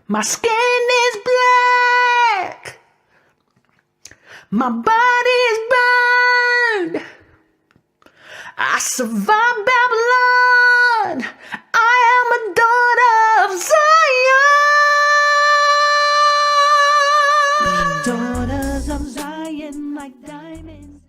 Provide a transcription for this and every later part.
My skin is black. My body is burned. I survived Babylon. I am a daughter of Zion. Daughters of Zion like diamonds.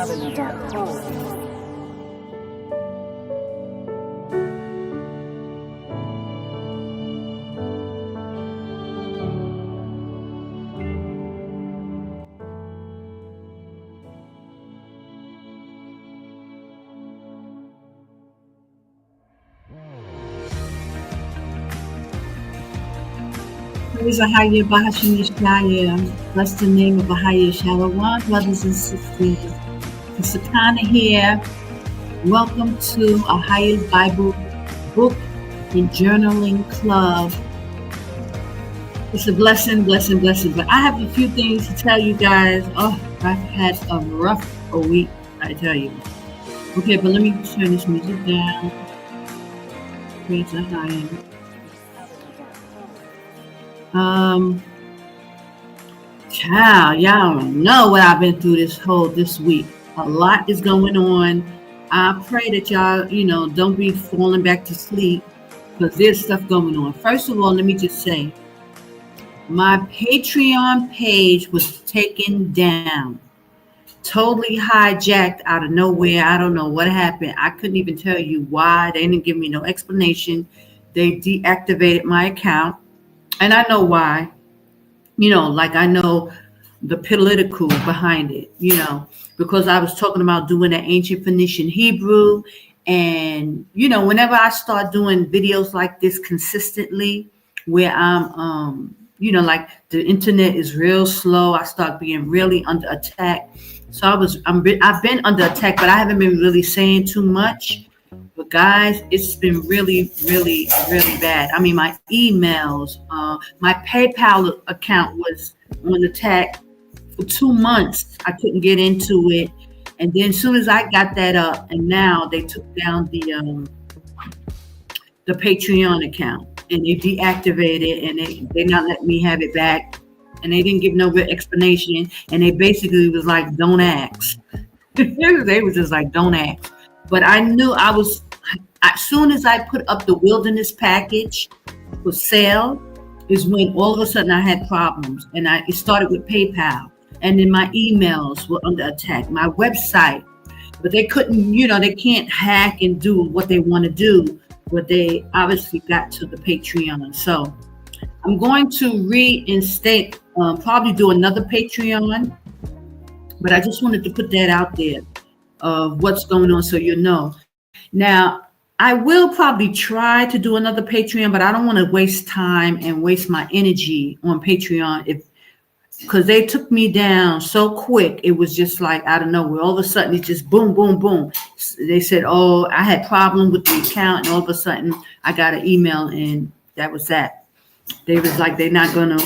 Praise Ahayah'S Yashaya. Bless the name of Ahayah'S. Shalom, brothers and sisters. It's Sakana here. Welcome to Ahayah'S Bible Book and Journaling Club. It's a blessing. But I have a few things to tell you guys. Oh, I've had a rough week, I tell you. Okay, but let me turn this music down. Praise Ahayah. Child, y'all don't know what I've been through this week. A lot is going on. I pray that y'all, don't be falling back to sleep because there's stuff going on. First of all, let me just say, my Patreon page was taken down, totally hijacked out of nowhere. I don't know what happened. I couldn't even tell you why. They didn't give me no explanation. They deactivated my account. And I know why, like I know the political behind it, because I was talking about doing an ancient Phoenician Hebrew. And, whenever I start doing videos like this consistently, where I'm, like the internet is real slow, I start being really under attack. So I've been under attack, but I haven't been really saying too much. But guys, it's been really, really, really bad. I mean, my emails, my PayPal account was on attack for 2 months. I couldn't get into it. And then as soon as I got that up, and now they took down the Patreon account and they deactivated it, and they not let me have it back. And they didn't give no good explanation. And they basically was like, don't ask. They was just like, don't ask. But I knew as soon as I put up the wilderness package for sale is when all of a sudden I had problems. And it started with PayPal. And then my emails were under attack. My website. But they couldn't, they can't hack and do what they want to do. But they obviously got to the Patreon. So I'm going to reinstate, probably do another Patreon. But I just wanted to put that out there. Of what's going on, so you know. Now, I will probably try to do another Patreon, but I don't want to waste time and waste my energy on Patreon because they took me down so quick. It was just like out of nowhere. All of a sudden, it's just boom, boom, boom. They said, "Oh, I had problem with the account," and all of a sudden, I got an email, and that was that. They was like, they're not gonna.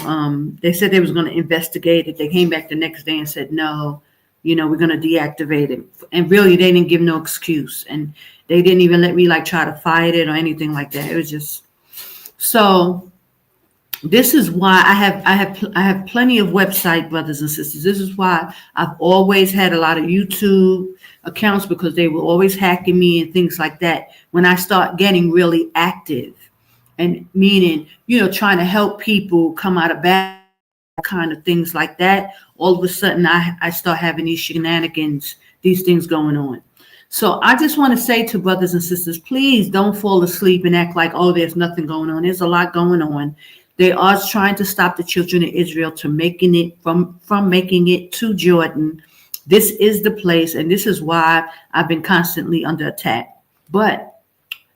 They said they was gonna investigate it. They came back the next day and said, "No. We're going to deactivate it." And really, they didn't give no excuse. And they didn't even let me try to fight it or anything like that. It was just, so this is why I have plenty of website, brothers and sisters. This is why I've always had a lot of YouTube accounts, because they were always hacking me and things like that. When I start getting really active and meaning, trying to help people come out of bad kind of things like that, all of a sudden I start having these shenanigans, these things going on. So I just want to say to brothers and sisters, please don't fall asleep and act like, oh, there's nothing going on. There's a lot going on. They are trying to stop the children of Israel to making it from making it to Jordan. This is the place, and this is why I've been constantly under attack. But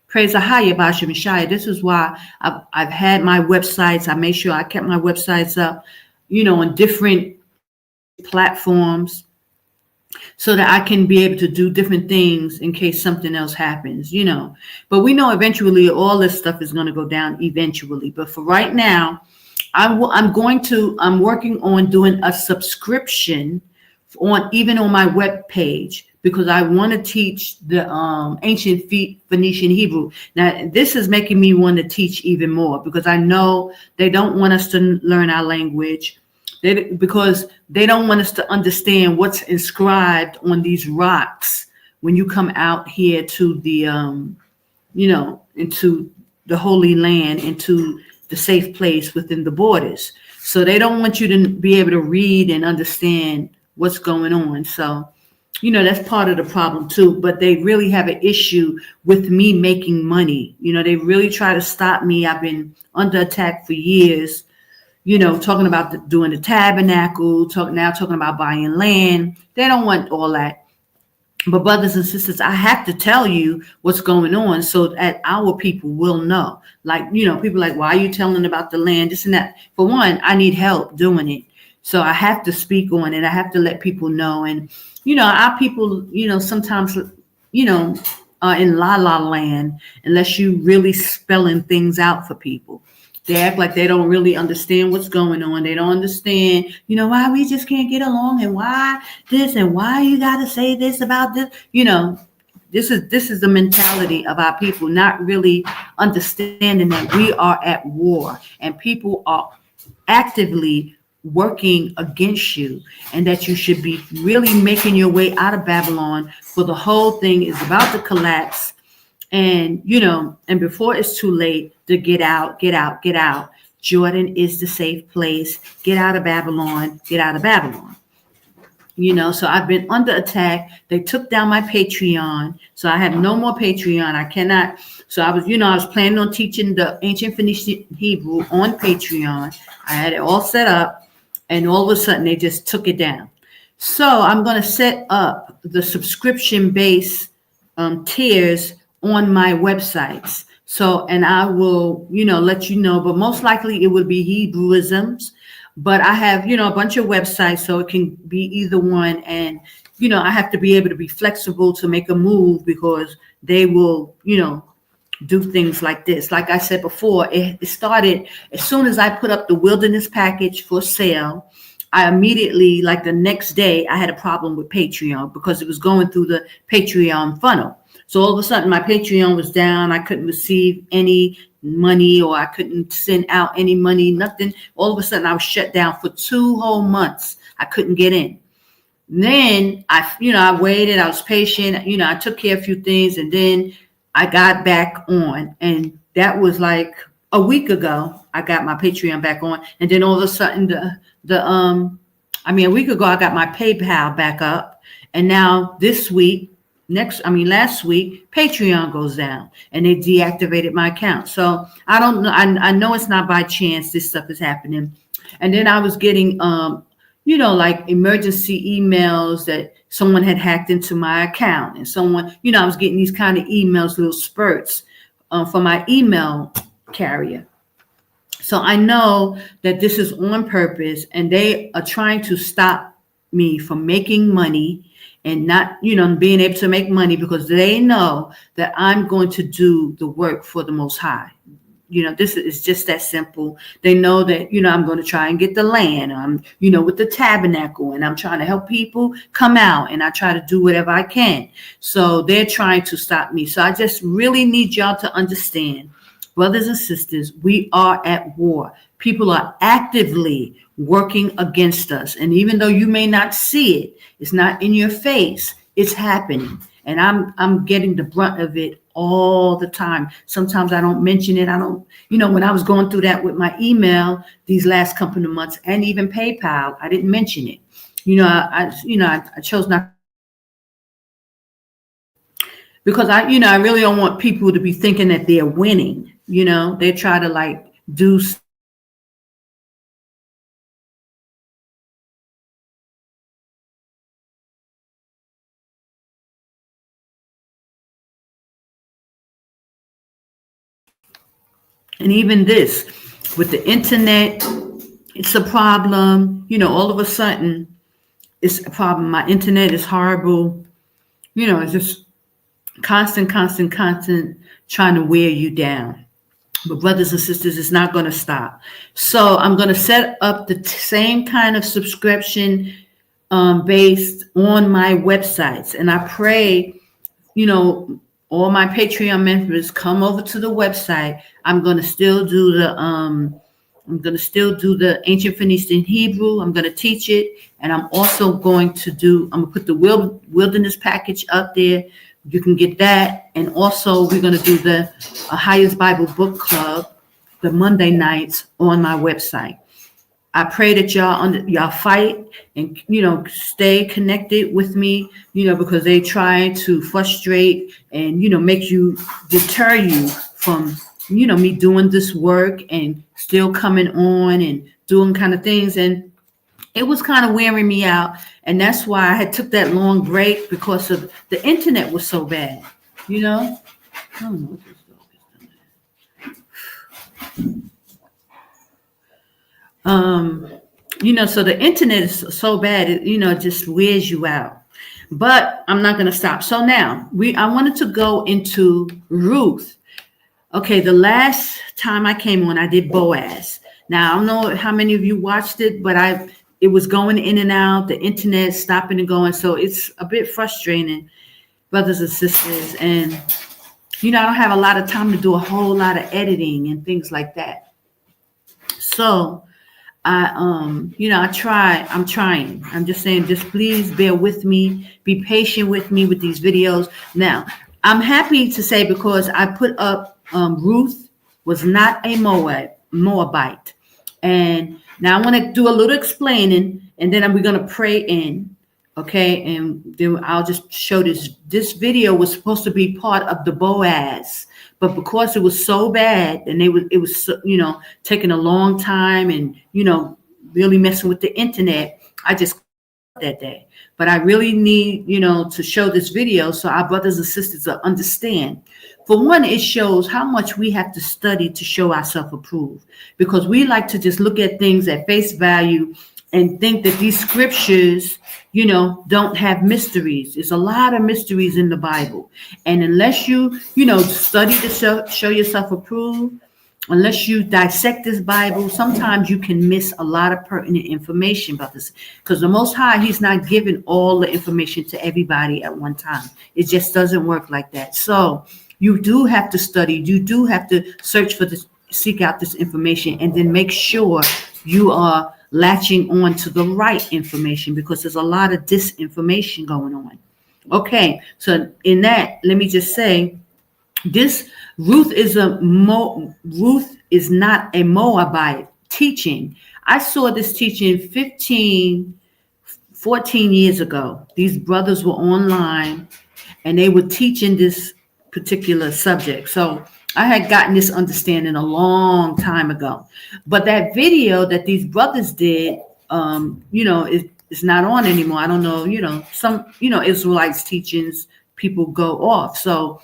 praise Ahayah'S Yashaya. This is why I've had my websites. I made sure I kept my websites up, on different platforms, so that I can be able to do different things in case something else happens, But we know eventually all this stuff is going to go down eventually. But for right now, I'm working on doing a subscription on my web page, because I want to teach the ancient Phoenician Hebrew. Now, this is making me want to teach even more, because I know they don't want us to learn our language. Because they don't want us to understand what's inscribed on these rocks when you come out here to the, into the Holy Land, into the safe place within the borders. So they don't want you to be able to read and understand what's going on. So that's part of the problem too. But they really have an issue with me making money. They really try to stop me. I've been under attack for years. Talking about doing the tabernacle, talking about buying land. They don't want all that. But brothers and sisters, I have to tell you what's going on so that our people will know. Like, people like, why are you telling about the land, this and that? For one, I need help doing it. So I have to speak on it. I have to let people know. And, our people, sometimes, are in la la land unless you really spelling things out for people. They act like they don't really understand what's going on. They don't understand, why we just can't get along and why this and why you got to say this about this. This is the mentality of our people, not really understanding that we are at war and people are actively working against you, and that you should be really making your way out of Babylon, for the whole thing is about to collapse. And, and before it's too late to get out. Jordan is the safe place. Get out of Babylon. So I've been under attack. They took down my Patreon. So I have no more Patreon. I cannot. So I was planning on teaching the ancient Phoenician Hebrew on Patreon. I had it all set up, and all of a sudden they just took it down. So I'm going to set up the subscription-based tiers on my websites. So, and I will, let you know, but most likely it would be Hebrewisms. But I have, a bunch of websites, so it can be either one. And, I have to be able to be flexible to make a move, because they will, do things like this. Like I said before, it started as soon as I put up the wilderness package for sale. I immediately, like the next day, I had a problem with Patreon because it was going through the Patreon funnel. So all of a sudden my Patreon was down. I couldn't receive any money, or I couldn't send out any money, nothing. All of a sudden I was shut down for 2 whole months. I couldn't get in. Then I waited, I was patient, I took care of a few things, and then I got back on. And that was like a week ago, I got my Patreon back on. And then all of a sudden a week ago, I got my PayPal back up. And now this week, last week, Patreon goes down and they deactivated my account. So I don't know. I know it's not by chance this stuff is happening. And then I was getting, like emergency emails that someone had hacked into my account, and someone, I was getting these kind of emails, little spurts from my email carrier. So I know that this is on purpose, and they are trying to stop me from making money and not, being able to make money, because they know that I'm going to do the work for the Most High. This is just that simple. They know that, I'm going to try and get the land. I'm, with the tabernacle, and I'm trying to help people come out, and I try to do whatever I can. So they're trying to stop me. So I just really need y'all to understand, brothers and sisters, we are at war. People are actively working against us. And even though you may not see it, it's not in your face, it's happening. And I'm getting the brunt of it all the time. Sometimes I don't mention it. I don't, when I was going through that with my email these last couple of months, and even PayPal, I didn't mention it. I chose not, because I really don't want people to be thinking that they're winning. They try to do. And even this, with the internet, it's a problem. All of a sudden, it's a problem. My internet is horrible. It's just constant trying to wear you down. But brothers and sisters, it's not going to stop. So I'm going to set up the same kind of subscription based on my websites. And I pray, all my Patreon members come over to the website. I'm going to still do the ancient Phoenician Hebrew. I'm going to teach it. And I'm also going to put the wilderness package up there. You can get that. And also we're going to do the Ahayah'S Bible Book Club, the Monday nights on my website. I pray that y'all fight and stay connected with me, because they try to frustrate and make you deter you from me doing this work and still coming on and doing kind of things. And it was kind of wearing me out, and that's why I had took that long break, because of the internet was so bad. I don't know what this dog is doing. So the internet is so bad, it just wears you out. But I'm not going to stop. So now I wanted to go into Ruth. Okay, the last time I came on, I did Boaz. Now I don't know how many of you watched it, but it was going in and out, the internet stopping and going. So it's a bit frustrating, brothers and sisters. And I don't have a lot of time to do a whole lot of editing and things like that. So I'm trying. I'm just saying, just please bear with me, be patient with me with these videos. Now, I'm happy to say, because I put up Ruth was not a Moabite. And now I want to do a little explaining, and then we're going to pray in. Okay, and then I'll just show this. This video was supposed to be part of the Boaz, but because it was so bad, and it was taking a long time, and really messing with the internet, I just that day. But I really need to show this video so our brothers and sisters will understand. For one, it shows how much we have to study to show ourselves approved, because we like to just look at things at face value and think that these scriptures, don't have mysteries. There's a lot of mysteries in the Bible. And unless you, study to show yourself approved, unless you dissect this Bible, sometimes you can miss a lot of pertinent information about this. Because the Most High, he's not giving all the information to everybody at one time. It just doesn't work like that. So you do have to study. You do have to search for this, seek out this information, and then make sure you are latching on to the right information, because there's a lot of disinformation going on. Okay, so in that, let me just say, this Ruth is not a Moabite teaching. I saw this teaching 14 years ago. These brothers were online, and they were teaching this particular subject. So I had gotten this understanding a long time ago. But that video that these brothers did, is not on anymore. I don't know, some, Israelites teachings, people go off. So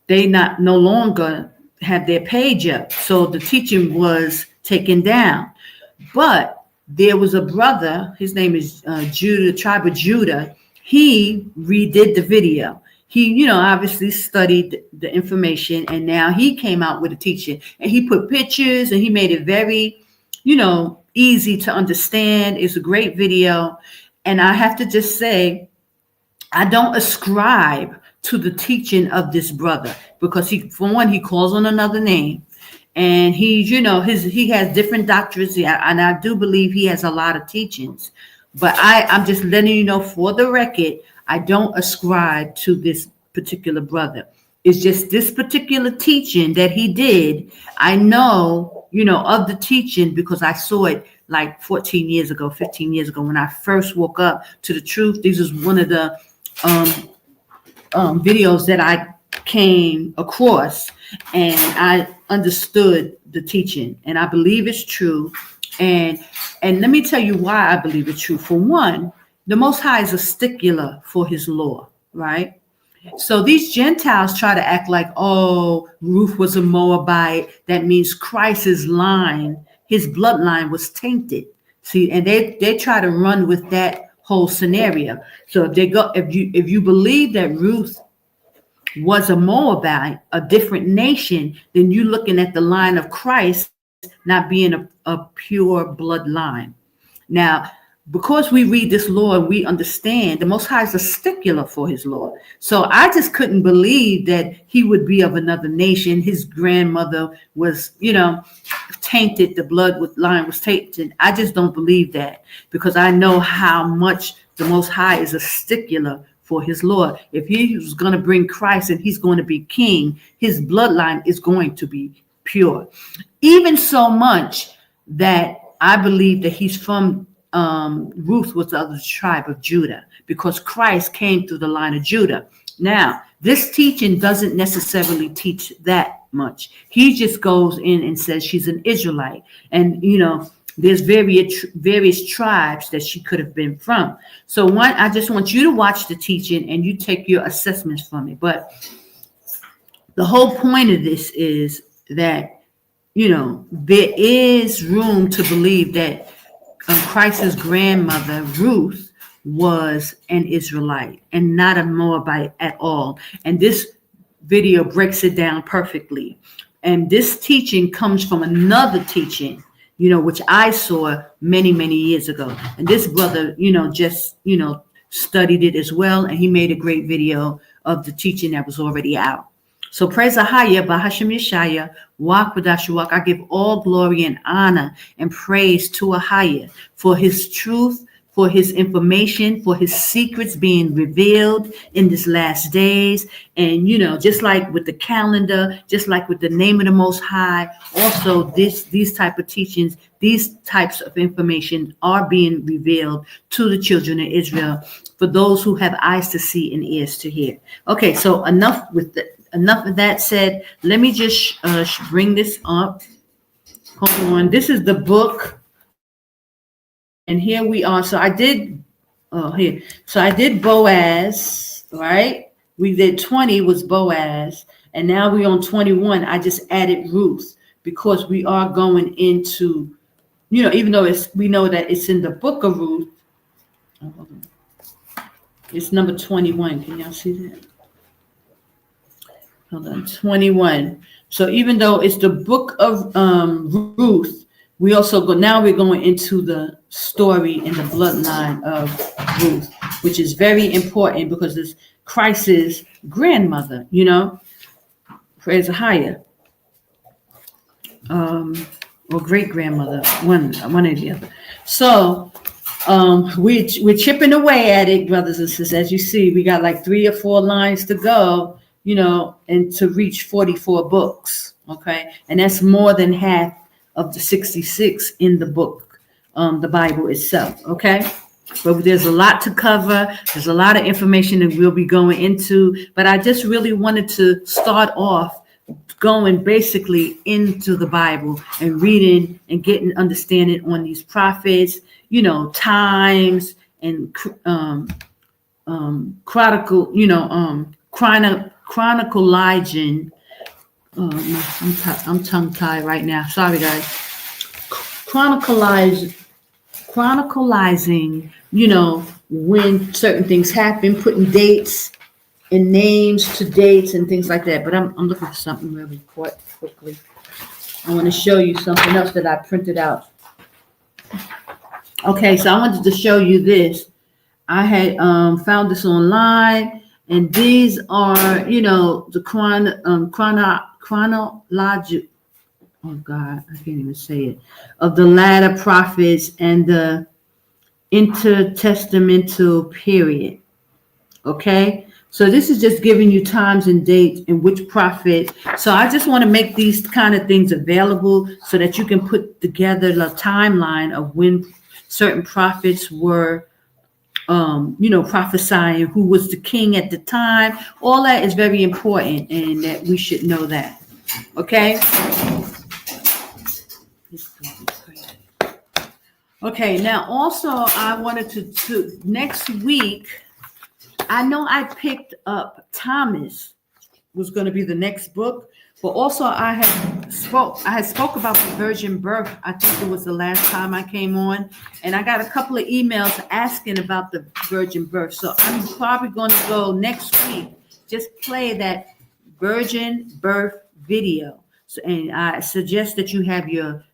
they no longer have their page up. So the teaching was taken down. But there was a brother, his name is Judah, tribe of Judah. He redid the video. He, obviously studied the information, and now he came out with a teaching, and he put pictures, and he made it very, easy to understand. It's a great video. And I have to just say, I don't ascribe to the teaching of this brother, because for one, he calls on another name, and he has different doctrines, and I do believe he has a lot of teachings. But I'm just letting you know, for the record, I don't ascribe to this particular brother. It's just this particular teaching that he did. I know, of the teaching, because I saw it like 14 years ago, 15 years ago, when I first woke up to the truth. This is one of the videos that I came across, and I understood the teaching, and I believe it's true. And let me tell you why I believe it's true. For one, the Most High is a stickler for his law, right? So these Gentiles try to act like, oh, Ruth was a Moabite. That means Christ's line, his bloodline was tainted. See, and they try to run with that whole scenario. So if you believe that Ruth was a Moabite, a different nation, then you're looking at the line of Christ not being a pure bloodline. Now, because we read this law and we understand, the Most High is a stickler for his law. So I just couldn't believe that he would be of another nation. His grandmother was, tainted. The line was tainted. I just don't believe that, because I know how much the Most High is a stickler for his law. If he was going to bring Christ and he's going to be king, his bloodline is going to be pure. Even so much that I believe that he's from Ruth was of the tribe of Judah, because Christ came through the line of Judah. Now, this teaching doesn't necessarily teach that much. He just goes in and says she's an Israelite. And, there's various tribes that she could have been from. So I just want you to watch the teaching and you take your assessments from it. But the whole point of this is that, there is room to believe that Christ's grandmother, Ruth, was an Israelite and not a Moabite at all. And this video breaks it down perfectly. And this teaching comes from another teaching, which I saw many, many years ago. And this brother, just, studied it as well. And he made a great video of the teaching that was already out. So praise Ahayah, Bahashem Yashaya, Qadash. I give all glory and honor and praise to Ahayah for his truth, for his information, for his secrets being revealed in this last days. And, just like with the calendar, just like with the name of the Most High, also these type of teachings, these types of information are being revealed to the children of Israel for those who have eyes to see and ears to hear. Okay, so enough of that said. Let me just bring this up. Hold on. This is the book. And here we are. So I did Boaz, right? We did 20 was Boaz. And now we're on 21. I just added Ruth because we are going into, even though we know that it's in the book of Ruth. Oh, hold on. It's number 21. Can y'all see that? Hold on, 21. So even though it's the book of Ruth, we also we're going into the story and the bloodline of Ruth, which is very important because it's Christ's grandmother, praise Ahayah, or great grandmother, one or the other. So we're chipping away at it, brothers and sisters. As you see, we got like 3 or 4 lines to go, and to reach 44 books. Okay, and that's more than half of the 66 in the book, the Bible itself. Okay, but there's a lot to cover. There's a lot of information that we'll be going into. But I just really wanted to start off going basically into the Bible and reading and getting understanding on these prophets, times and chronicalizing. I'm tongue tied right now. Sorry, guys. Chronicalizing, when certain things happen, putting dates and names to dates and things like that. But I'm looking for something really quickly. I want to show you something else that I printed out. Okay, so I wanted to show you this. I had found this online, and these are, the chronological. Oh God, I can't even say it. Of the latter prophets and the intertestamental period. Okay, so this is just giving you times and dates and which prophet. So I just want to make these kind of things available so that you can put together the timeline of when certain prophets were, prophesying, who was the king at the time. All that is very important, and that we should know that. Okay. Okay. Now, also, I wanted to next week. I know I picked up Thomas was going to be the next book, but also I had spoke about the virgin birth. I think it was the last time I came on, and I got a couple of emails asking about the virgin birth. So I'm probably going to go next week, just play that virgin birth video. So, and I suggest that you have your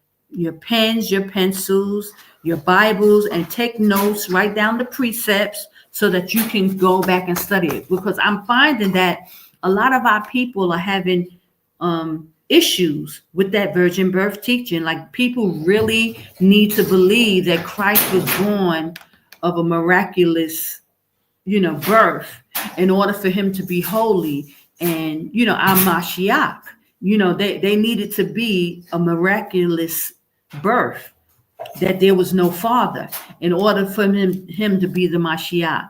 pens, your pencils, your Bibles, and take notes, write down the precepts so that you can go back and study it. Because I'm finding that a lot of our people are having issues with that virgin birth teaching. Like, people really need to believe that Christ was born of a miraculous, birth in order for him to be holy. And, our Mashiach, they needed to be a miraculous birth that there was no father in order for him to be the Mashiach.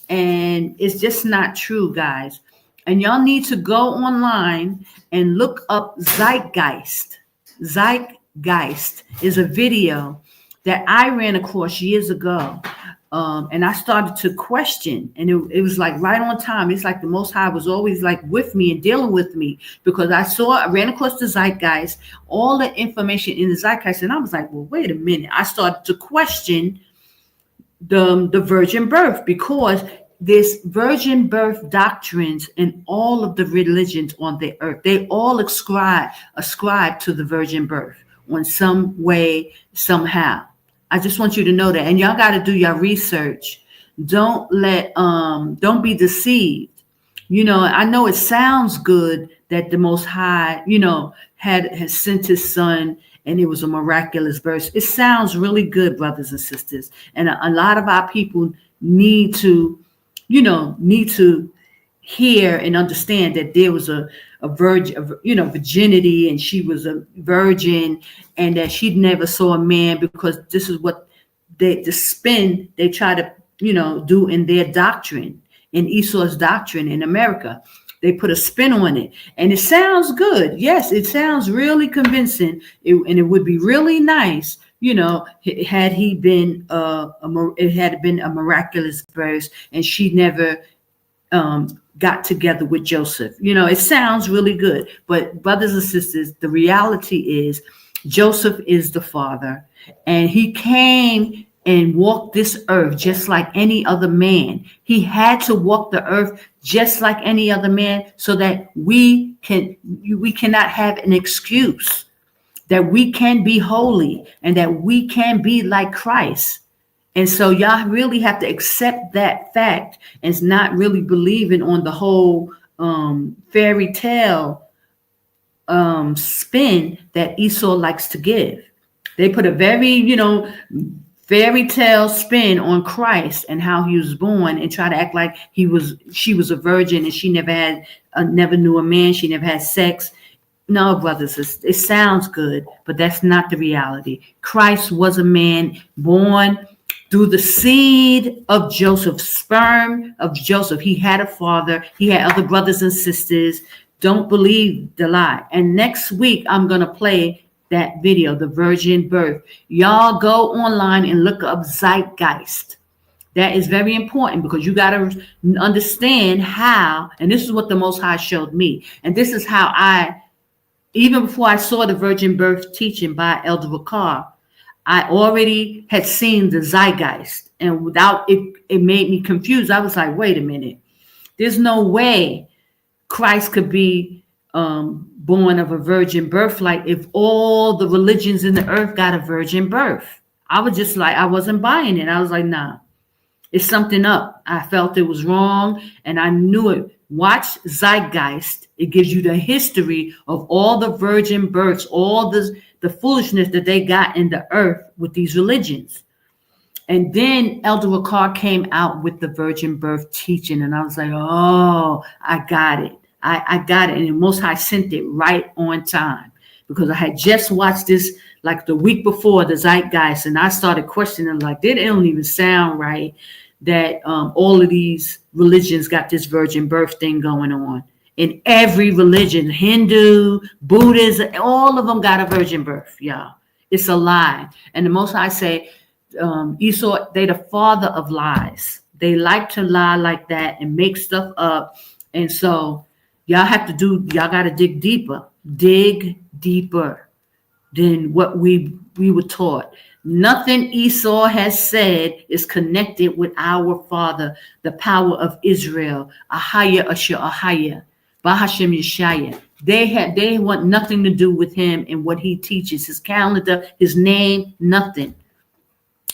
And it's just not true, guys. And y'all need to go online and look up Zeitgeist. Zeitgeist is a video that I ran across years ago. And I started to question, and it was like right on time. It's like the Most High was always like with me and dealing with me, because I ran across the Zeitgeist, all the information in the Zeitgeist, and I was like, well, wait a minute. I started to question the virgin birth, because there's virgin birth doctrines in all of the religions on the earth. They all ascribe to the virgin birth in some way, somehow. I just want you to know that, and y'all got to do your research. Don't be deceived. I know it sounds good that the Most High, has sent his son, and it was a miraculous birth. It sounds really good, brothers and sisters. And a lot of our people need to hear and understand that there was a virgin, virginity, and she was a virgin, and that she never saw a man, because this is what the spin they try to, do in their doctrine, in Esau's doctrine in America. They put a spin on it, and it sounds good. Yes, it sounds really convincing, and it would be really nice, had he been it had been a miraculous birth, and she never got together with Joseph. It sounds really good, but brothers and sisters, the reality is Joseph is the father, and he came and walked this earth just like any other man. He had to walk the earth just like any other man, so that we cannot have an excuse, that we can be holy, and that we can be like Christ. And so y'all really have to accept that fact, and not really believing on the whole fairy tale spin that Esau likes to give. They put a very, fairy tale spin on Christ and how he was born, and try to act like she was a virgin, and she never knew a man. She never had sex. No, brothers, it sounds good, but that's not the reality. Christ was a man born through the seed of Joseph, sperm of Joseph. He had a father. He had other brothers and sisters. Don't believe the lie. And next week, I'm going to play that video, the virgin birth. Y'all go online and look up Zeitgeist. That is very important, because you got to understand how, and this is what the Most High showed me. And this is how even before I saw the virgin birth teaching by Elder Rawach, I already had seen the Zeitgeist, and without it made me confused. I was like, wait a minute. There's no way Christ could be born of a virgin birth, like if all the religions in the earth got a virgin birth. I was just like, I wasn't buying it. I was like, nah, it's something up. I felt it was wrong, and I knew it. Watch Zeitgeist. It gives you the history of all the virgin births, all the foolishness that they got in the earth with these religions. And then Elder Rawach came out with the virgin birth teaching, and I was like, oh, I got it. I got it. And the Most High sent it right on time, because I had just watched this like the week before, the Zeitgeist, and I started questioning, like, they don't even sound right that all of these religions got this virgin birth thing going on. In every religion, Hindu, Buddhism, all of them got a virgin birth, y'all. It's a lie. And the Most High say, Esau, they the father of lies. They like to lie like that and make stuff up. And so y'all got to dig deeper than what we were taught. Nothing Esau has said is connected with our father, the power of Israel, Ahayah, Bahashem Yashaya. They want nothing to do with him and what he teaches, his calendar, his name, nothing.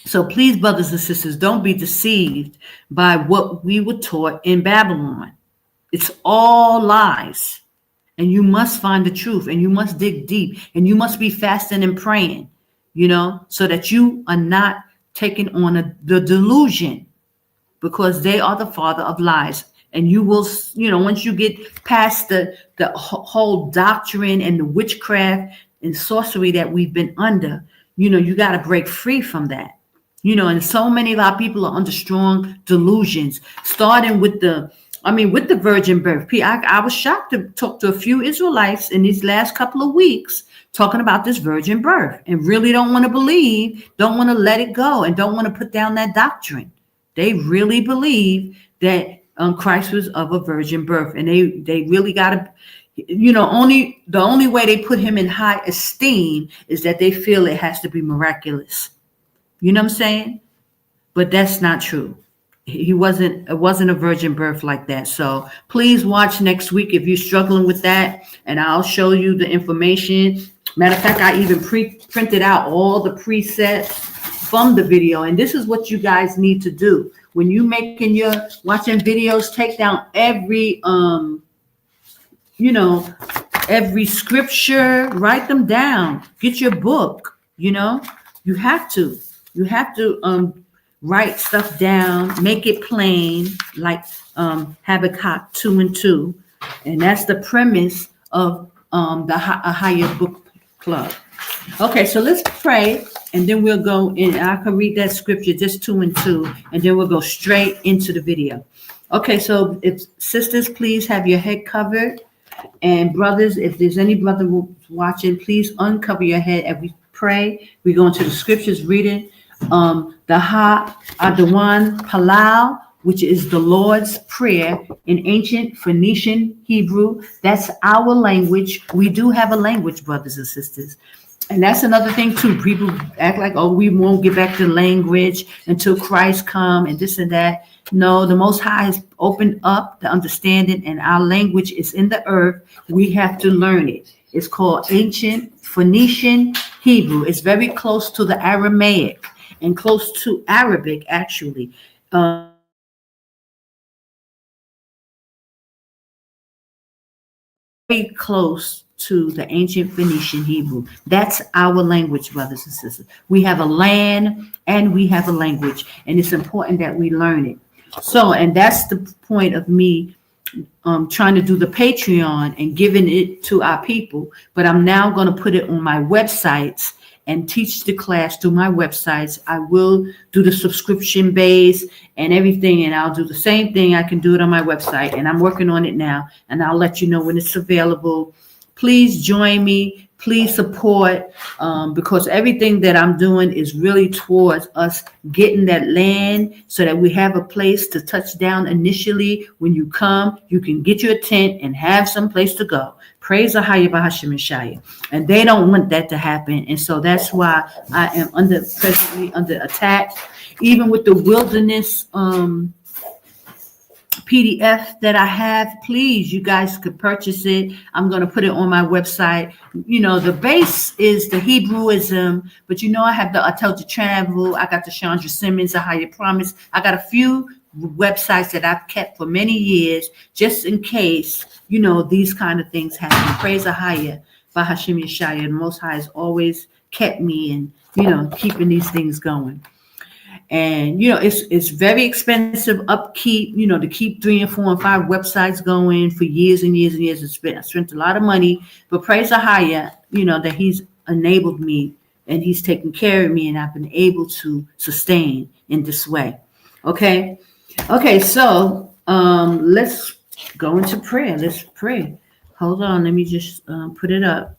So please, brothers and sisters, don't be deceived by what we were taught in Babylon. It's all lies. And you must find the truth, and you must dig deep, and you must be fasting and praying, so that you are not taking on the delusion, because they are the father of lies. And you will, once you get past the whole doctrine and the witchcraft and sorcery that we've been under, You got to break free from that. And so many of our people are under strong delusions, starting with the virgin birth. I was shocked to talk to a few Israelites in these last couple of weeks talking about this virgin birth and really don't want to believe, don't want to let it go, and don't want to put down that doctrine. They really believe that Christ was of a virgin birth, and they really got to, the only way they put him in high esteem is that they feel it has to be miraculous. You know what I'm saying? But that's not true. It wasn't a virgin birth like that. So please watch next week if you're struggling with that, and I'll show you the information. Matter of fact, I even printed out all the presets from the video, and this is what you guys need to do when you watching videos. Take down every every scripture, write them down, get your book. You have to write stuff down, make it plain, like Habakkuk 2:2, and that's the premise of the Ahayah book club. Okay, so let's pray, and then we'll go in. I can read that scripture, just 2:2, and then we'll go straight into the video. Okay, so if sisters, please have your head covered, and brothers, if there's any brother watching, please uncover your head as we pray. We go into the scriptures reading. The Ha-Adawan Palau, which is the Lord's Prayer in ancient Phoenician Hebrew. That's our language. We do have a language, brothers and sisters. And that's another thing too. People act like, oh, we won't get back to language until Christ come and this and that. No, the Most High has opened up the understanding, and our language is in the earth. We have to learn it. It's called ancient Phoenician Hebrew. It's very close to the Aramaic and close to Arabic, actually. Very close to the ancient Phoenician Hebrew. That's our language, brothers and sisters. We have a land and we have a language, and it's important that we learn it. So, and that's the point of me trying to do the Patreon and giving it to our people. But I'm now going to put it on my websites and teach the class through my websites. I will do the subscription base and everything, and I'll do the same thing. I can do it on my website, and I'm working on it now, and I'll let you know when it's available. Please join me. Please support, because everything that I'm doing is really towards us getting that land so that we have a place to touch down initially. When you come, you can get your tent and have some place to go. Praise Yashaya. And they don't want that to happen. And so that's why I am presently under attack. Even with the wilderness PDF that I have, please, you guys could purchase it. I'm going to put it on my website. The base is the Hebrewism, but I have the itojatravel. I got the Chandra Simmons, a Higher Promise. I got a few websites that I've kept for many years, just in case, these kind of things happen. Praise Ahayah by Hashem Yashaya. The Most High has always kept me and, keeping these things going. And, it's very expensive upkeep, to keep 3 and 4 and 5 websites going for years and years and years. I spent a lot of money, but praise Ahayah, that he's enabled me and he's taken care of me, and I've been able to sustain in this way. Okay. So, let's go into prayer. Let's pray. Hold on. Let me just put it up.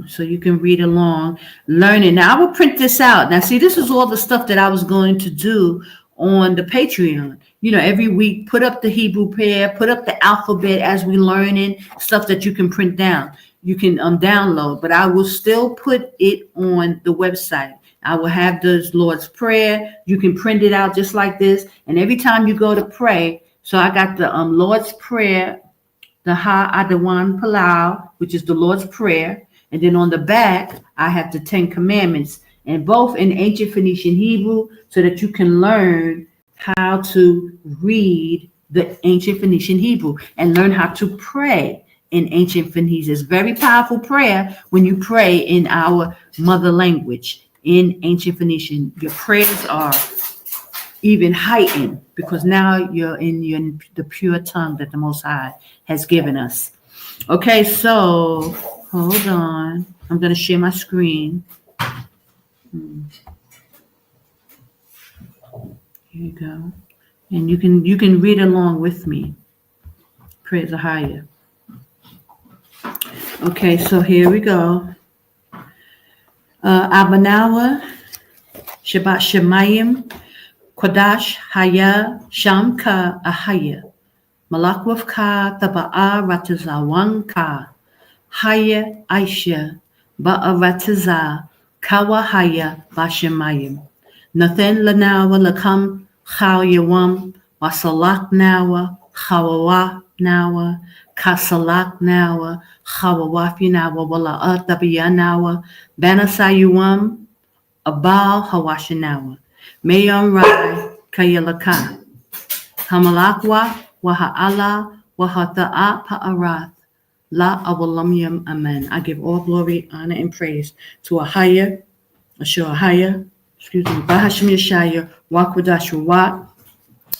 So you can read along, learning. Now I will print this out. Now, see, this is all the stuff that I was going to do on the Patreon. Every week, put up the Hebrew prayer, put up the alphabet as we learning, stuff that you can print down. You can download, but I will still put it on the website. I will have the Lord's Prayer. You can print it out just like this. And every time you go to pray, so I got the Lord's Prayer, the Ha-Adawan Palau, which is the Lord's Prayer. And then on the back, I have the 10 Commandments, and both in ancient Phoenician Hebrew, so that you can learn how to read the ancient Phoenician Hebrew and learn how to pray in ancient Phoenician. It's very powerful prayer when you pray in our mother language, in ancient Phoenician. Your prayers are even heightened because now you're in the pure tongue that the Most High has given us. Okay, so hold on. I'm going to share my screen. Here you go. And you can read along with me. Praise Ahayah. Okay, so here we go. Abanawa, Shabbat Shemayim, Qadash, Haya, Sham Ka, Ahayah, Malakwaf Ka, Taba'a, Ratazawan Ka, Haya, Aisha, Ba'arataza, Kawa Haya, Bashemayim. Nathan Lanawa, Lakam, Chaw Yawam, Wasalak Nawa, Chawawa Nawa, Kasalak Nawa, Chawawafi Nawa, Wala Tabiya Nawa, Banasayuam, Abal Hawashinawa, Mayon Rai, Kayalaka, Hamalakwa, Waha'ala, Wahata'a Pa'arath, La Awalamyam, Amen. I give all glory, honor, and praise to Ahayah, Ahayah, Bahashim Yashaya, Qadash, Rawach.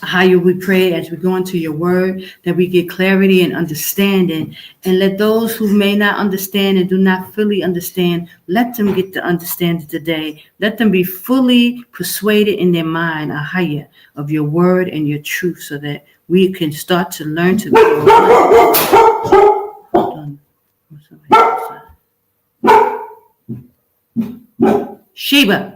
Ahayah, we pray as we go into your word that we get clarity and understanding, and let those who may not understand and do not fully understand, let them get the understanding today. Let them be fully persuaded in their mind, Ahayah, of your word and your truth, so that we can start to learn to Sheba.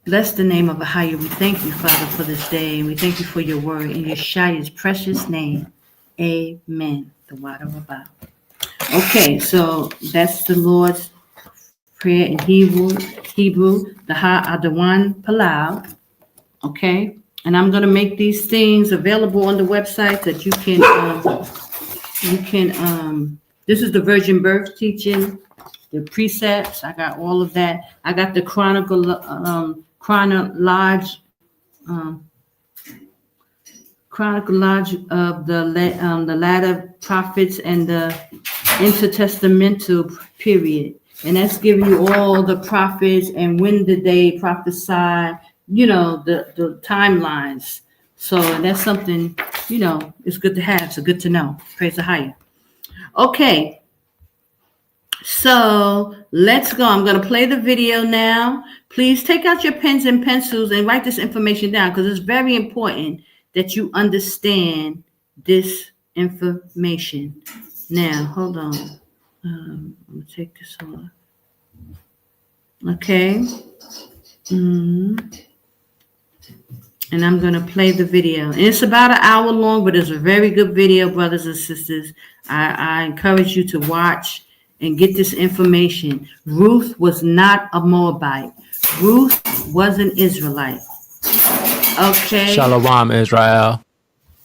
Bless the name of Ahayah. We thank you, Father, for this day, and we thank you for your word in Yashaya's precious name. Amen. The water about. Okay, so that's the Lord's prayer in Hebrew, the Ha-Adawan Palau. Okay, and I'm going to make these things available on the website that you can, this is the virgin birth teaching, the precepts. I got all of that. I got the chronology of the latter prophets and the intertestamental period, and that's giving you all the prophets and when did they prophesy, the timelines. So that's something, it's good to have. So good to know. Praise the Ahayah. Okay. So let's go. I'm going to play the video now. Please take out your pens and pencils and write this information down, because it's very important that you understand this information. Now, hold on. I'm going to take this off. Okay. And I'm going to play the video. And it's about an hour long, but it's a very good video, brothers and sisters. I encourage you to watch and get this information. Ruth was not a Moabite. Ruth was an Israelite. Okay. Shalom, Israel.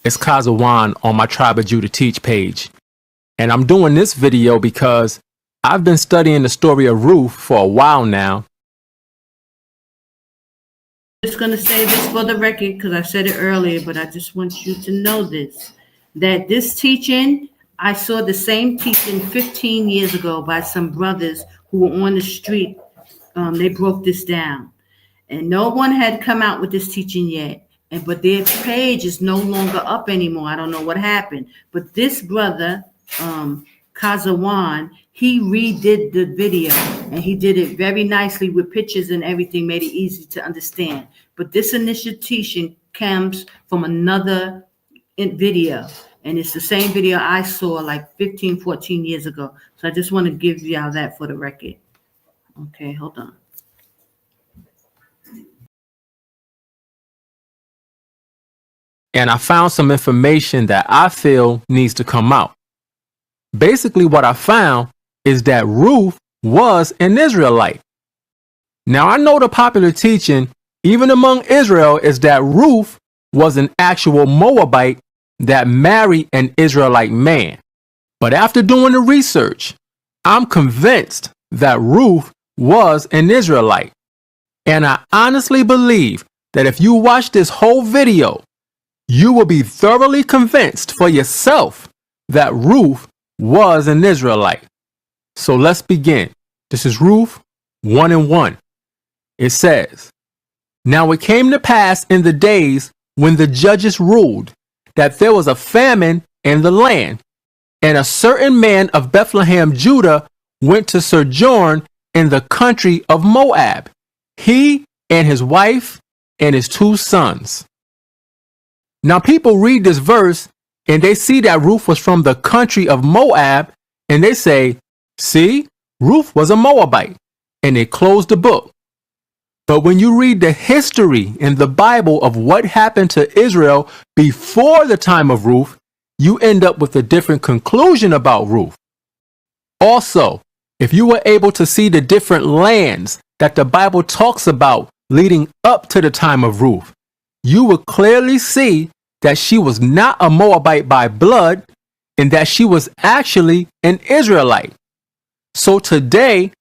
It's Kazawan on my Tribe of Judah Teach page. And I'm doing this video because I've been studying the story of Ruth for a while now. I'm just going to say this for the record because I said it earlier, but I just want you to know this, that this teaching, I saw the same teaching 15 years ago by some brothers who were on the street. They broke this down. And no one had come out with this teaching yet. But their page is no longer up anymore. I don't know what happened. But this brother, Kazawan, he redid the video. And he did it very nicely with pictures and everything, made it easy to understand. But this initial teaching comes from another video. And it's the same video I saw like 15, 14 years ago. So I just want to give y'all that for the record. Okay, hold on. And I found some information that I feel needs to come out. Basically, what I found is that Ruth was an Israelite. Now, I know the popular teaching, even among Israel, is that Ruth was an actual Moabite that married an Israelite man. But after doing the research, I'm convinced that Ruth was an Israelite. And I honestly believe that if you watch this whole video, you will be thoroughly convinced for yourself that Ruth was an Israelite. So let's begin. This is Ruth 1:1. It says, "Now it came to pass in the days when the judges ruled that there was a famine in the land, and a certain man of Bethlehem, Judah, went to sojourn in the country of Moab, he and his wife and his 2 sons. Now people read this verse and they see that Ruth was from the country of Moab, and they say, see, Ruth was a Moabite, and they close the book. But when you read the history in the Bible of what happened to Israel before the time of Ruth, you end up with a different conclusion about Ruth. Also, if you were able to see the different lands that the Bible talks about leading up to the time of Ruth, you would clearly see that she was not a Moabite by blood and that she was actually an Israelite. So today,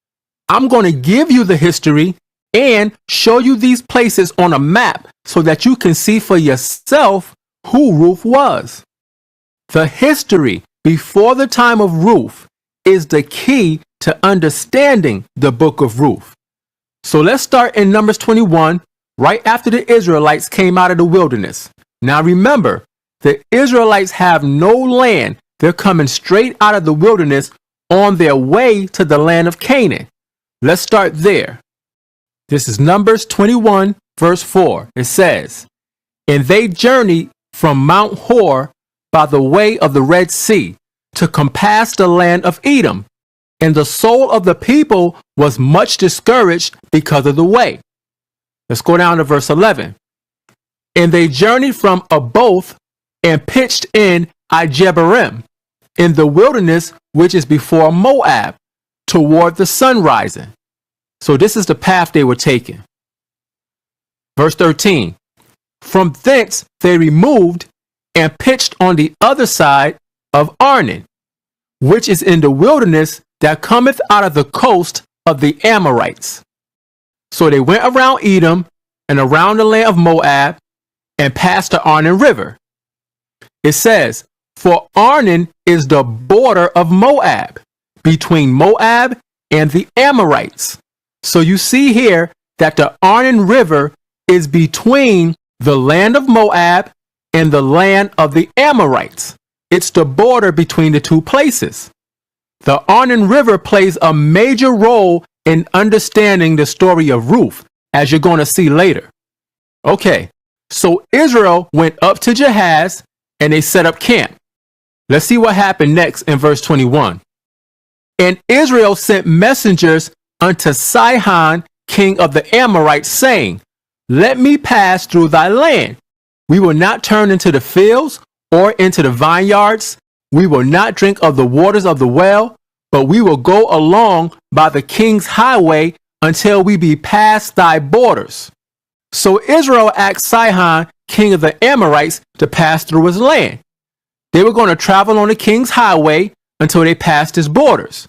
I'm going to give you the history and show you these places on a map so that you can see for yourself who Ruth was. The history before the time of Ruth is the key to understanding the book of Ruth. So let's start in Numbers 21, right after the Israelites came out of the wilderness. Now remember, the Israelites have no land. They're coming straight out of the wilderness on their way to the land of Canaan. Let's start there. This is Numbers 21, verse 4. It says, and they journeyed from Mount Hor by the way of the Red Sea to compass the land of Edom. And the soul of the people was much discouraged because of the way. Let's go down to verse 11. And they journeyed from Oboth and pitched in Ijebarim, in the wilderness which is before Moab, toward the sun rising. So this is the path they were taking. Verse 13. From thence they removed and pitched on the other side of Arnon, which is in the wilderness that cometh out of the coast of the Amorites. So they went around Edom and around the land of Moab and passed the Arnon River. It says, for Arnon is the border of Moab, between Moab and the Amorites. So you see here that the Arnon River is between the land of Moab and the land of the Amorites. It's the border between the two places. The Arnon River plays a major role in understanding the story of Ruth, as you're going to see later. Okay, so Israel went up to Ahayah'S and they set up camp. Let's see what happened next in verse 21. And Israel sent messengers unto Sihon, king of the Amorites, saying, let me pass through thy land. We will not turn into the fields or into the vineyards. We will not drink of the waters of the well, but we will go along by the king's highway until we be past thy borders. So Israel asked Sihon, king of the Amorites, to pass through his land. They were going to travel on the king's highway until they passed his borders.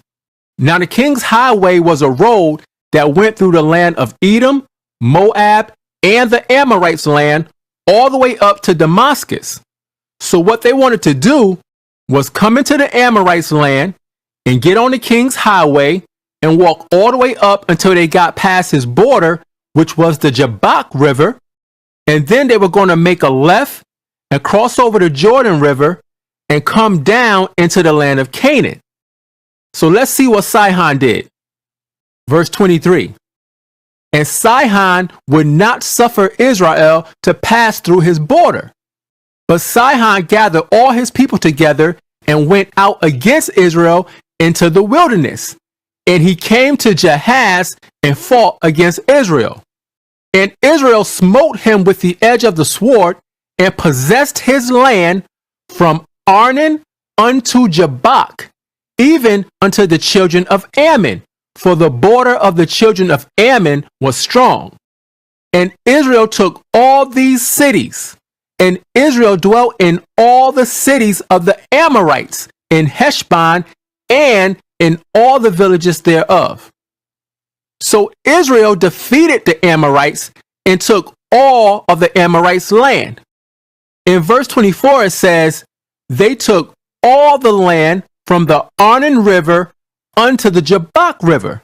Now the king's highway was a road that went through the land of Edom, Moab, and the Amorites' land all the way up to Damascus. So what they wanted to do was come into the Amorites' land and get on the king's highway and walk all the way up until they got past his border, which was the Jabbok River. And then they were going to make a left and cross over the Jordan River and come down into the land of Canaan. So let's see what Sihon did. Verse 23. And Sihon would not suffer Israel to pass through his border. But Sihon gathered all his people together and went out against Israel into the wilderness. And he came to Ahayah'S and fought against Israel. And Israel smote him with the edge of the sword and possessed his land from Arnon unto Jabbok, even unto the children of Ammon, for the border of the children of Ammon was strong. And Israel took all these cities, and Israel dwelt in all the cities of the Amorites, in Heshbon, and in all the villages thereof. So Israel defeated the Amorites and took all of the Amorites' land. In verse 24 it says, they took all the land from the Arnon River unto the Jabbok River.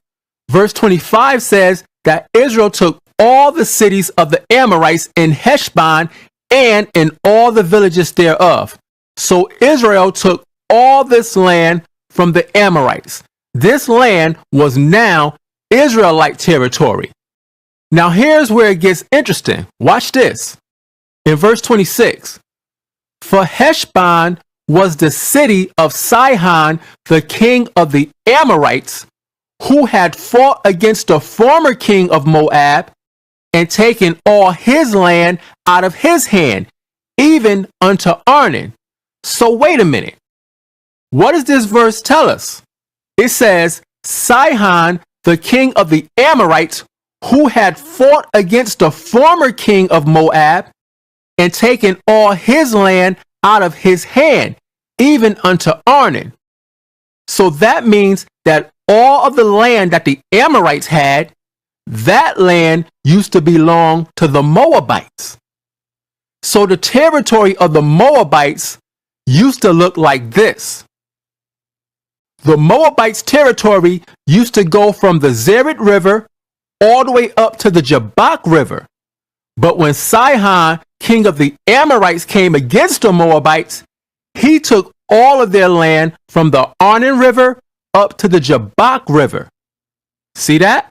Verse 25 says that Israel took all the cities of the Amorites in Heshbon and in all the villages thereof. So Israel took all this land from the Amorites. this land was now Israelite territory. Now here's where it gets interesting. Watch this. In verse 26, for Heshbon was the city of Sihon, the king of the Amorites, who had fought against the former king of Moab and taken all his land out of his hand, even unto Arnon. So wait a minute. What does this verse tell us? It says, Sihon, the king of the Amorites, who had fought against the former king of Moab and taken all his land out of his hand, even unto Arnon. So that means that all of the land that the Amorites had, that land used to belong to the Moabites. So the territory of the Moabites used to look like this. The Moabites' territory used to go from the Zered River all the way up to the Jabbok River. But when Sihon, king of the Amorites, came against the Moabites, he took all of their land from the Arnon River up to the Jabbok River. See that?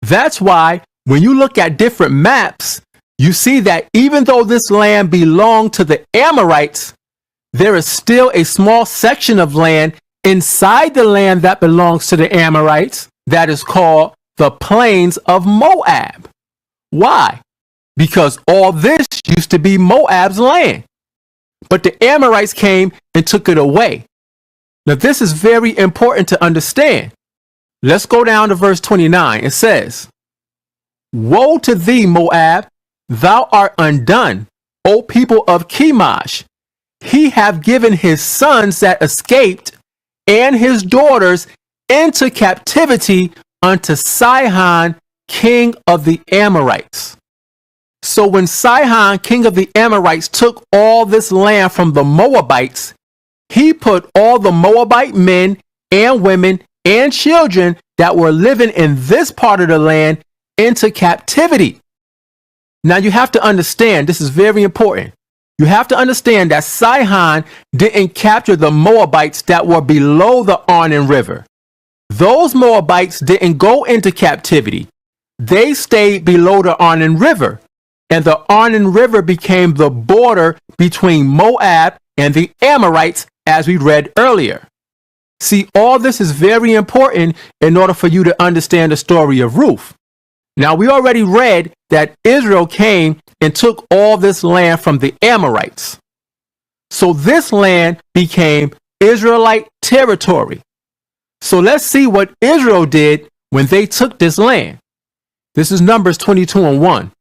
That's why when you look at different maps, you see that even though this land belonged to the Amorites, there is still a small section of land inside the land that belongs to the Amorites that is called the plains of Moab. Why? Because all this used to be Moab's land. But the Amorites came and took it away. Now this is very important to understand. Let's go down to verse 29. It says, woe to thee, Moab, thou art undone, O people of Chemosh. He hath given his sons that escaped and his daughters into captivity unto Sihon, king of the Amorites. So when Sihon, king of the Amorites, took all this land from the Moabites, he put all the Moabite men and women and children that were living in this part of the land into captivity. Now you have to understand, this is very important. You have to understand that Sihon didn't capture the Moabites that were below the Arnon River. Those Moabites didn't go into captivity. They stayed below the Arnon River, and the Arnon River became the border between Moab and the Amorites, as we read earlier. See, all this is very important in order for you to understand the story of Ruth. Now, we already read that Israel came and took all this land from the Amorites. So this land became Israelite territory. So let's see what Israel did when they took this land. This is Numbers 22:1.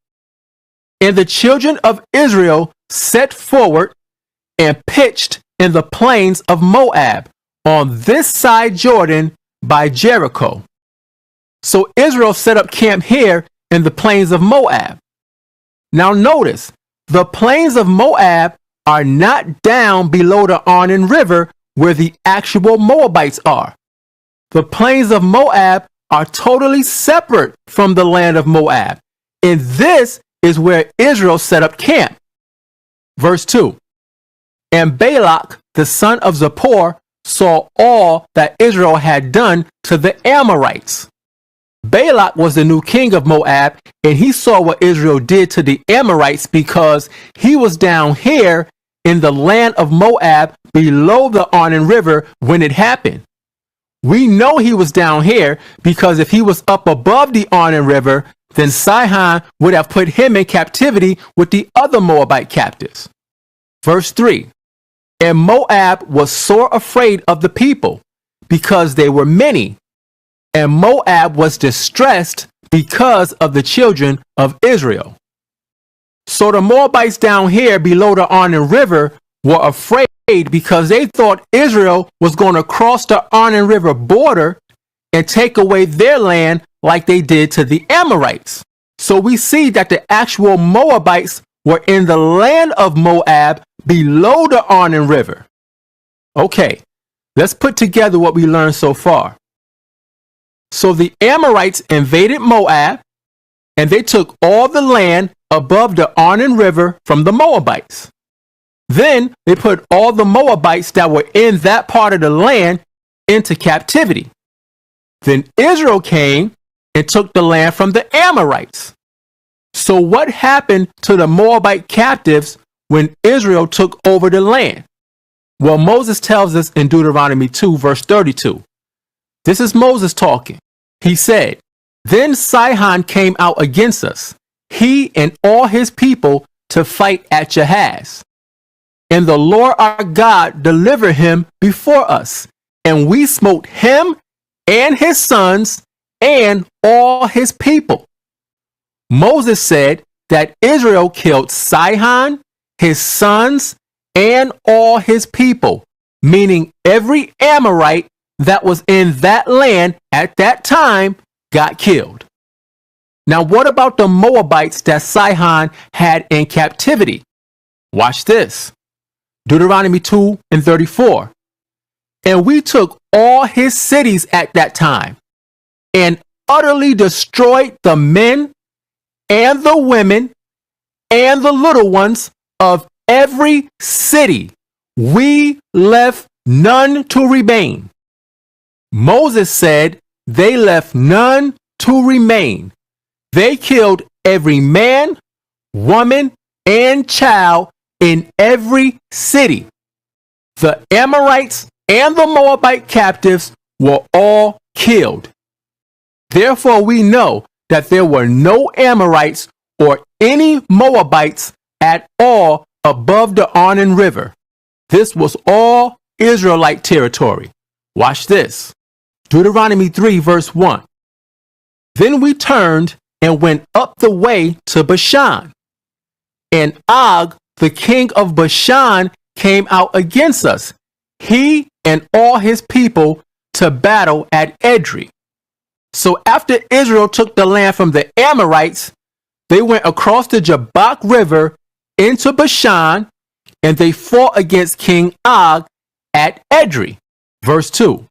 And the children of Israel set forward and pitched in the plains of Moab on this side Jordan by Jericho. So Israel set up camp here in the plains of Moab. Now notice, the plains of Moab are not down below the Arnon River where the actual Moabites are. The plains of Moab are totally separate from the land of Moab. And this is where Israel set up camp. Verse 2. And Balak, the son of Zippor, saw all that Israel had done to the Amorites. Balak was the new king of Moab, and he saw what Israel did to the Amorites because he was down here in the land of Moab below the Arnon River when it happened. We know he was down here because if he was up above the Arnon River, then Sihon would have put him in captivity with the other Moabite captives. Verse 3. And Moab was sore afraid of the people because they were many, and Moab was distressed because of the children of Israel. So the Moabites down here below the Arnon River were afraid because they thought Israel was going to cross the Arnon River border and take away their land like they did to the Amorites. So we see that the actual Moabites were in the land of Moab below the Arnon River. Okay, let's put together what we learned so far. So the Amorites invaded Moab, and they took all the land above the Arnon River from the Moabites. Then they put all the Moabites that were in that part of the land into captivity. Then Israel came and took the land from the Amorites. So what happened to the Moabite captives when Israel took over the land? Well, Moses tells us in Deuteronomy 2, verse 32. This is Moses talking. He said, "Then Sihon came out against us, he and all his people, to fight at Ahayah'S. And the Lord our God delivered him before us, and we smote him and his sons and all his people." Moses said that Israel killed Sihon, his sons, and all his people, meaning every Amorite that was in that land at that time got killed. Now, what about the Moabites that Sihon had in captivity? Watch this. Deuteronomy 2 and 34. "And we took all his cities at that time, and utterly destroyed the men and the women and the little ones of every city. We left none to remain." Moses said they left none to remain. They killed every man, woman, and child in every city. The Amorites and the Moabite captives were all killed. Therefore, we know that there were no Amorites or any Moabites at all above the Arnon River. This was all Israelite territory. Watch this. Deuteronomy 3, verse 1. "Then we turned and went up the way to Bashan. And Og, the king of Bashan, came out against us, he and all his people, to battle at Edrei." So after Israel took the land from the Amorites, they went across the Jabbok River into Bashan, and they fought against King Og at Edrei. Verse 2.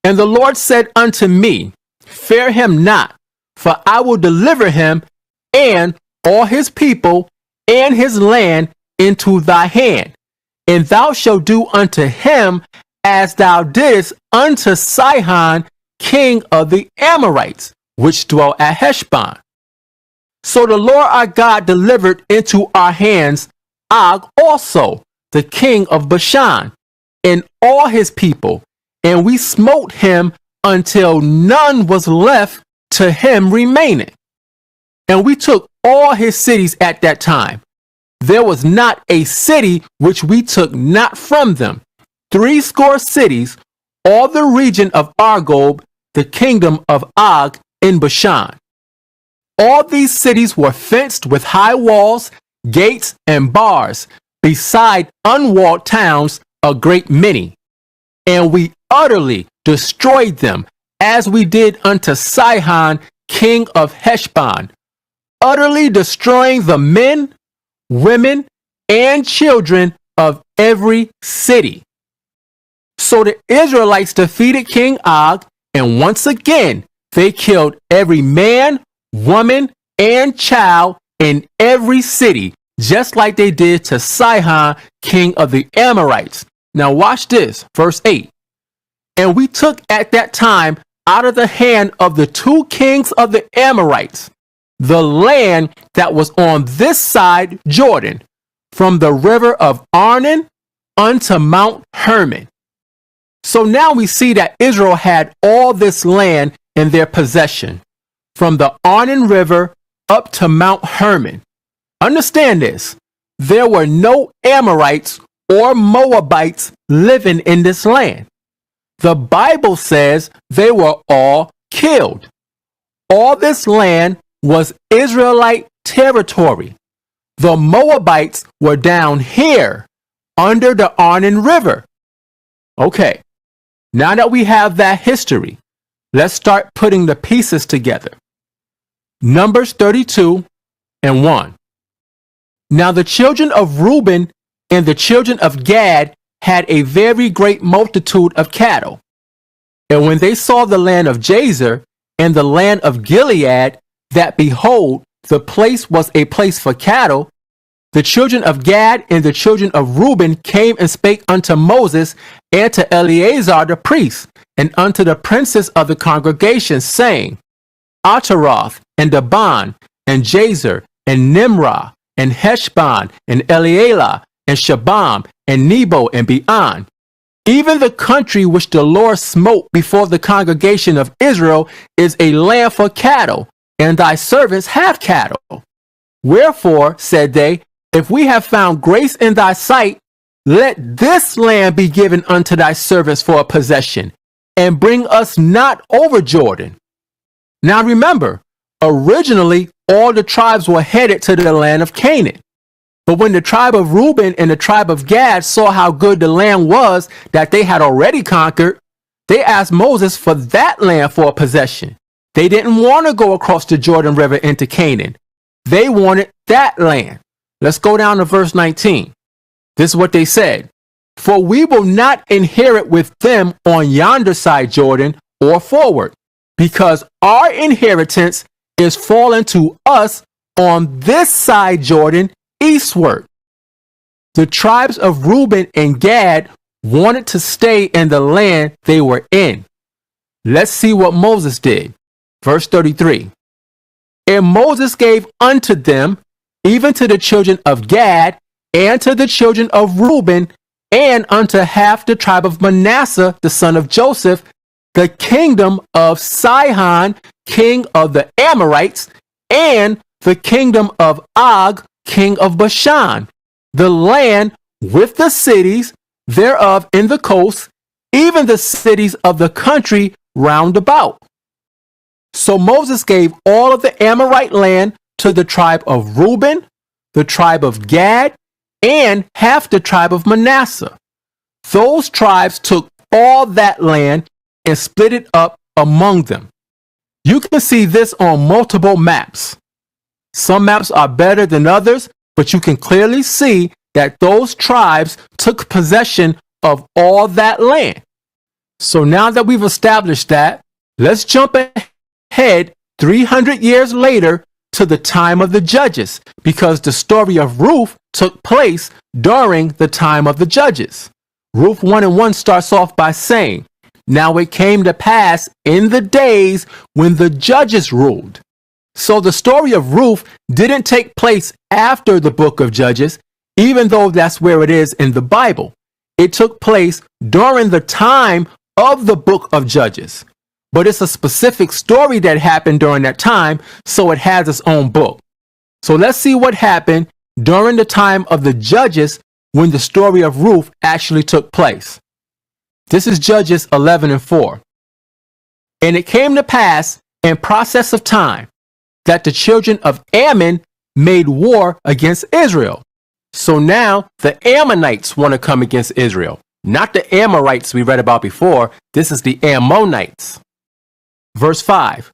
"And the Lord said unto me, Fear him not, for I will deliver him and all his people and his land into thy hand, and thou shalt do unto him as thou didst unto Sihon, king of the Amorites, which dwelt at Heshbon. So the Lord our God delivered into our hands Og also, the king of Bashan, and all his people, and we smote him until none was left to him remaining. And we took all his cities at that time. There was not a city which we took not from them. 80 cities, all the region of Argob, the kingdom of Og in Bashan. All these cities were fenced with high walls, gates, and bars, beside unwalled towns a great many. And we utterly destroyed them, as we did unto Sihon, king of Heshbon, utterly destroying the men, women, and children of every city. So the Israelites defeated King Og, and once again they killed every man, woman, and child in every city, just like they did to Sihon, king of the Amorites. Now watch this, verse 8. "And we took at that time out of the hand of the 2 kings of the Amorites the land that was on this side Jordan, from the river of Arnon unto Mount Hermon." So now we see that Israel had all this land in their possession, from the Arnon River up to Mount Hermon. Understand this, there were no Amorites or Moabites living in this land. The Bible says they were all killed. All this land was Israelite territory. The Moabites were down here under the Arnon River. Okay, now that we have that history, let's start putting the pieces together. Numbers 32 and 1. "Now the children of Reuben and the children of Gad had a very great multitude of cattle. And when they saw the land of Jazer and the land of Gilead, that behold, the place was a place for cattle, the children of Gad and the children of Reuben came and spake unto Moses and to Eleazar the priest, and unto the princes of the congregation, saying, Ataroth, and Daban, and Jazer, and Nimrah, and Heshbon, and Elealah, and Shabam, and Nebo, and Beon. Even the country which the Lord smote before the congregation of Israel is a land for cattle, and thy servants have cattle. Wherefore, said they, if we have found grace in thy sight, let this land be given unto thy servants for a possession, and bring us not over Jordan. Now remember, originally all the tribes were headed to the land of Canaan. But when the tribe of Reuben and the tribe of Gad saw how good the land was that they had already conquered, they asked Moses for that land for a possession. They didn't want to go across the Jordan River into Canaan. They wanted that land. Let's go down to verse 19. This is what they said. For we will not inherit with them on yonder side Jordan or forward, because our inheritance is fallen to us on this side Jordan eastward. The tribes of Reuben and Gad wanted to stay in the land they were in. Let's see what Moses did. Verse 33. And Moses gave unto them, even to the children of Gad, and to the children of Reuben, and unto half the tribe of Manasseh, the son of Joseph, the kingdom of Sihon, king of the Amorites, and the kingdom of Og, king of Bashan, the land with the cities thereof in the coast, even the cities of the country round about. So Moses gave all of the Amorite land to the tribe of Reuben, the tribe of Gad, and half the tribe of Manasseh. Those tribes took all that land and split it up among them. You can see this on multiple maps. Some maps are better than others, but you can clearly see that those tribes took possession of all that land. So now that we've established that, let's jump ahead 300 years later to the time of the judges, because the story of Ruth took place during the time of the judges. Ruth 1:1 starts off by saying, now it came to pass in the days when the judges ruled. So the story of Ruth didn't take place after the book of Judges, even though that's where it is in the Bible. It took place during the time of the book of Judges. But it's a specific story that happened during that time, so it has its own book. So let's see what happened during the time of the judges when the story of Ruth actually took place. This is Judges 11:4. And it came to pass in process of time that the children of Ammon made war against Israel. So now the Ammonites want to come against Israel. Not the Amorites we read about before. This is the Ammonites. Verse 5.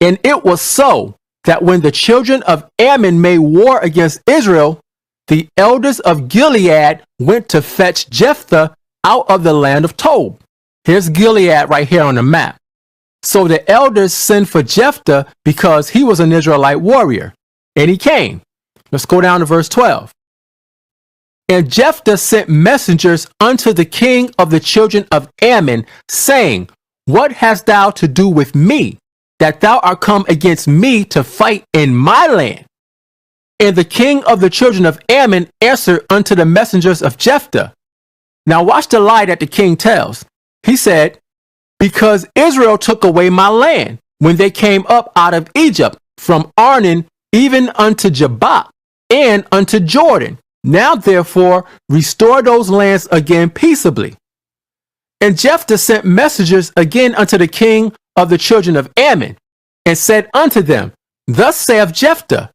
And it was so that when the children of Ammon made war against Israel, the elders of Gilead went to fetch Jephthah out of the land of Tob. Here's Gilead right here on the map. So the elders sent for Jephthah because he was an Israelite warrior, and he came. Let's go down to verse 12. And Jephthah sent messengers unto the king of the children of Ammon, saying, what hast thou to do with me, that thou art come against me to fight in my land? And the king of the children of Ammon answered unto the messengers of Jephthah. Now watch the lie that the king tells. He said, because Israel took away my land when they came up out of Egypt, from Arnon even unto Jabbok, and unto Jordan. Now therefore restore those lands again peaceably. And Jephthah sent messengers again unto the king of the children of Ammon, and said unto them, thus saith Jephthah,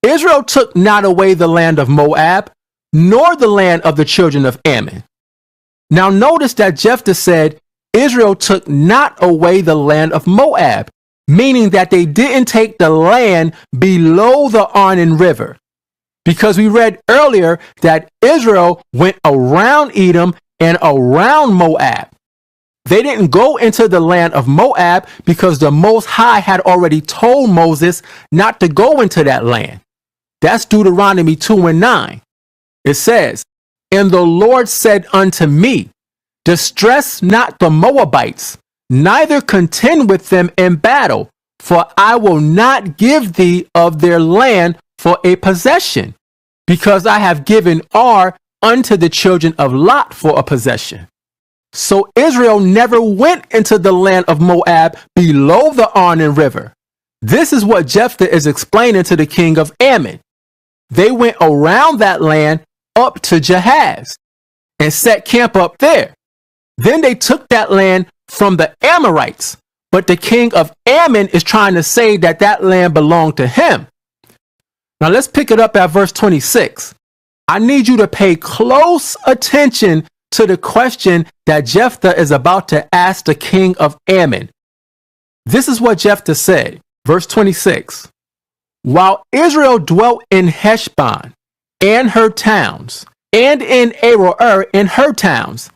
Israel took not away the land of Moab, nor the land of the children of Ammon. Now notice that Jephthah said, Israel took not away the land of Moab, meaning that they didn't take the land below the Arnon River. Because we read earlier that Israel went around Edom and around Moab. They didn't go into the land of Moab because the Most High had already told Moses not to go into that land. That's Deuteronomy 2:9. It says, and the Lord said unto me, distress not the Moabites, neither contend with them in battle, for I will not give thee of their land for a possession, because I have given Ar unto the children of Lot for a possession. So Israel never went into the land of Moab below the Arnon River. This is what Jephthah is explaining to the king of Ammon. They went around that land up to Jahaz and set camp up there. Then they took that land from the Amorites, but the king of Ammon is trying to say that that land belonged to him. Now let's pick it up at verse 26. I need you to pay close attention to the question that Jephthah is about to ask the king of Ammon. This is what Jephthah said, verse 26. While Israel dwelt in Heshbon and her towns, and in Aroer and her towns,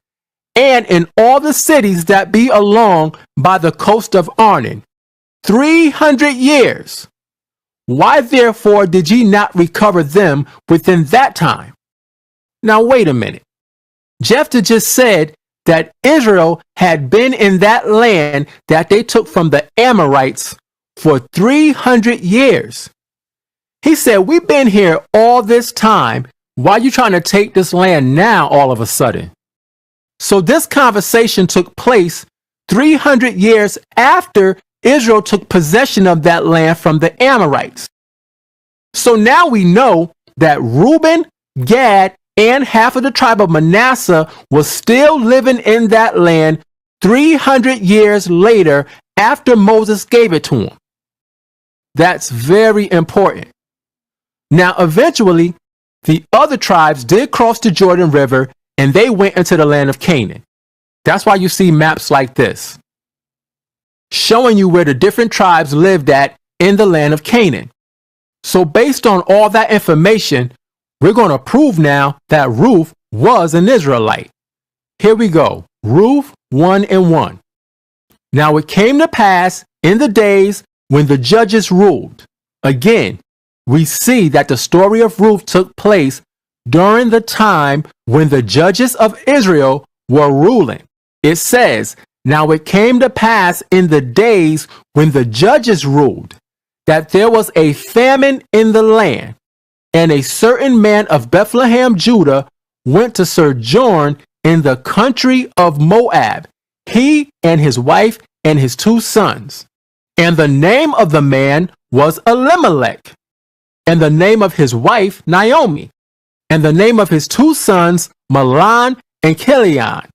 and in all the cities that be along by the coast of Arnon, 300 years. Why therefore did ye not recover them within that time? Now wait a minute. Jephthah just said that Israel had been in that land that they took from the Amorites for 300 years. He said, we've been here all this time. Why are you trying to take this land now all of a sudden? So this conversation took place 300 years after Israel took possession of that land from the Amorites. So now we know that Reuben, Gad, and half of the tribe of Manasseh was still living in that land 300 years later after Moses gave it to them. That's very important. Now, eventually, the other tribes did cross the Jordan River and they went into the land of Canaan. That's why you see maps like this, showing you where the different tribes lived at in the land of Canaan. So based on all that information, we're going to prove now that Ruth was an Israelite. Here we go. Ruth 1:1. Now it came to pass in the days when the judges ruled. Again, we see that the story of Ruth took place during the time when the judges of Israel were ruling. It says, now it came to pass in the days when the judges ruled, that there was a famine in the land, and a certain man of Bethlehem, Judah, went to sojourn in the country of Moab, he and his wife and his 2 sons. And the name of the man was Elimelech, and the name of his wife Naomi, and the name of his 2 sons Mahlon and Chilion,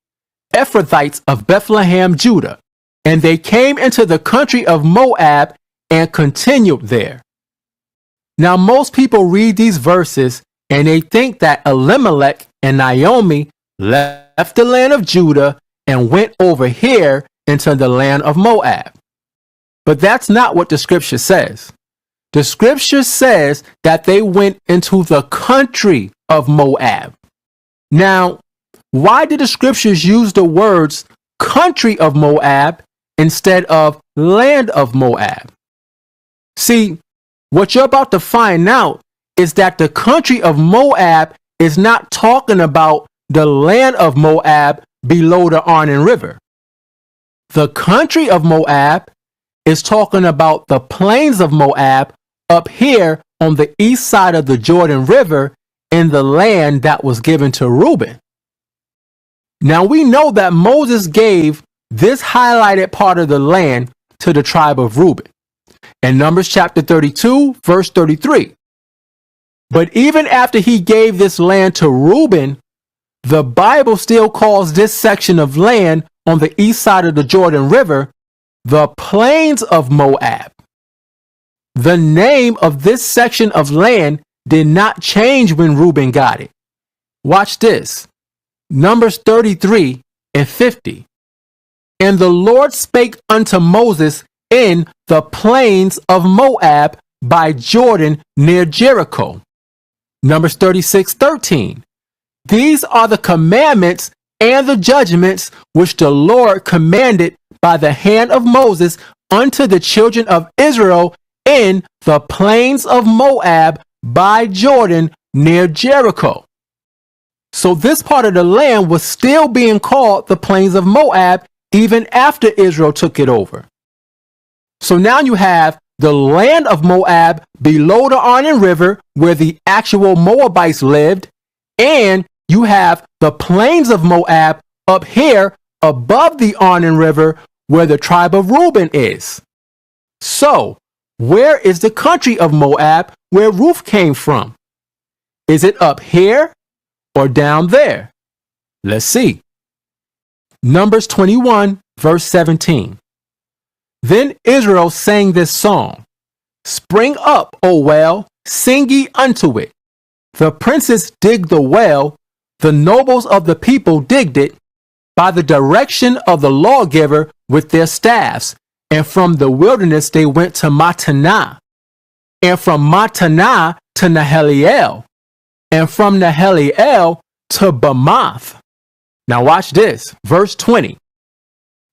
Ephrathites of Bethlehem, Judah. And they came into the country of Moab and continued there. Now most people read these verses and they think that Elimelech and Naomi left the land of Judah and went over here into the land of Moab. But that's not what the scripture says. The scripture says that they went into the country of Moab. Now, why did the scriptures use the words country of Moab instead of land of Moab? See, what you're about to find out is that the country of Moab is not talking about the land of Moab below the Arnon River. The country of Moab is talking about the plains of Moab up here on the east side of the Jordan River in the land that was given to Reuben. Now we know that Moses gave this highlighted part of the land to the tribe of Reuben in Numbers chapter 32, verse 33. But even after he gave this land to Reuben, the Bible still calls this section of land on the east side of the Jordan River the plains of Moab. The name of this section of land did not change when Reuben got it. Watch this. Numbers 33 and 50. And the Lord spake unto Moses in the plains of Moab by Jordan near Jericho. Numbers 36:13. These are the commandments and the judgments which the Lord commanded by the hand of Moses unto the children of Israel in the plains of Moab by Jordan near Jericho. So this part of the land was still being called the plains of Moab even after Israel took it over. So now you have the land of Moab below the Arnon River where the actual Moabites lived, and you have the plains of Moab up here above the Arnon River where the tribe of Reuben is. So, where is the country of Moab where Ruth came from? Is it up here or down there? Let's see. Numbers 21, verse 17. Then Israel sang this song. Spring up, O well, sing ye unto it. The princes digged the well, the nobles of the people digged it, by the direction of the lawgiver with their staffs. And from the wilderness they went to Mattanah, and from Mattanah to Nahaliel, and from Nahaliel to Bamoth. Now watch this, verse 20.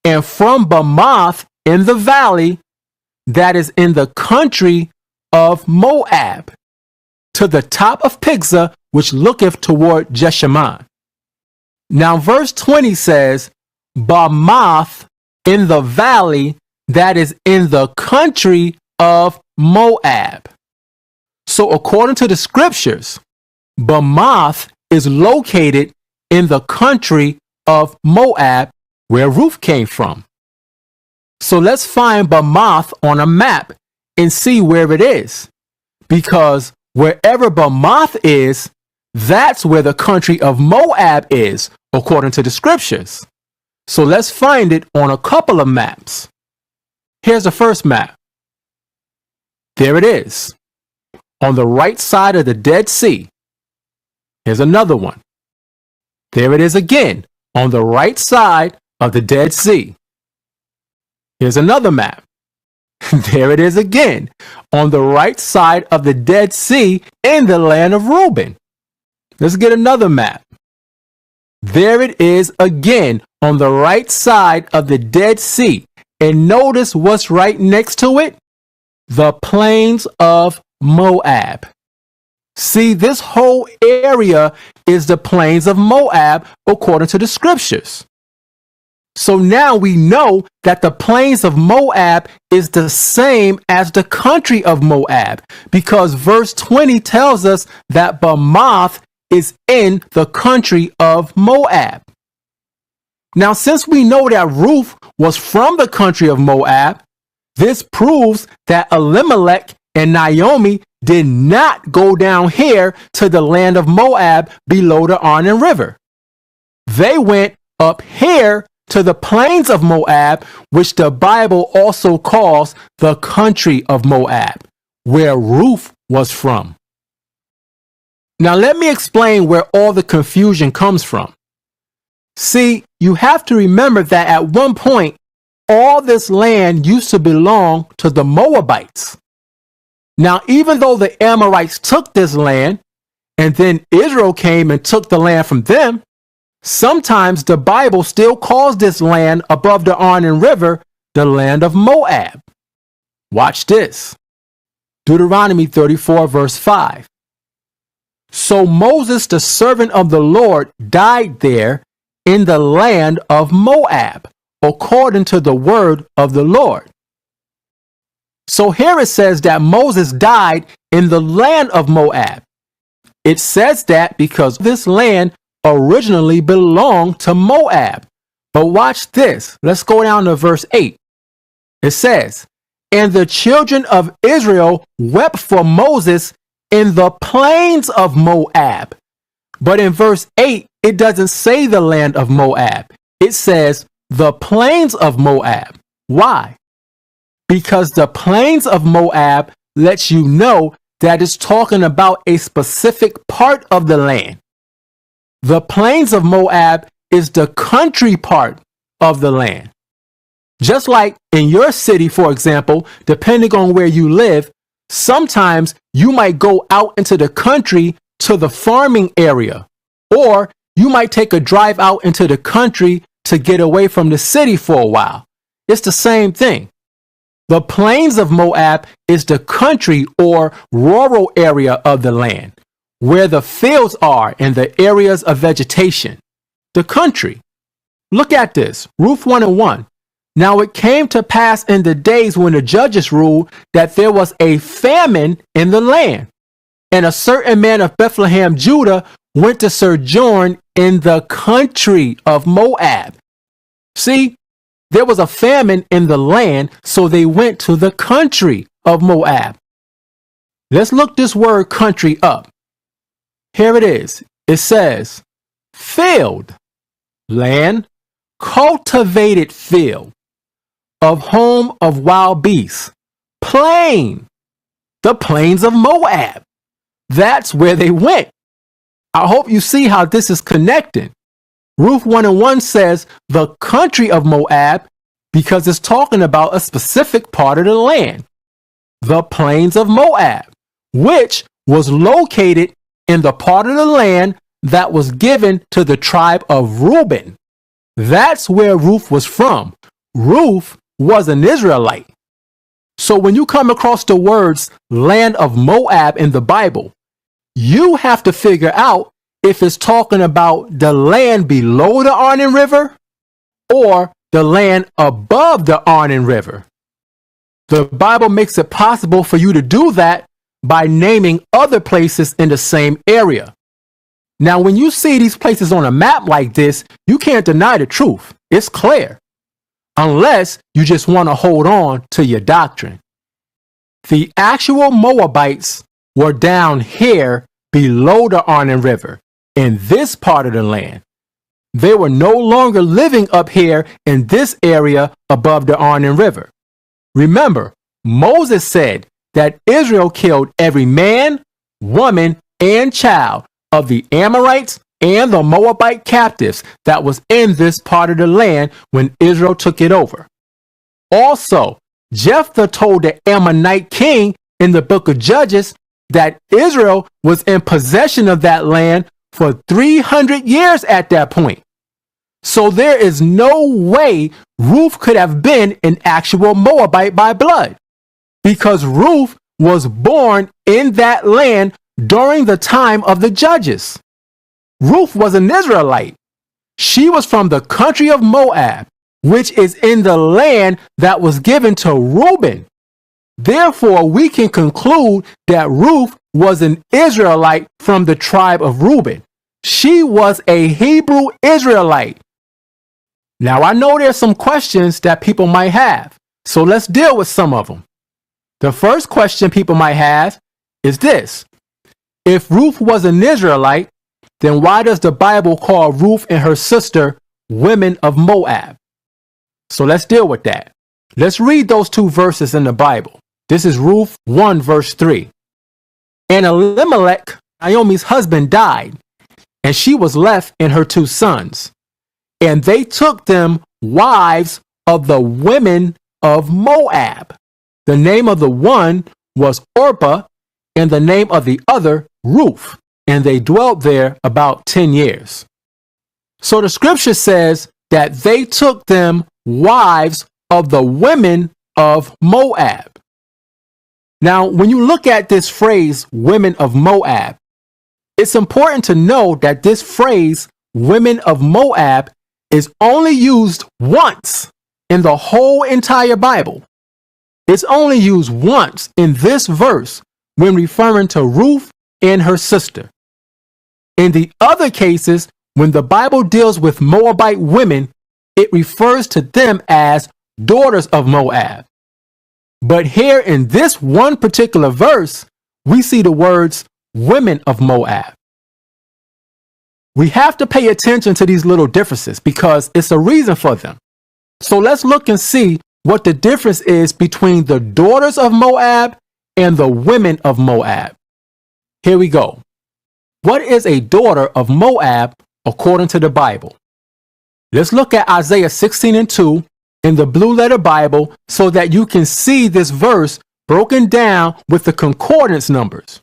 And from Bamoth in the valley, that is in the country of Moab, to the top of Pisgah, which looketh toward Jeshimon. Now verse 20 says, Bamoth in the valley, that is in the country of Moab. So according to the scriptures, Bamoth is located in the country of Moab, where Ruth came from. So let's find Bamoth on a map and see where it is. Because wherever Bamoth is, that's where the country of Moab is, according to the scriptures. So let's find it on a couple of maps. Here's the first map. There it is, on the right side of the Dead Sea. Here's another one. There it is again, on the right side of the Dead Sea. Here's another map. There it is again, on the right side of the Dead Sea in the land of Reuben. Let's get another map. There it is again, on the right side of the Dead Sea. And notice what's right next to it? The plains of Moab. See, this whole area is the plains of Moab according to the scriptures. So now we know that the plains of Moab is the same as the country of Moab, because verse 20 tells us that Bamoth is in the country of Moab. Now, since we know that Ruth was from the country of Moab, this proves that Elimelech and Naomi did not go down here to the land of Moab below the Arnon River. They went up here to the plains of Moab, which the Bible also calls the country of Moab, where Ruth was from. Now let me explain where all the confusion comes from. See, you have to remember that at one point, all this land used to belong to the Moabites. Now, even though the Amorites took this land, and then Israel came and took the land from them, sometimes the Bible still calls this land above the Arnon River the land of Moab. Watch this. Deuteronomy 34, verse 5. So Moses, the servant of the Lord, died there in the land of Moab, according to the word of the Lord. So here it says that Moses died in the land of Moab. It says that because this land originally belonged to Moab. But watch this. Let's go down to verse 8. It says, and the children of Israel wept for Moses in the plains of Moab. But in verse 8, it doesn't say the land of Moab. It says the plains of Moab. Why? Because the plains of Moab lets you know that it's talking about a specific part of the land. The plains of Moab is the country part of the land. Just like in your city, for example, depending on where you live, sometimes you might go out into the country to the farming area, or you might take a drive out into the country to get away from the city for a while. It's the same thing. The plains of Moab is the country or rural area of the land, where the fields are and the areas of vegetation. The country. Look at this. Ruth 1:1. Now it came to pass in the days when the judges ruled that there was a famine in the land. And a certain man of Bethlehem, Judah, went to sojourn in the country of Moab. See, there was a famine in the land, so they went to the country of Moab. Let's look this word country up. Here it is. It says, field, land, cultivated field, of home of wild beasts, plain, the plains of Moab. That's where they went. I hope you see how this is connecting. Ruth 1:1 says the country of Moab because it's talking about a specific part of the land, the plains of Moab, which was located in the part of the land that was given to the tribe of Reuben. That's where Ruth was from. Ruth was an Israelite. So when you come across the words land of Moab in the Bible, you have to figure out if it's talking about the land below the Arnon River or the land above the Arnon River. The Bible makes it possible for you to do that by naming other places in the same area. Now, when you see these places on a map like this, you can't deny the truth. It's clear. Unless you just want to hold on to your doctrine. The actual Moabites were down here below the Arnon River in this part of the land. They were no longer living up here in this area above the Arnon River. Remember, Moses said that Israel killed every man, woman, and child of the Amorites and the Moabite captives that was in this part of the land when Israel took it over. Also, Jephthah told the Ammonite king in the book of Judges that Israel was in possession of that land for 300 years at that point. So there is no way Ruth could have been an actual Moabite by blood, because Ruth was born in that land during the time of the Judges. Ruth was an Israelite. She was from the country of Moab, which is in the land that was given to Reuben. Therefore, we can conclude that Ruth was an Israelite from the tribe of Reuben. She was a Hebrew Israelite. Now, I know there's some questions that people might have, so let's deal with some of them. The first question people might have is this. If Ruth was an Israelite, then why does the Bible call Ruth and her sister women of Moab? So let's deal with that. Let's read those two verses in the Bible. This is Ruth 1 verse 3. And Elimelech, Naomi's husband, died, and she was left and her two sons. And they took them wives of the women of Moab. The name of the one was Orpah, and the name of the other Ruth. And they dwelt there about 10 years. So the scripture says that they took them wives of the women of Moab. Now, when you look at this phrase, women of Moab, it's important to know that this phrase, women of Moab, is only used once in the whole entire Bible. It's only used once in this verse when referring to Ruth and her sister. In the other cases, when the Bible deals with Moabite women, it refers to them as daughters of Moab. But here in this one particular verse, we see the words women of Moab. We have to pay attention to these little differences because it's a reason for them. So let's look and see what the difference is between the daughters of Moab and the women of Moab. Here we go. What is a daughter of Moab according to the Bible? Let's look at Isaiah 16:2 in the Blue Letter Bible so that you can see this verse broken down with the concordance numbers.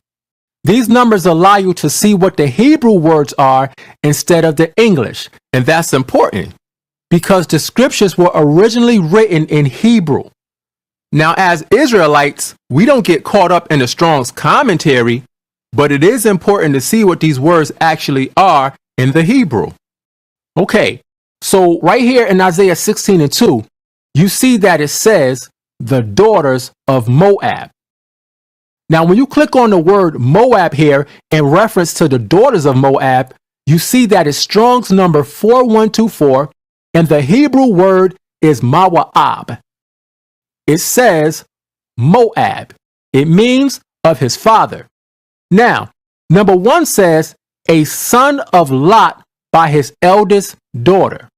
These numbers allow you to see what the Hebrew words are instead of the English, and that's important because the scriptures were originally written in Hebrew. Now, as Israelites, we don't get caught up in the Strong's commentary, but it is important to see what these words actually are in the Hebrew. Okay, So right here in Isaiah 16:2, you see that it says the daughters of Moab. Now, when you click on the word Moab here in reference to the daughters of Moab, you see that it's Strong's number 4124, and the Hebrew word is Mawa'ab. It says Moab. It means of his father. Now, number 1 says a son of Lot by his eldest daughter.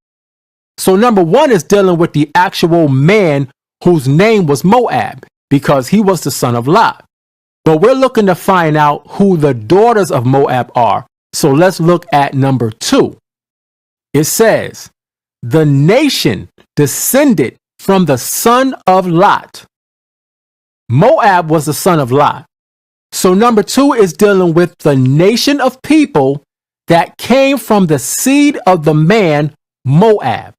So number 1 is dealing with the actual man whose name was Moab because he was the son of Lot. But we're looking to find out who the daughters of Moab are. So let's look at number 2. It says, the nation descended from the son of Lot. Moab was the son of Lot. So number 2 is dealing with the nation of people that came from the seed of the man Moab,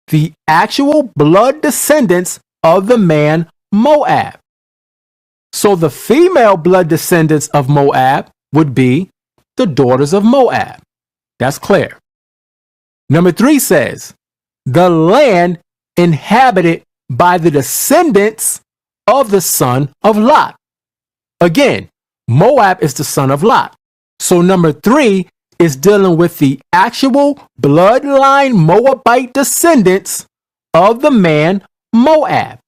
the actual blood descendants of the man Moab. So the female blood descendants of Moab would be the daughters of Moab. That's clear. Number 3 says, the land inhabited by the descendants of the son of Lot. Again, Moab is the son of Lot. So number 3 is dealing with the actual bloodline Moabite descendants of the man Moab.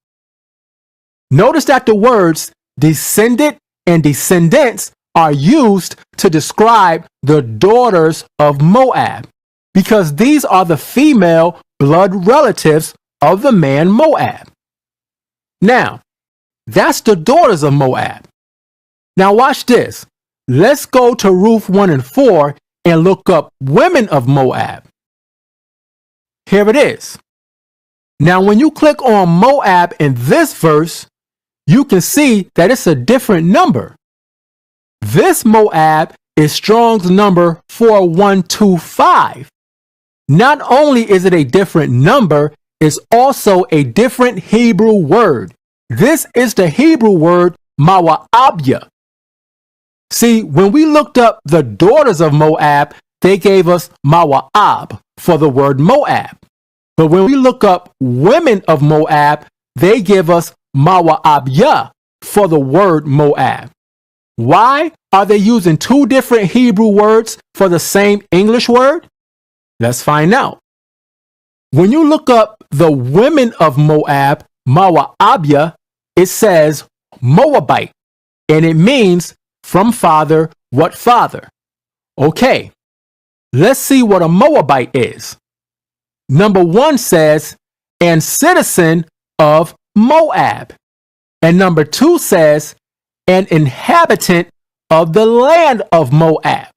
Notice that the words descendant and descendants are used to describe the daughters of Moab because these are the female blood relatives of the man Moab. Now, that's the daughters of Moab. Now watch this. Let's go to Ruth 1:4 and look up women of Moab. Here it is. Now when you click on Moab in this verse, you can see that it's a different number. This Moab is Strong's number 4125. Not only is it a different number, it's also a different Hebrew word. This is the Hebrew word Mawa'abya. See, when we looked up the daughters of Moab, they gave us Mawa'ab for the word Moab. But when we look up women of Moab, they give us Mawa'abya for the word Moab. Why are they using 2 different Hebrew words for the same English word? Let's find out. When you look up the women of Moab, Mawa'abya, it says Moabite, and it means from father, what father? Okay, let's see what a Moabite is. Number 1 says, and citizen of Moab. And number 2 says, an inhabitant of the land of Moab.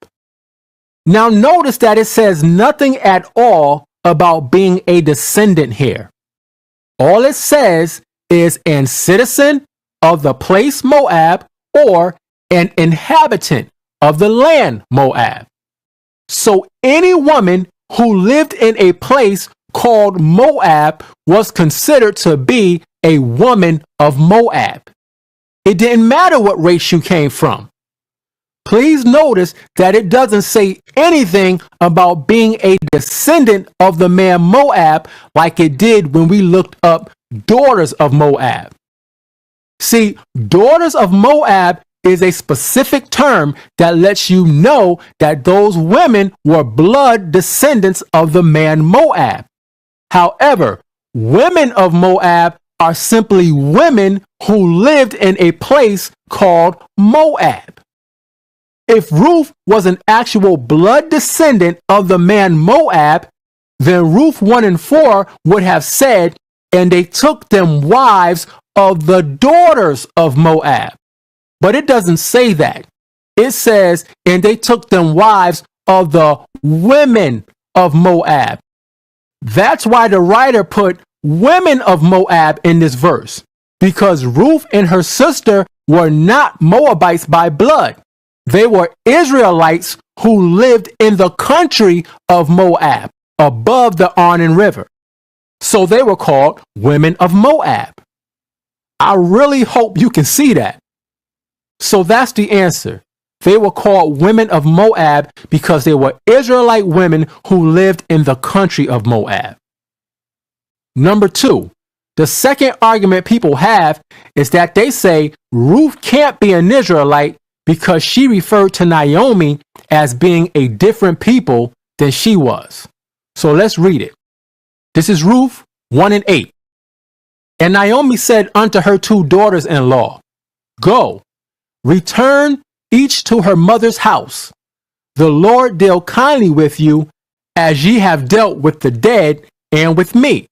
Now notice that it says nothing at all about being a descendant here. All it says is an citizen of the place Moab or an inhabitant of the land Moab. So any woman who lived in a place called Moab was considered to be a woman of Moab. It didn't matter what race you came from. Please notice that it doesn't say anything about being a descendant of the man Moab like it did when we looked up daughters of Moab. See, daughters of Moab is a specific term that lets you know that those women were blood descendants of the man Moab. However, women of Moab are simply women who lived in a place called Moab. If Ruth was an actual blood descendant of the man Moab, then Ruth 1:4 would have said, and they took them wives of the daughters of Moab. But it doesn't say that. It says, and they took them wives of the women of Moab. That's why the writer put women of Moab in this verse, because Ruth and her sister were not Moabites by blood. They were Israelites who lived in the country of Moab, above the Arnon River. So they were called women of Moab. I really hope you can see that. So that's the answer. they were called women of Moab because they were Israelite women who lived in the country of Moab. Number 2, the second argument people have is that they say Ruth can't be an Israelite because she referred to Naomi as being a different people than she was. So let's read it. This is Ruth 1:8. And Naomi said unto her 2 daughters-in-law, Go, return each to her mother's house. The Lord deal kindly with you as ye have dealt with the dead and with me.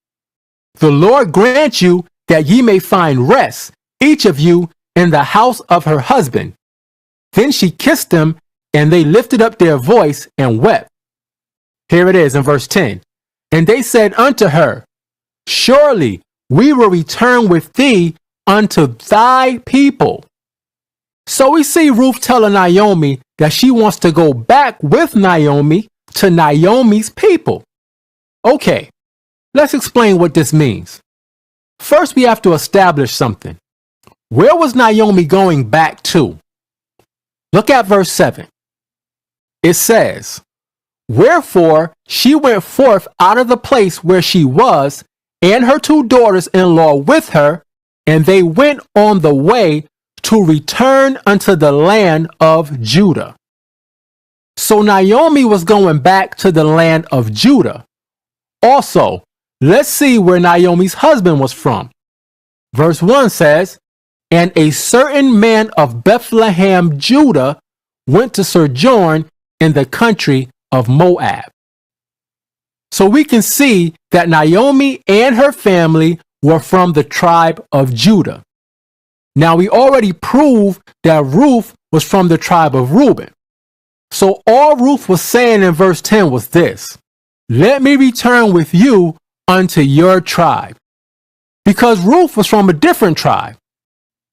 The Lord grant you that ye may find rest, each of you, in the house of her husband. Then she kissed them, and they lifted up their voice and wept. Here it is in verse 10. And they said unto her, Surely we will return with thee unto thy people. So we see Ruth telling Naomi that she wants to go back with Naomi to Naomi's people. Okay, let's explain what this means. First, we have to establish something. Where was Naomi going back to? Look at verse 7. It says, Wherefore she went forth out of the place where she was, and her 2 daughters-in-law with her, and they went on the way to return unto the land of Judah. So Naomi was going back to the land of Judah. Also, let's see where Naomi's husband was from. Verse 1 says, And a certain man of Bethlehem, Judah, went to sojourn in the country of Moab. So we can see that Naomi and her family were from the tribe of Judah. Now we already proved that Ruth was from the tribe of Reuben. So all Ruth was saying in verse 10 was this: Let me return with you unto your tribe. Because Ruth was from a different tribe.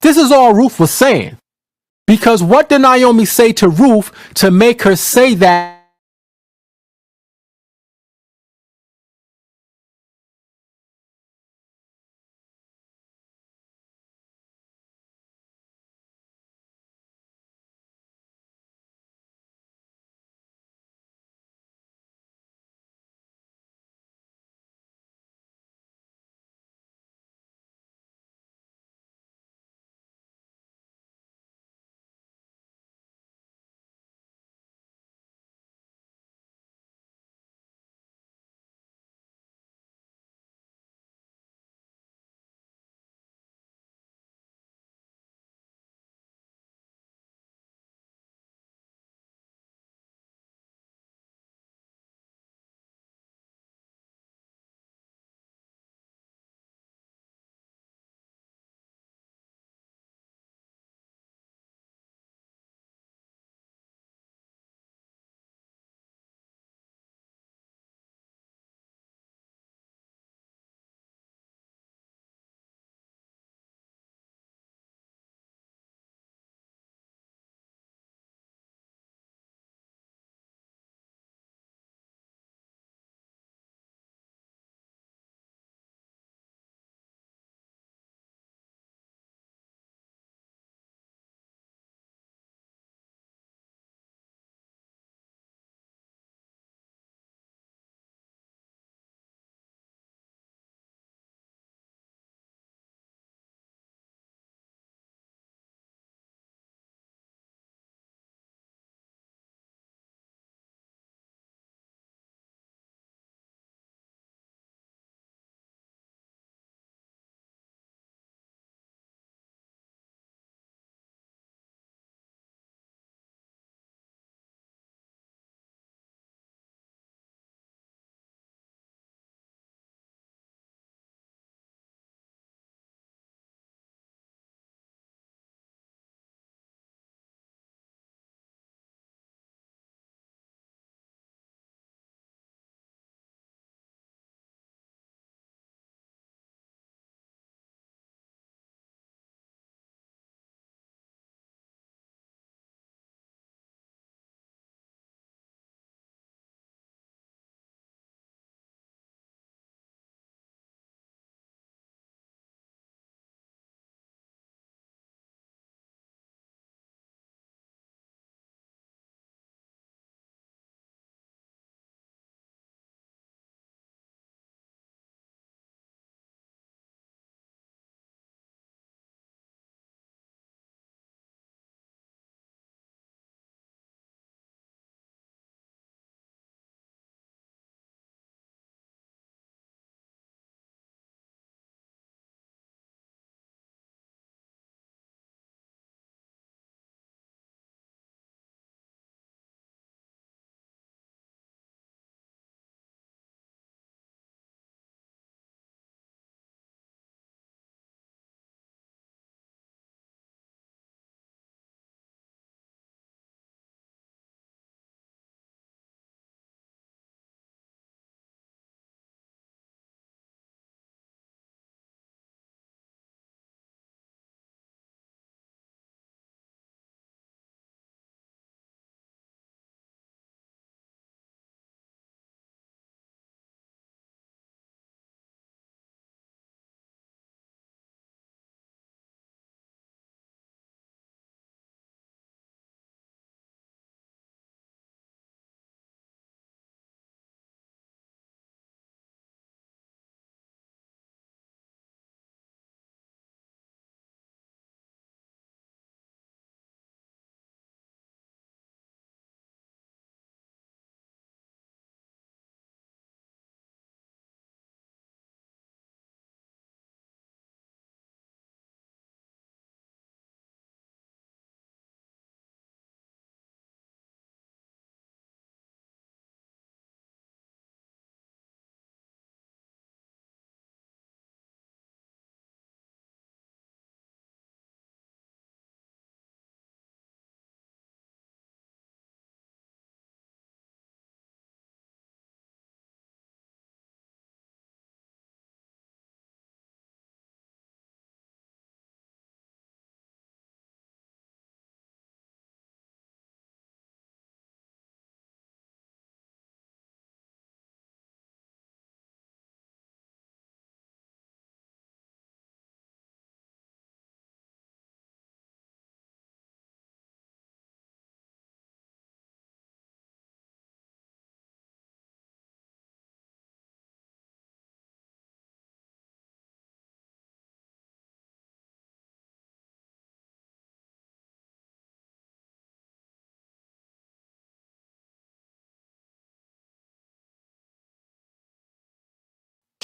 This is all Ruth was saying. Because what did Naomi say to Ruth to make her say that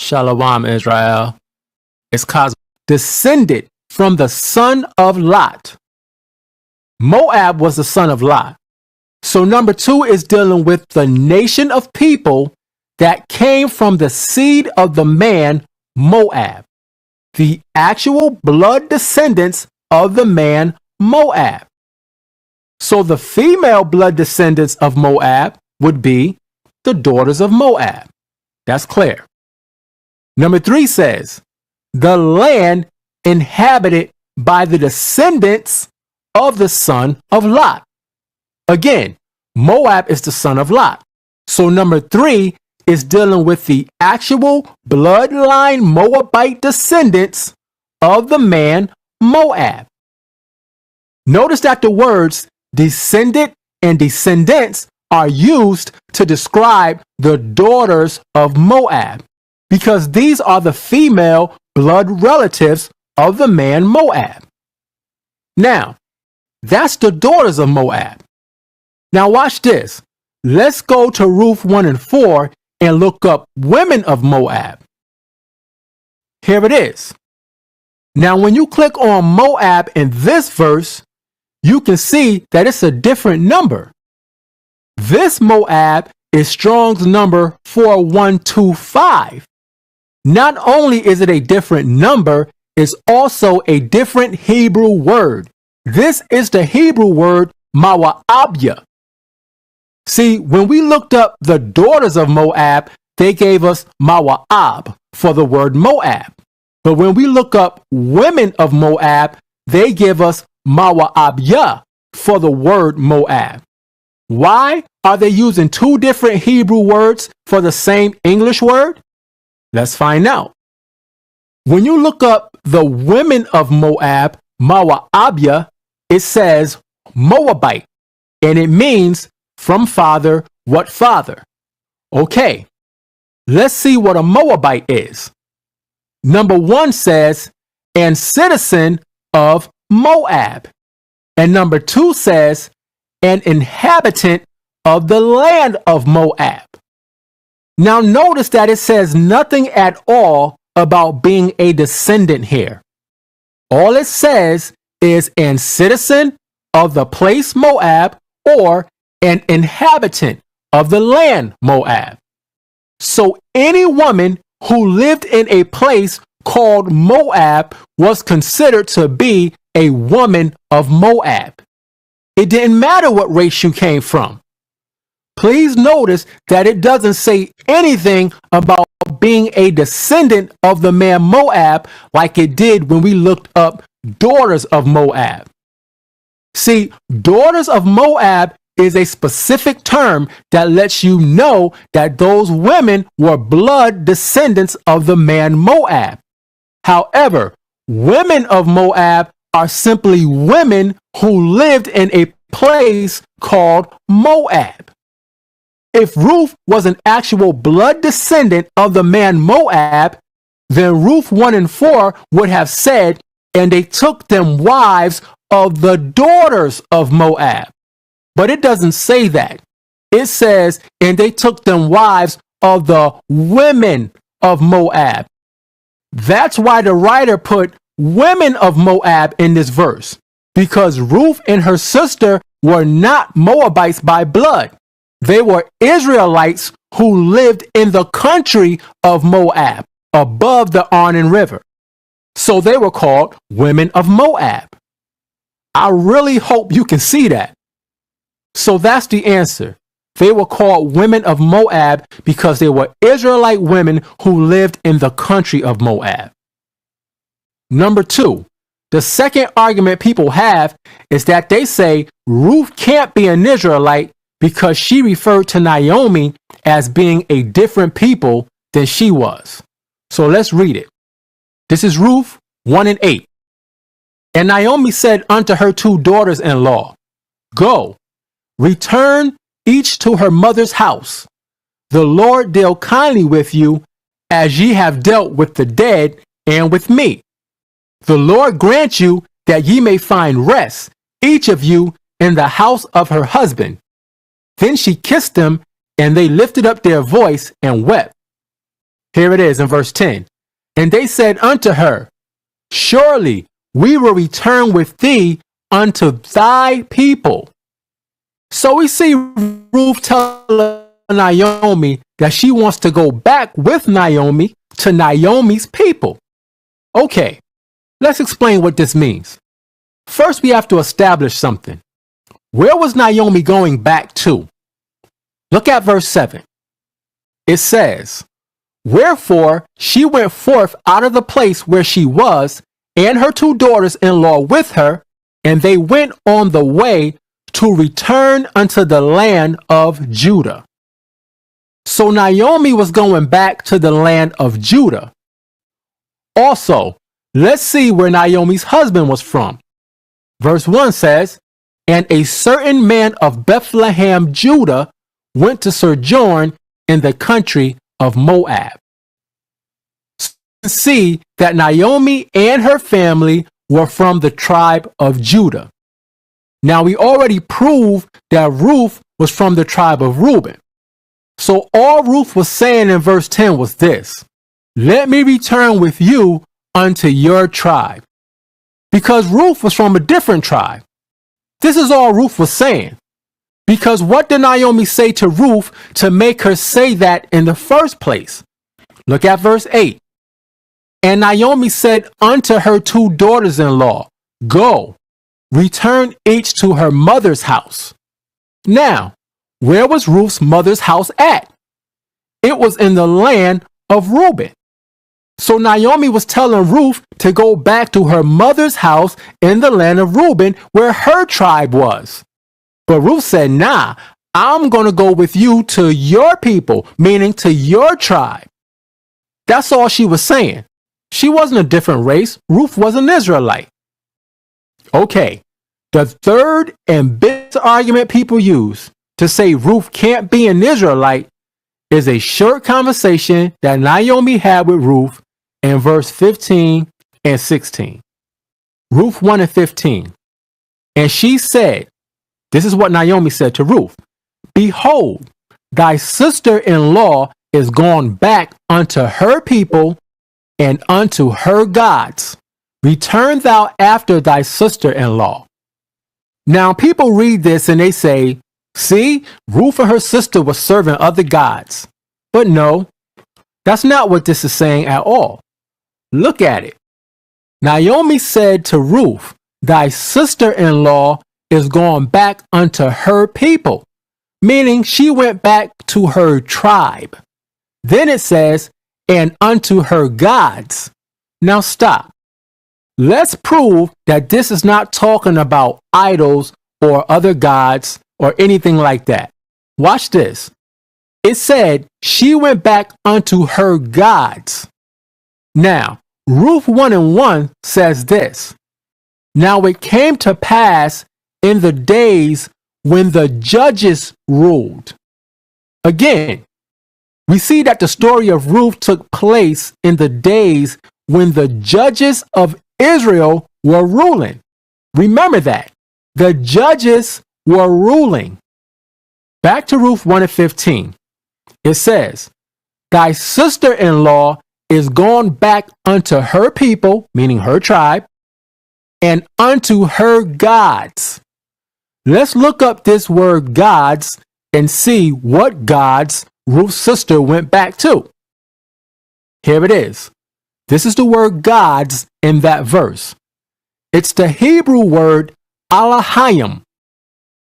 Shalom, Israel. It's cosmic. Descended from the son of Lot. Moab was the son of Lot. So number 2 is dealing with the nation of people that came from the seed of the man Moab, the actual blood descendants of the man Moab. So the female blood descendants of Moab would be the daughters of Moab. That's clear. Number 3 says, the land inhabited by the descendants of the son of Lot. Again, Moab is the son of Lot. So number 3 is dealing with the actual bloodline Moabite descendants of the man Moab. Notice that the words descendant and descendants are used to describe the daughters of Moab, because these are the female blood relatives of the man Moab. Now, that's the daughters of Moab. Now watch this. Let's go to Ruth 1 and 4 and look up women of Moab. Here it is. Now when you click on Moab in this verse, you can see that it's a different number. This Moab is Strong's number 4125. Not only is it a different number, it's also a different Hebrew word. This is the Hebrew word Moabiyah. See, when we looked up the daughters of Moab, they gave us Moab for the word Moab. But when we look up women of Moab, they give us Moabiyah for the word Moab. Why are they using 2 different Hebrew words for the same English word? Let's find out. When you look up the women of Moab, Moabiyah, it says Moabite, and it means from father, what father? Okay, let's see what a Moabite is. Number 1 says, and citizen of Moab. And number 2 says, an inhabitant of the land of Moab. Now notice that it says nothing at all about being a descendant here. All it says is an citizen of the place Moab or an inhabitant of the land Moab. So any woman who lived in a place called Moab was considered to be a woman of Moab. It didn't matter what race you came from. Please notice that it doesn't say anything about being a descendant of the man Moab like it did when we looked up daughters of Moab. See, daughters of Moab is a specific term that lets you know that those women were blood descendants of the man Moab. However, women of Moab are simply women who lived in a place called Moab. If Ruth was an actual blood descendant of the man Moab, then Ruth 1 and 4 would have said, and they took them wives of the daughters of Moab. But it doesn't say that. It says, and they took them wives of the women of Moab. That's why the writer put women of Moab in this verse, because Ruth and her sister were not Moabites by blood. They were Israelites who lived in the country of Moab, above the Arnon River. So they were called women of Moab. I really hope you can see that. So that's the answer. They were called women of Moab because they were Israelite women who lived in the country of Moab. Number 2, the second argument people have is that they say Ruth can't be an Israelite because she referred to Naomi as being a different people than she was. So let's read it. This is Ruth 1 and 8. And Naomi said unto her 2 daughters-in-law, Go, return each to her mother's house. The Lord deal kindly with you as ye have dealt with the dead and with me. The Lord grant you that ye may find rest, each of you in the house of her husband. Then she kissed them, and they lifted up their voice and wept. Here it is in verse 10. And they said unto her, surely we will return with thee unto thy people. So we see Ruth tell Naomi that she wants to go back with Naomi to Naomi's people. Okay, let's explain what this means. First, we have to establish something. Where was Naomi going back to? Look at verse 7. It says, wherefore she went forth out of the place where she was, and her 2 daughters-in-law with her, and they went on the way to return unto the land of Judah. So Naomi was going back to the land of Judah. Also, let's see where Naomi's husband was from. Verse 1 says, and a certain man of Bethlehem, Judah, went to sojourn in the country of Moab. So you see that Naomi and her family were from the tribe of Judah. Now we already proved that Ruth was from the tribe of Reuben. So all Ruth was saying in verse 10 was this: let me return with you unto your tribe. Because Ruth was from a different tribe. This is all Ruth was saying. Because what did Naomi say to Ruth to make her say that in the first place? Look at verse 8. And Naomi said unto her 2 daughters-in-law, go, return each to her mother's house. Now, where was Ruth's mother's house at? It was in the land of Reuben. So Naomi was telling Ruth to go back to her mother's house in the land of Reuben, where her tribe was. But Ruth said, nah, I'm going to go with you to your people, meaning to your tribe. That's all she was saying. She wasn't a different race. Ruth was an Israelite. Okay, the third and biggest argument people use to say Ruth can't be an Israelite is a short conversation that Naomi had with Ruth in verse 15 and 16. Ruth 1 and 15. And she said, this is what Naomi said to Ruth, behold, thy sister-in-law is gone back unto her people and unto her gods. Return thou after thy sister-in-law. Now people read this and they say, see, Ruth and her sister were serving other gods. But no, that's not what this is saying at all. Look at it. Naomi said to Ruth, thy sister-in-law is gone back unto her people, meaning she went back to her tribe. Then it says, and unto her gods. Now stop. Let's prove that this is not talking about idols or other gods or anything like that. Watch this. It said she went back unto her gods. Now, Ruth 1 and 1 says this. Now it came to pass in the days when the judges ruled. Again, we see that the story of Ruth took place in the days when the judges of Israel were ruling. Remember that. The judges were ruling. Back to Ruth 1 and 15. It says, thy sister-in-law is gone back unto her people, meaning her tribe, and unto her gods. Let's look up this word gods and see what gods Ruth's sister went back to. Here it is. This is the word gods in that verse. It's the Hebrew word Ahayah'S,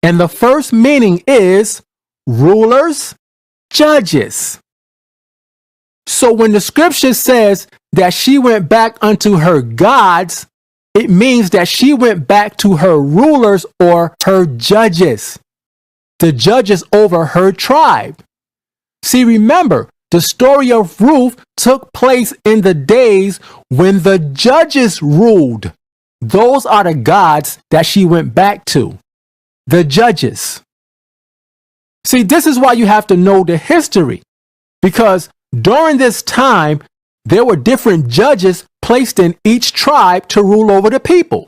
and the first meaning is rulers, judges. So when the scripture says that she went back unto her gods, it means that she went back to her rulers or her judges, the judges over her tribe. See, remember, the story of Ruth took place in the days when the judges ruled. Those are the gods that she went back to, the judges. See, this is why you have to know the history, because during this time, there were different judges placed in each tribe to rule over the people.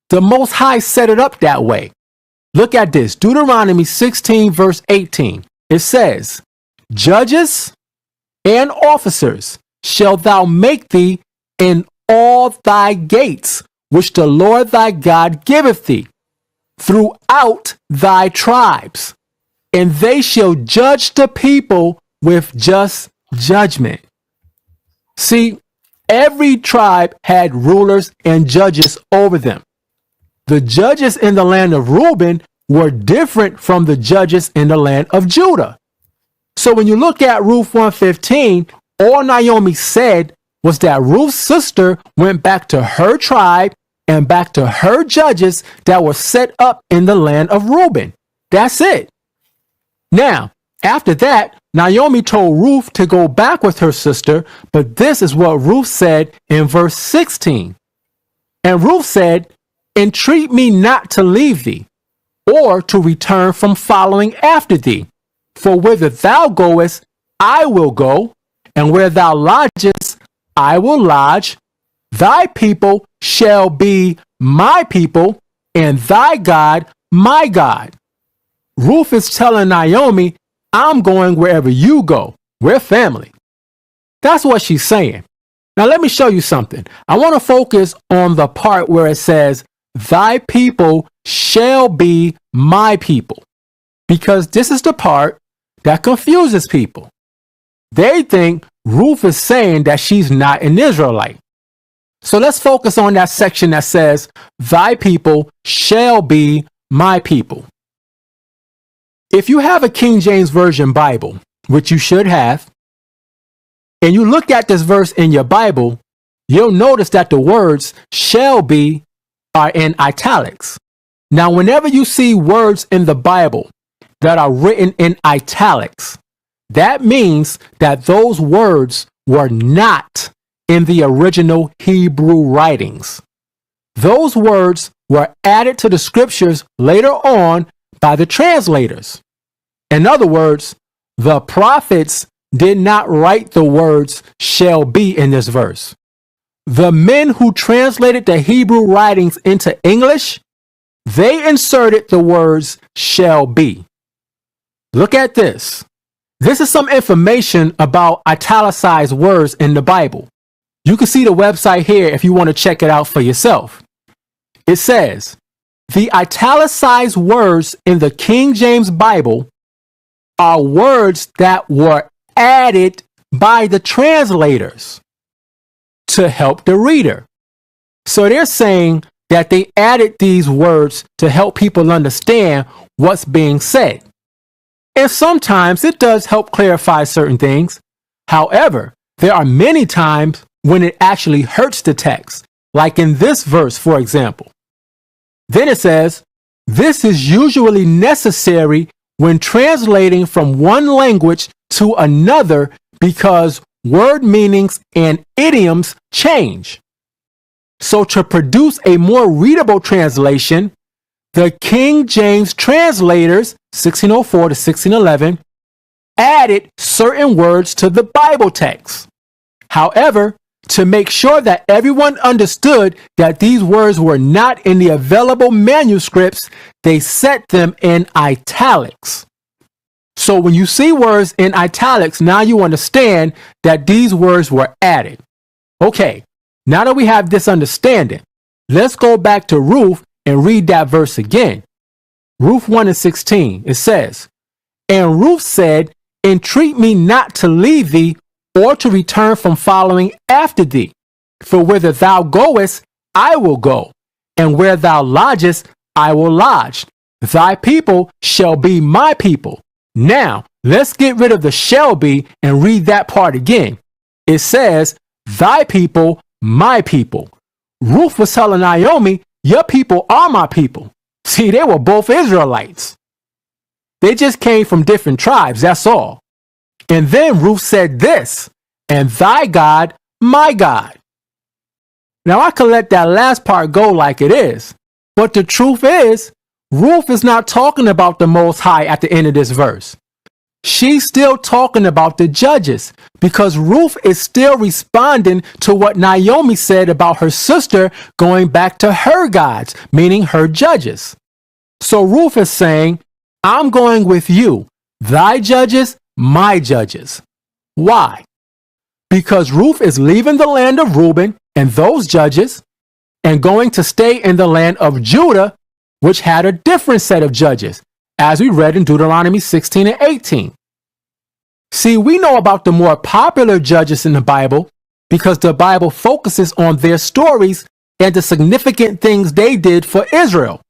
The Most High set it up that way. Look at this, Deuteronomy 16 verse 18. It says, judges and officers shalt thou make thee in all thy gates, which the Lord thy God giveth thee, throughout thy tribes, and they shall judge the people with just judgment. See, every tribe had rulers and judges over them. The judges in the land of Reuben were different from the judges in the land of Judah. So when you look at Ruth 1:15, all Naomi said was that Ruth's sister went back to her tribe and back to her judges that were set up in the land of Reuben. That's it. Now, after that, Naomi told Ruth to go back with her sister, but this is what Ruth said in verse 16. And Ruth said, entreat me not to leave thee, or to return from following after thee. For whither thou goest, I will go, and where thou lodgest, I will lodge. Thy people shall be my people, and thy God my God. Ruth is telling Naomi, I'm going wherever you go. We're family. That's what she's saying. Now let me show you something. I want to focus on the part where it says, thy people shall be my people, because this is the part that confuses people. They think Ruth is saying that she's not an Israelite. So let's focus on that section that says, thy people shall be my people. If you have a King James Version Bible, which you should have, and you look at this verse in your Bible, you'll notice that the words shall be are in italics. Now, whenever you see words in the Bible that are written in italics, that means that those words were not in the original Hebrew writings. Those words were added to the scriptures later on by the translators. In other words, the prophets did not write the words shall be in this verse. The men who translated the Hebrew writings into English, they inserted the words shall be. Look at this. This is some information about italicized words in the Bible. You can see the website here if you want to check it out for yourself. It says, the italicized words in the King James Bible are words that were added by the translators to help the reader. So they're saying that they added these words to help people understand what's being said. And sometimes it does help clarify certain things. However, there are many times when it actually hurts the text, like in this verse, for example. Then it says, this is usually necessary when translating from one language to another because word meanings and idioms change. So to produce a more readable translation, the King James translators, 1604 to 1611, added certain words to the Bible text. However, to make sure that everyone understood that these words were not in the available manuscripts, they set them in italics. So when you see words in italics, now you understand that these words were added. Okay, now that we have this understanding, let's go back to Ruth and read that verse again. Ruth 1:16, it says, and Ruth said, entreat me not to leave thee or to return from following after thee. For whither thou goest, I will go, and where thou lodgest, I will lodge. Thy people shall be my people. Now, let's get rid of the shall be and read that part again. It says, thy people, my people. Ruth was telling Naomi, your people are my people. See, they were both Israelites. They just came from different tribes, that's all. And then Ruth said this, and thy God, my God. Now I could let that last part go like it is, but the truth is, Ruth is not talking about the Most High at the end of this verse. She's still talking about the judges because Ruth is still responding to what Naomi said about her sister going back to her gods, meaning her judges. So Ruth is saying, I'm going with you, thy judges, my judges. Why? because Ruth is leaving the land of Reuben and those judges and going to stay in the land of Judah, which had a different set of judges, as we read in Deuteronomy 16 and 18. See, we know about the more popular judges in the Bible because the Bible focuses on their stories and the significant things they did for Israel.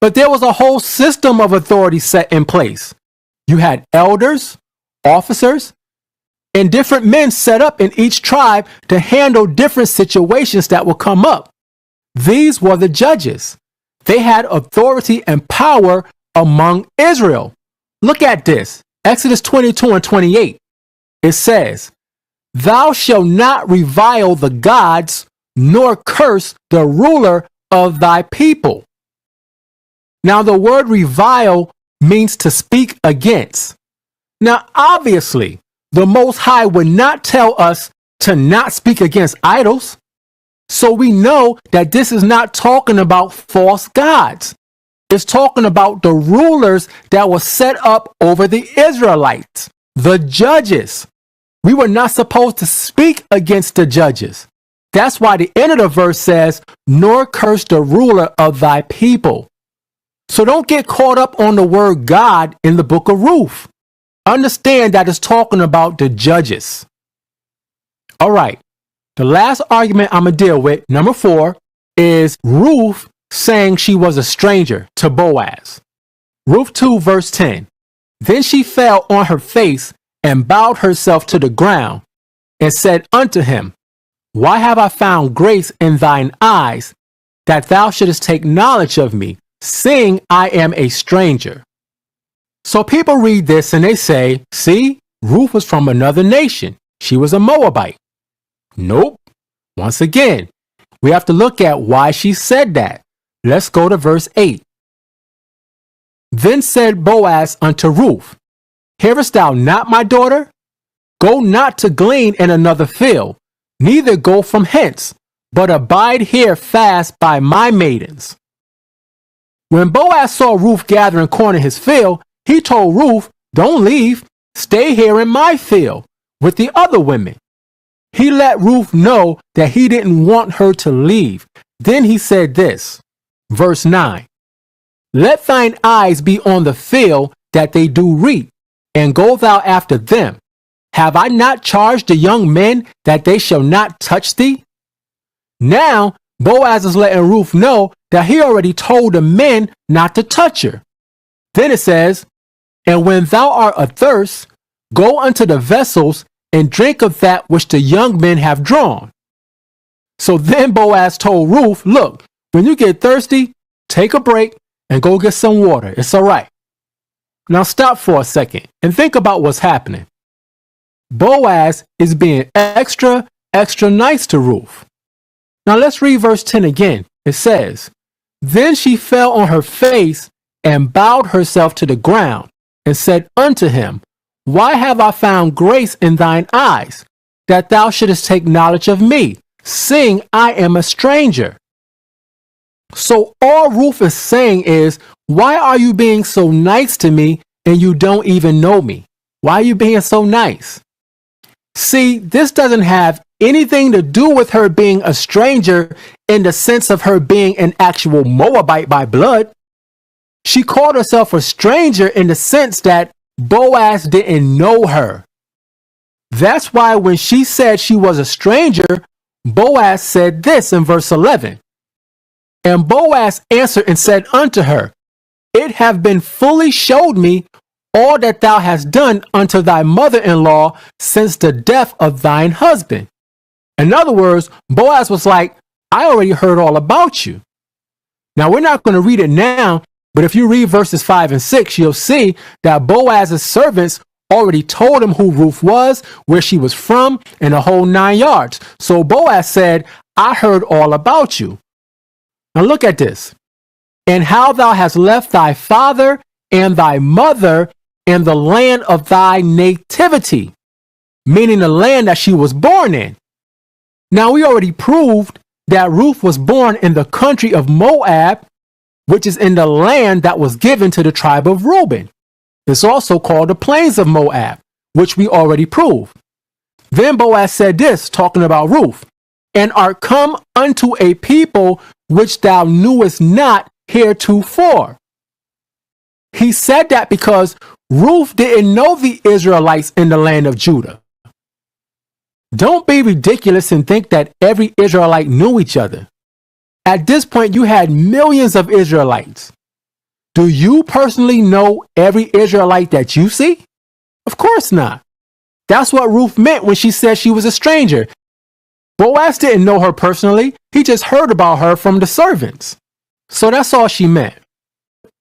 But there was a whole system of authority set in place. You had elders, officers, and different men set up in each tribe to handle different situations that would come up. These were the judges. They had authority and power among Israel. Look at this. Exodus 22 and 28. It says, "Thou shalt not revile the gods, nor curse the ruler of thy people." Now, the word revile means to speak against. Now, obviously, the Most High would not tell us to not speak against idols. So we know that this is not talking about false gods. It's talking about the rulers that were set up over the Israelites, the judges. We were not supposed to speak against the judges. That's why the end of the verse says, "Nor curse the ruler of thy people." So don't get caught up on the word God in the book of Ruth. Understand that it's talking about the judges. All right. The last argument I'm going to deal with, number 4, is Ruth saying she was a stranger to Boaz. Ruth 2 verse 10. "Then she fell on her face and bowed herself to the ground and said unto him, Why have I found grace in thine eyes, that thou shouldest take knowledge of me, seeing I am a stranger?" So people read this and they say, see, Ruth was from another nation. She was a Moabite. Nope. Once again, we have to look at why she said that. Let's go to verse 8. "Then said Boaz unto Ruth, Hearest thou not, my daughter? Go not to glean in another field, neither go from hence, but abide here fast by my maidens." When Boaz saw Ruth gathering corn in his field, he told Ruth, "Don't leave, stay here in my field with the other women." He let Ruth know that he didn't want her to leave. Then he said this, verse 9, "Let thine eyes be on the field that they do reap, and go thou after them. Have I not charged the young men that they shall not touch thee?" Now, Boaz is letting Ruth know that he already told the men not to touch her. Then it says, "And when thou art athirst, go unto the vessels and drink of that which the young men have drawn." So then Boaz told Ruth, "Look, when you get thirsty, take a break and go get some water. It's all right." Now stop for a second and think about what's happening. Boaz is being extra nice to Ruth. Now let's read verse 10 again. It says, "Then she fell on her face and bowed herself to the ground and said unto him, Why have I found grace in thine eyes, that thou shouldest take knowledge of me, seeing I am a stranger?" So all Ruth is saying is, why are you being so nice to me and you don't even know me? Why are you being so nice? See, this doesn't have anything to do with her being a stranger in the sense of her being an actual Moabite by blood. She called herself a stranger in the sense that Boaz didn't know her. That's why when she said she was a stranger, Boaz said this in verse 11. "And Boaz answered and said unto her, It have been fully showed me all that thou hast done unto thy mother-in-law since the death of thine husband." In other words, Boaz was like, I already heard all about you. Now, we're not going to read it now, but if you read verses 5 and 6, you'll see that Boaz's servants already told him who Ruth was, where she was from, and the whole 9 yards. So Boaz said, I heard all about you. Now look at this. "And how thou hast left thy father and thy mother in the land of thy nativity," meaning the land that she was born in. Now we already proved that Ruth was born in the country of Moab, which is in the land that was given to the tribe of Reuben. It's also called the plains of Moab, which we already proved. Then Boaz said this, talking about Ruth, and art come unto a people which thou knewest not heretofore. He said that because Ruth didn't know the Israelites in the land of Judah. Don't be ridiculous and think that every Israelite knew each other. At this point, you had millions of Israelites. Do you personally know every Israelite that you see? Of course not. That's what Ruth meant when she said she was a stranger. Boaz didn't know her personally. He just heard about her from the servants. So that's all she meant.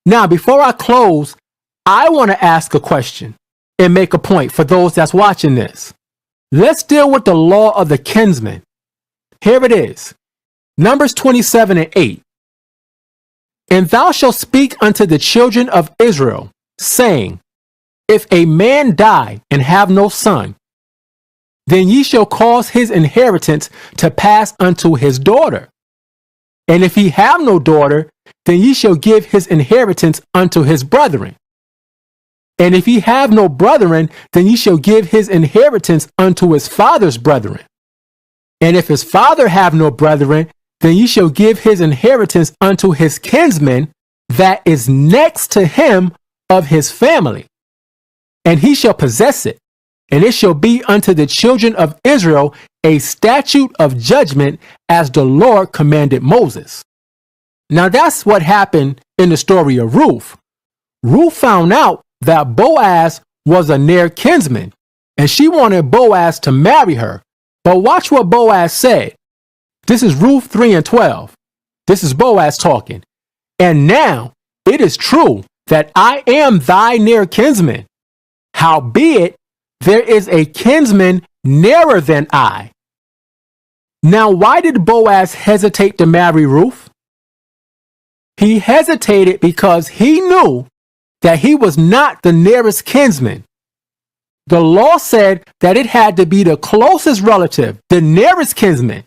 Now, before I close, I want to ask a question and make a point for those that's watching this. Let's deal with the law of the kinsman. Here it is. Numbers 27:8. And thou shalt speak unto the children of Israel, saying, if a man die and have no son, then ye shall cause his inheritance to pass unto his daughter. And if he have no daughter, then ye shall give his inheritance unto his brethren. And if he have no brethren, then ye shall give his inheritance unto his father's brethren. And if his father have no brethren, then ye shall give his inheritance unto his kinsman that is next to him of his family. And he shall possess it, and it shall be unto the children of Israel a statute of judgment as the Lord commanded Moses. Now that's what happened in the story of Ruth. Ruth found out that Boaz was a near kinsman, and she wanted Boaz to marry her. But watch what Boaz said. This is Ruth 3:12. This is Boaz talking. And now it is true that I am thy near kinsman. Howbeit, there is a kinsman nearer than I. Now, why did Boaz hesitate to marry Ruth? He hesitated because he knew that he was not the nearest kinsman. The law said that it had to be the closest relative, the nearest kinsman.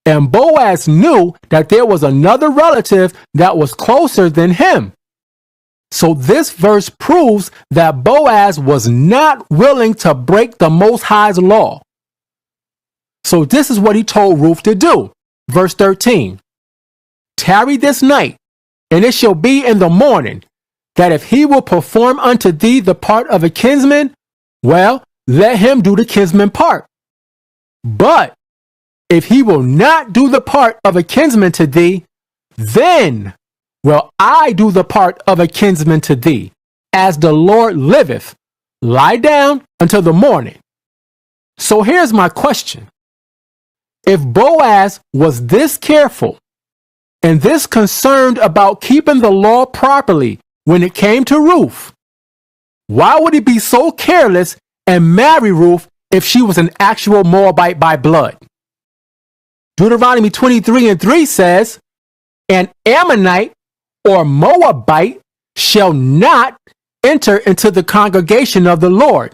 And Boaz knew that there was another relative that was closer than him. So this verse proves that Boaz was not willing to break the Most High's law. So this is what he told Ruth to do. Verse 13. Tarry this night, and it shall be in the morning, that if he will perform unto thee the part of a kinsman, well, let him do the kinsman part. But if he will not do the part of a kinsman to thee, then will I do the part of a kinsman to thee, as the Lord liveth. Lie down until the morning. So here's my question. If Boaz was this careful and this concerned about keeping the law properly when it came to Ruth, why would he be so careless and marry Ruth if she was an actual Moabite by blood? Deuteronomy 23:3 says, an Ammonite or Moabite shall not enter into the congregation of the Lord.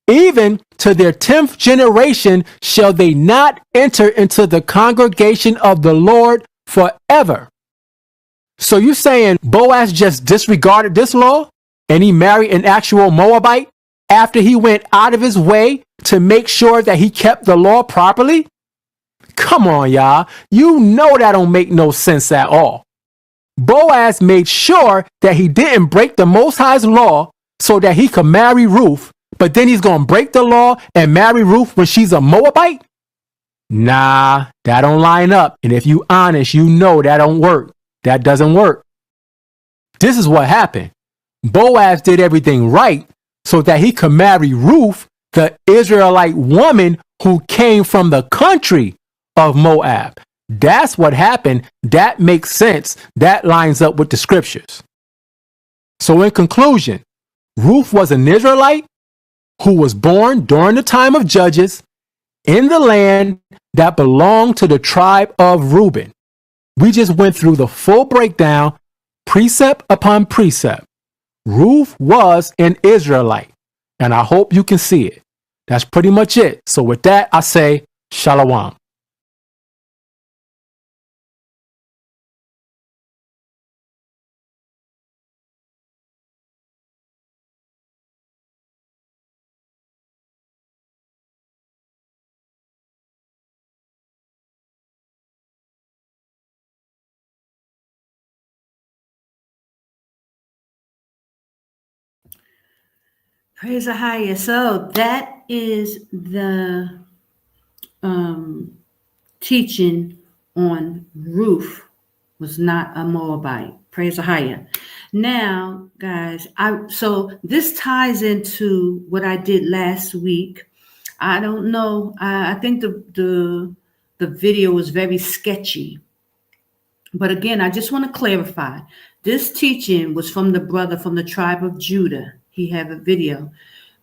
Even to their 10th generation shall they not enter into the congregation of the Lord forever. So you saying Boaz just disregarded this law and he married an actual Moabite after he went out of his way to make sure that he kept the law properly? Come on, y'all. You know that don't make no sense at all. Boaz made sure that he didn't break the Most High's law so that he could marry Ruth, but then he's going to break the law and marry Ruth when she's a Moabite? Nah, that don't line up. And if you honest, you know that don't work. That doesn't work. This is what happened. Boaz did everything right so that he could marry Ruth, the Israelite woman who came from the country of Moab. That's what happened. That makes sense. That lines up with the scriptures. So in conclusion, Ruth was an Israelite who was born during the time of Judges in the land that belonged to the tribe of Reuben. We just went through the full breakdown, precept upon precept. Ruth was an Israelite, and I hope you can see it. That's pretty much it. So with that, I say, Shalom. Praise Ahayah. So that is the teaching on Ruth was not a Moabite. Praise Ahayah. Now, guys, so this ties into what I did last week. I don't know. I think the video was very sketchy. But again, I just want to clarify. This teaching was from the brother from the tribe of Judah. He had a video.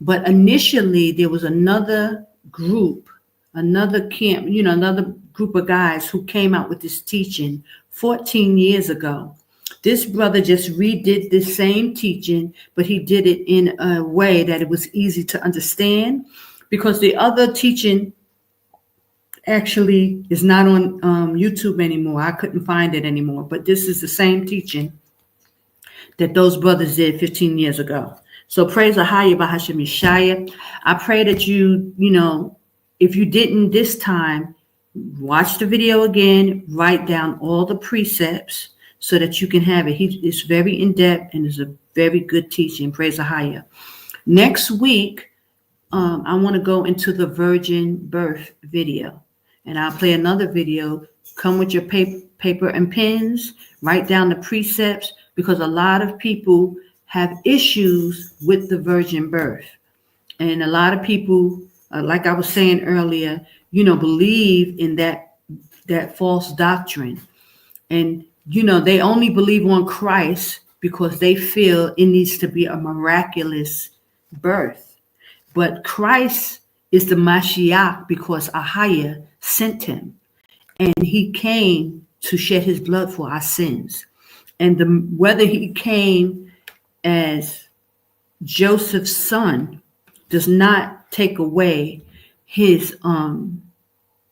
But initially, there was another group, another camp, another group of guys who came out with this teaching 14 years ago. This brother just redid this same teaching, but he did it in a way that it was easy to understand, because the other teaching actually is not on YouTube anymore. I couldn't find it anymore, but this is the same teaching that those brothers did 15 years ago. So praise Ahayah Bahashem Yashaya. I pray that you, if you didn't this time, watch the video again, write down all the precepts so that you can have it. It's very in-depth and it's a very good teaching. Praise Ahayah. Next week, I want to go into the virgin birth video. And I'll play another video. Come with your paper and pens. Write down the precepts, because a lot of people have issues with the virgin birth. And a lot of people, like I was saying earlier, believe in that false doctrine. And, they only believe on Christ because they feel it needs to be a miraculous birth. But Christ is the Mashiach because Ahayah sent him, and he came to shed his blood for our sins. And whether he came as Joseph's son does not take away his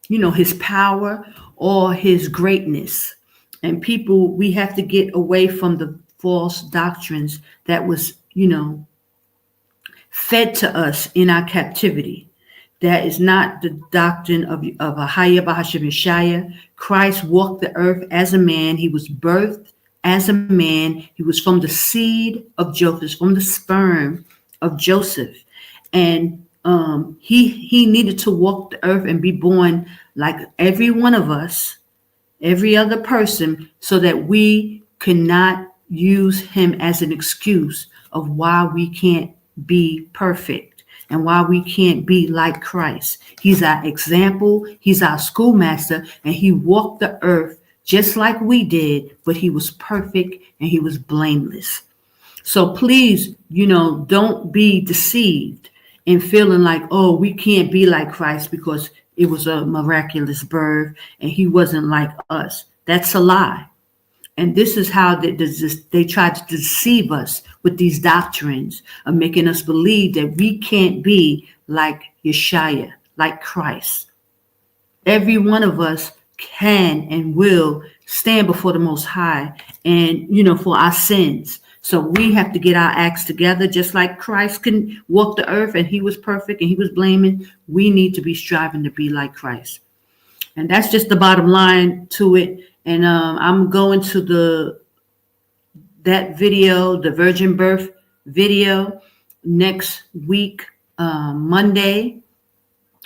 his power or his greatness. And people, we have to get away from the false doctrines that was fed to us in our captivity. That is not the doctrine of Ahayah Bahashem Yashaya. Christ walked the earth as a man. He was birthed as a man. He was from the seed of Joseph, from the sperm of Joseph. And he needed to walk the earth and be born like every one of us, every other person, so that we cannot use him as an excuse of why we can't be perfect and why we can't be like Christ. He's our example. He's our schoolmaster, and he walked the earth just like we did, but he was perfect and he was blameless. So please, don't be deceived in feeling like, oh, we can't be like Christ because it was a miraculous birth and he wasn't like us. That's a lie. And this is how they try to deceive us with these doctrines of making us believe that we can't be like Yashaya, like Christ. Every one of us can and will stand before the Most High and, for our sins. So we have to get our acts together, just like Christ can walk the earth and he was perfect and he was blaming. We need to be striving to be like Christ. And that's just the bottom line to it. And I'm going to that video, the virgin birth video, next week, Monday.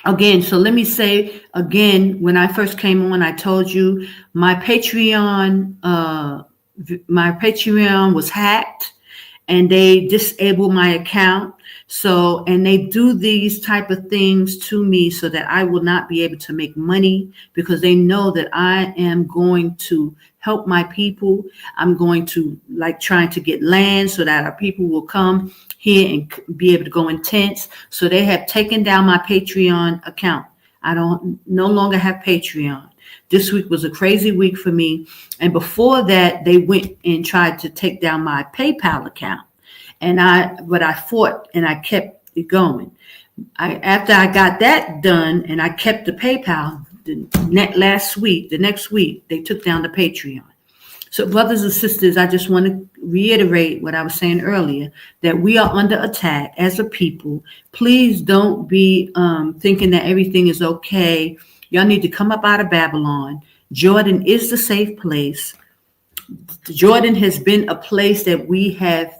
Again, so let me say again, when I first came on, I told you my Patreon was hacked and they disabled my account. So, and they do these type of things to me so that I will not be able to make money, because they know that I am going to help my people. I'm going to trying to get land so that our people will come here and be able to go in tents. So they have taken down my Patreon account. I no longer have Patreon. This week was a crazy week for me. And before that, they went and tried to take down my PayPal account. But I fought and I kept it going. After I got that done and I kept the PayPal, the next week, they took down the Patreon. So brothers and sisters, I just want to reiterate what I was saying earlier, that we are under attack as a people. Please don't be thinking that everything is okay. Y'all need to come up out of Babylon. Jordan is the safe place. Jordan has been a place that we have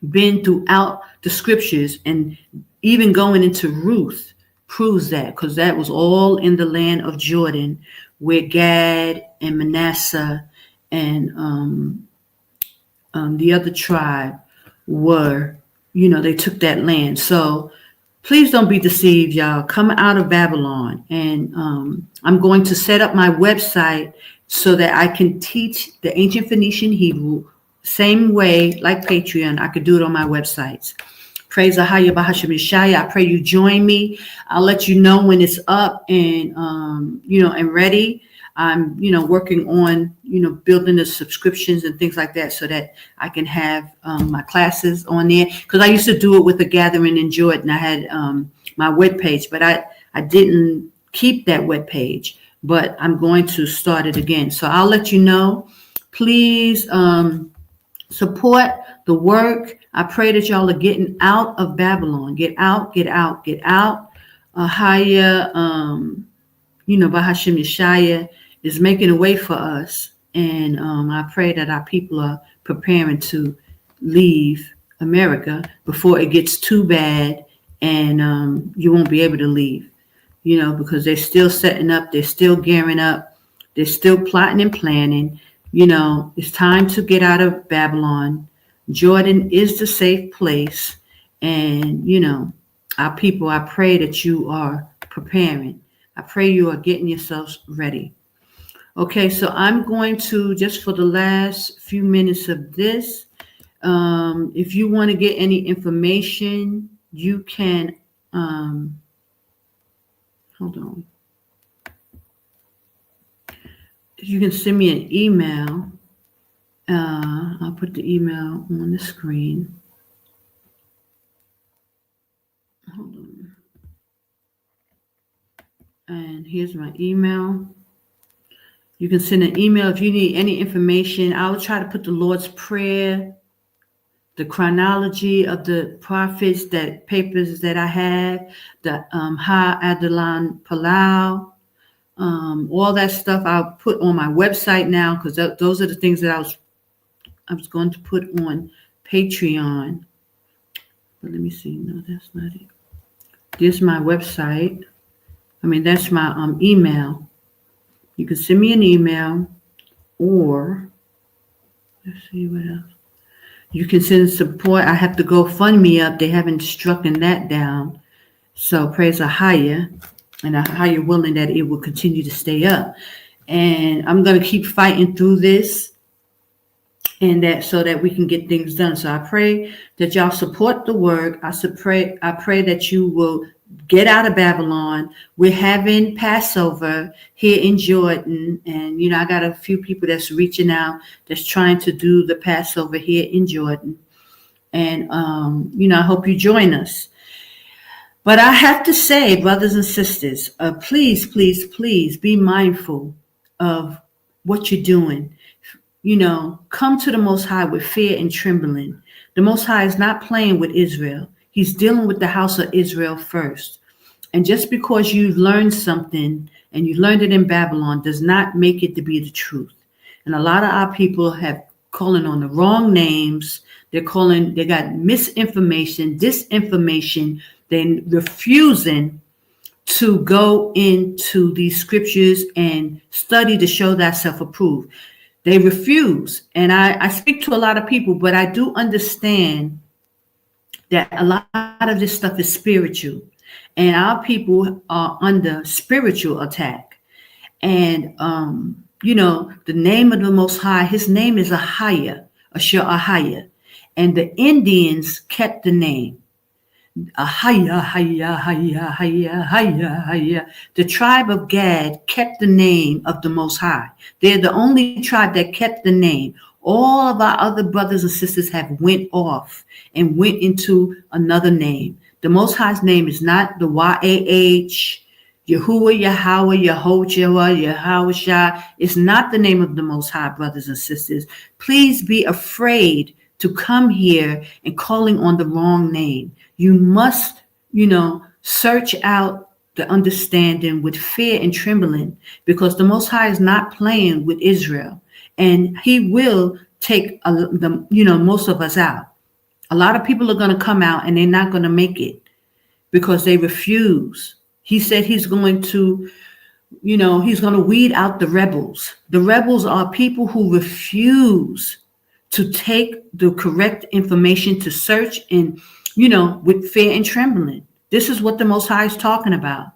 been throughout the scriptures, and even going into Ruth proves that, because that was all in the land of Jordan, where Gad and Manasseh and the other tribe were, they took that land. So please don't be deceived, y'all. Come out of Babylon. And I'm going to set up my website so that I can teach the ancient Phoenician Hebrew same way like Patreon. I could do it on my websites. Praise Yashaya. I pray you join me. I'll let you know when it's up and, and ready. I'm, working on, building the subscriptions and things like that so that I can have my classes on there. Because I used to do it with agatheringinjordan. I had my webpage, but I didn't keep that webpage. But I'm going to start it again. So I'll let you know. Please support the work. I pray that y'all are getting out of Babylon. Get out, get out, get out. Ahayah, Bahashim Yashaya is making a way for us. And I pray that our people are preparing to leave America before it gets too bad and you won't be able to leave, because they're still setting up, they're still gearing up, they're still plotting and planning. It's time to get out of Babylon. Jordan is the safe place. And, our people, I pray that you are preparing. I pray you are getting yourselves ready. Okay, so I'm going to, just for the last few minutes of this, if you want to get any information, you can, hold on. You can send me an email. I'll put the email on the screen. Hold on. And here's my email. You can send an email if you need any information. I will try to put the Lord's Prayer, the chronology of the prophets, that papers that I have, the Ha-Adalan Palau, all that stuff I'll put on my website now, because those are the things that I was going to put on Patreon. But let me see. No, that's not it. This is my website. That's my email. You can send me an email, or let's see what else. You can send support. I have to go fund me up. They haven't strucken that down. So praise Ahayah, and Ahayah willing that it will continue to stay up. And I'm going to keep fighting through this, and that so that we can get things done. So I pray that y'all support the work. I pray that you will get out of Babylon. We're having Passover here in Jordan. And, I got a few people that's reaching out, that's trying to do the Passover here in Jordan. And, I hope you join us. But I have to say, brothers and sisters, please, please, please be mindful of what you're doing. Come to the Most High with fear and trembling. The Most High is not playing with Israel. He's dealing with the house of Israel first. And just because you've learned something and you learned it in Babylon does not make it to be the truth. And a lot of our people have calling on the wrong names. They got misinformation, disinformation. They're refusing to go into these scriptures and study to show thyself approved. They refuse. And I speak to a lot of people, but I do understand that a lot of this stuff is spiritual, and our people are under spiritual attack. And, the name of the Most High, his name is Ahayah, Ahayah. And the Indians kept the name. Ahayah, Ahayah, Ahayah, Ahayah, Ahayah, Ahayah. The tribe of Gad kept the name of the Most High. They're the only tribe that kept the name. All of our other brothers and sisters have went off and went into another name. The Most High's name is not the YAH, Yahuwah, Yahweh, Yehoshua, Yahushua. It's not the name of the Most High, brothers and sisters. Please be afraid to come here and calling on the wrong name. You must, search out the understanding with fear and trembling, because the Most High is not playing with Israel. And he will take most of us out. A lot of people are going to come out and they're not going to make it because they refuse. He said he's going to, he's going to weed out the rebels. The rebels are people who refuse to take the correct information, to search and, with fear and trembling. This is what the Most High is talking about.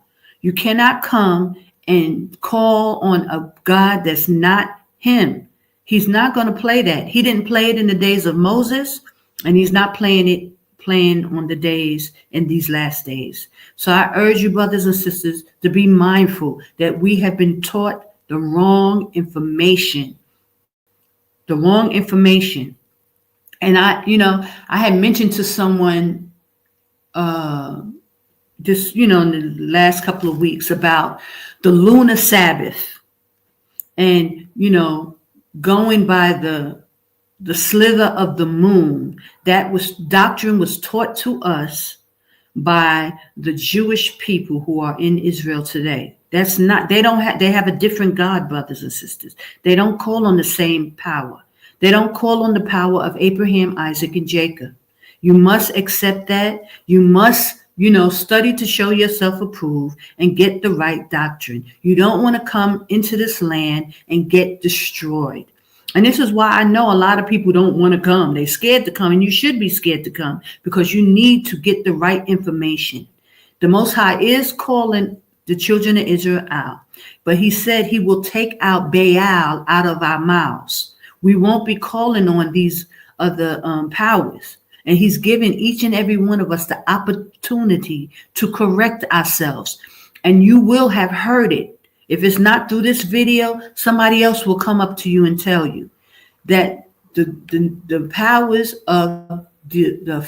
You cannot come and call on a God that's not him. He's not going to play that. He didn't play it in the days of Moses, and he's not playing on the days in these last days. So I urge you, brothers and sisters, to be mindful that we have been taught the wrong information. The wrong information. And I had mentioned to someone just, in the last couple of weeks about the lunar Sabbath and, going by the slither of the moon. That doctrine was taught to us by the Jewish people who are in Israel today. They have a different God, brothers and sisters. They don't call on the same power. They don't call on the power of Abraham, Isaac, and Jacob. You must accept that. You must, study to show yourself approved and get the right doctrine. You don't want to come into this land and get destroyed. And this is why I know a lot of people don't want to come. They're scared to come, and you should be scared to come because you need to get the right information. The Most High is calling the children of Israel out, but he said he will take out Baal out of our mouths. We won't be calling on these other powers. And he's given each and every one of us the opportunity to correct ourselves. And you will have heard it. If it's not through this video, somebody else will come up to you and tell you that the powers of the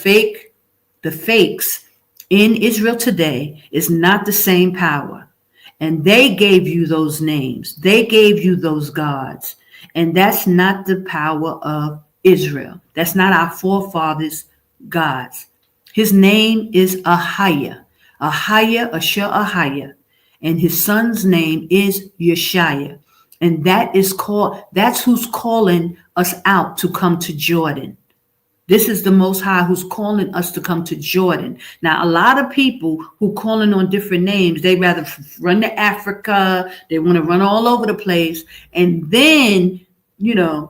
fakes in Israel today is not the same power. And they gave you those names. They gave you those gods. And that's not the power of Israel. That's not our forefathers' gods. His name is Ahayah. Ahayah. And his son's name is Yashaya. And that's who's calling us out to come to Jordan. This is the Most High who's calling us to come to Jordan. Now, a lot of people who calling on different names, they rather run to Africa. They want to run all over the place. And then,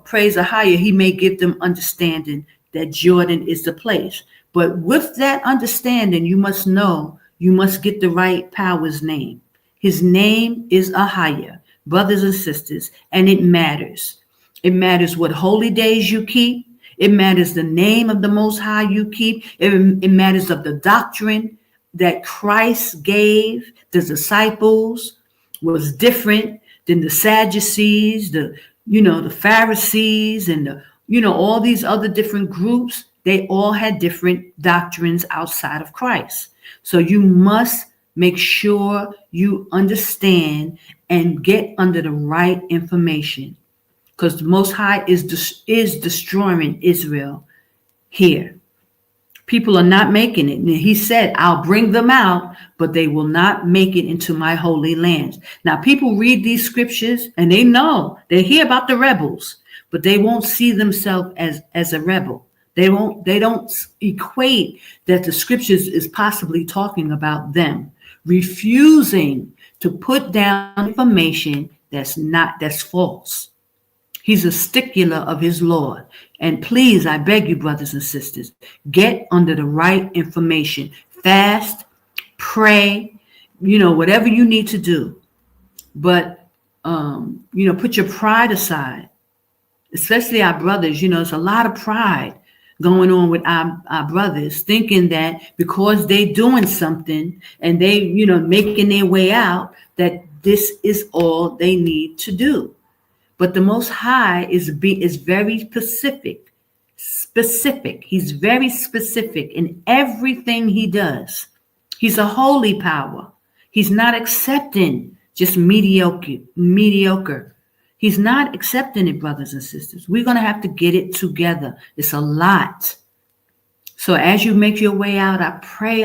praise Ahayah, he may give them understanding that Jordan is the place. But with that understanding, you must know, you must get the right power's name. His name is Ahayah, brothers and sisters, and it matters. It matters what holy days you keep. It matters the name of the Most High you keep. It matters of the doctrine that Christ gave the disciples was different than the Sadducees, the Pharisees, and all these other different groups. They all had different doctrines outside of Christ. So you must make sure you understand and get under the right information, because the Most High is destroying Israel here. People are not making it. And he said, I'll bring them out, but they will not make it into my holy lands. Now, people read these scriptures and they hear about the rebels, but they won't see themselves as a rebel. They don't equate that the scriptures is possibly talking about them refusing to put down information that's false. He's a stickler of his Lord. And please, I beg you, brothers and sisters, get under the right information. Fast, pray, whatever you need to do. But, put your pride aside, especially our brothers. There's a lot of pride going on with our brothers, thinking that because they doing something and they, making their way out, that this is all they need to do. But the Most High is very specific. He's very specific in everything he does. He's a holy power. He's not accepting just mediocre. He's not accepting it, brothers and sisters. We're going to have to get it together. It's a lot. So as you make your way out, I pray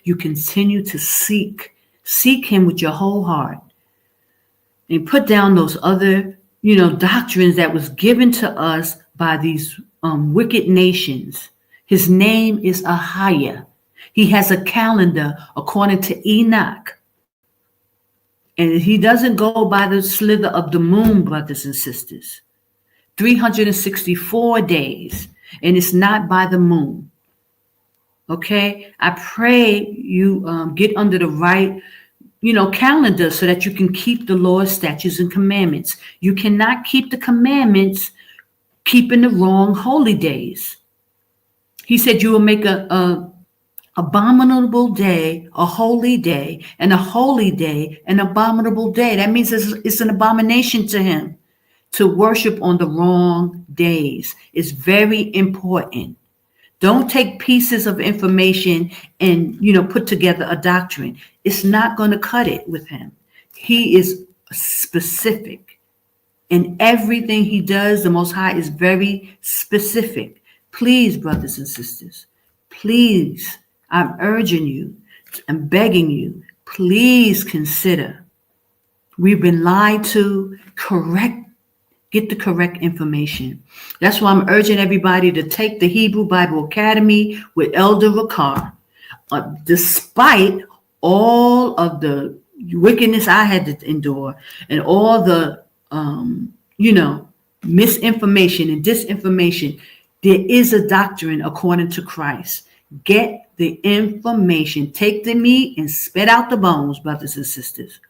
you continue to seek him with your whole heart. And put down those other, doctrines that was given to us by these wicked nations. His name is Ahayah. He has a calendar according to Enoch. And he doesn't go by the slither of the moon, brothers and sisters. 364 days, and it's not by the moon. Okay? I pray you get under the right, calendar so that you can keep the Lord's statutes and commandments. You cannot keep the commandments keeping the wrong holy days. He said you will make a abominable day, a holy day, and a holy day, an abominable day. That means it's an abomination to him to worship on the wrong days. It's very important. Don't take pieces of information and, put together a doctrine. It's not going to cut it with him. He is specific. In everything he does, the Most High is very specific. Please, brothers and sisters, please, I'm urging you, I'm begging you, please consider. We've been lied to. Get the correct information. That's why I'm urging everybody to take the Hebrew Bible Academy with Elder Rakar. Despite all of the wickedness I had to endure and all the, misinformation and disinformation, there is a doctrine according to Christ. Get the information. Take the meat and spit out the bones, brothers and sisters.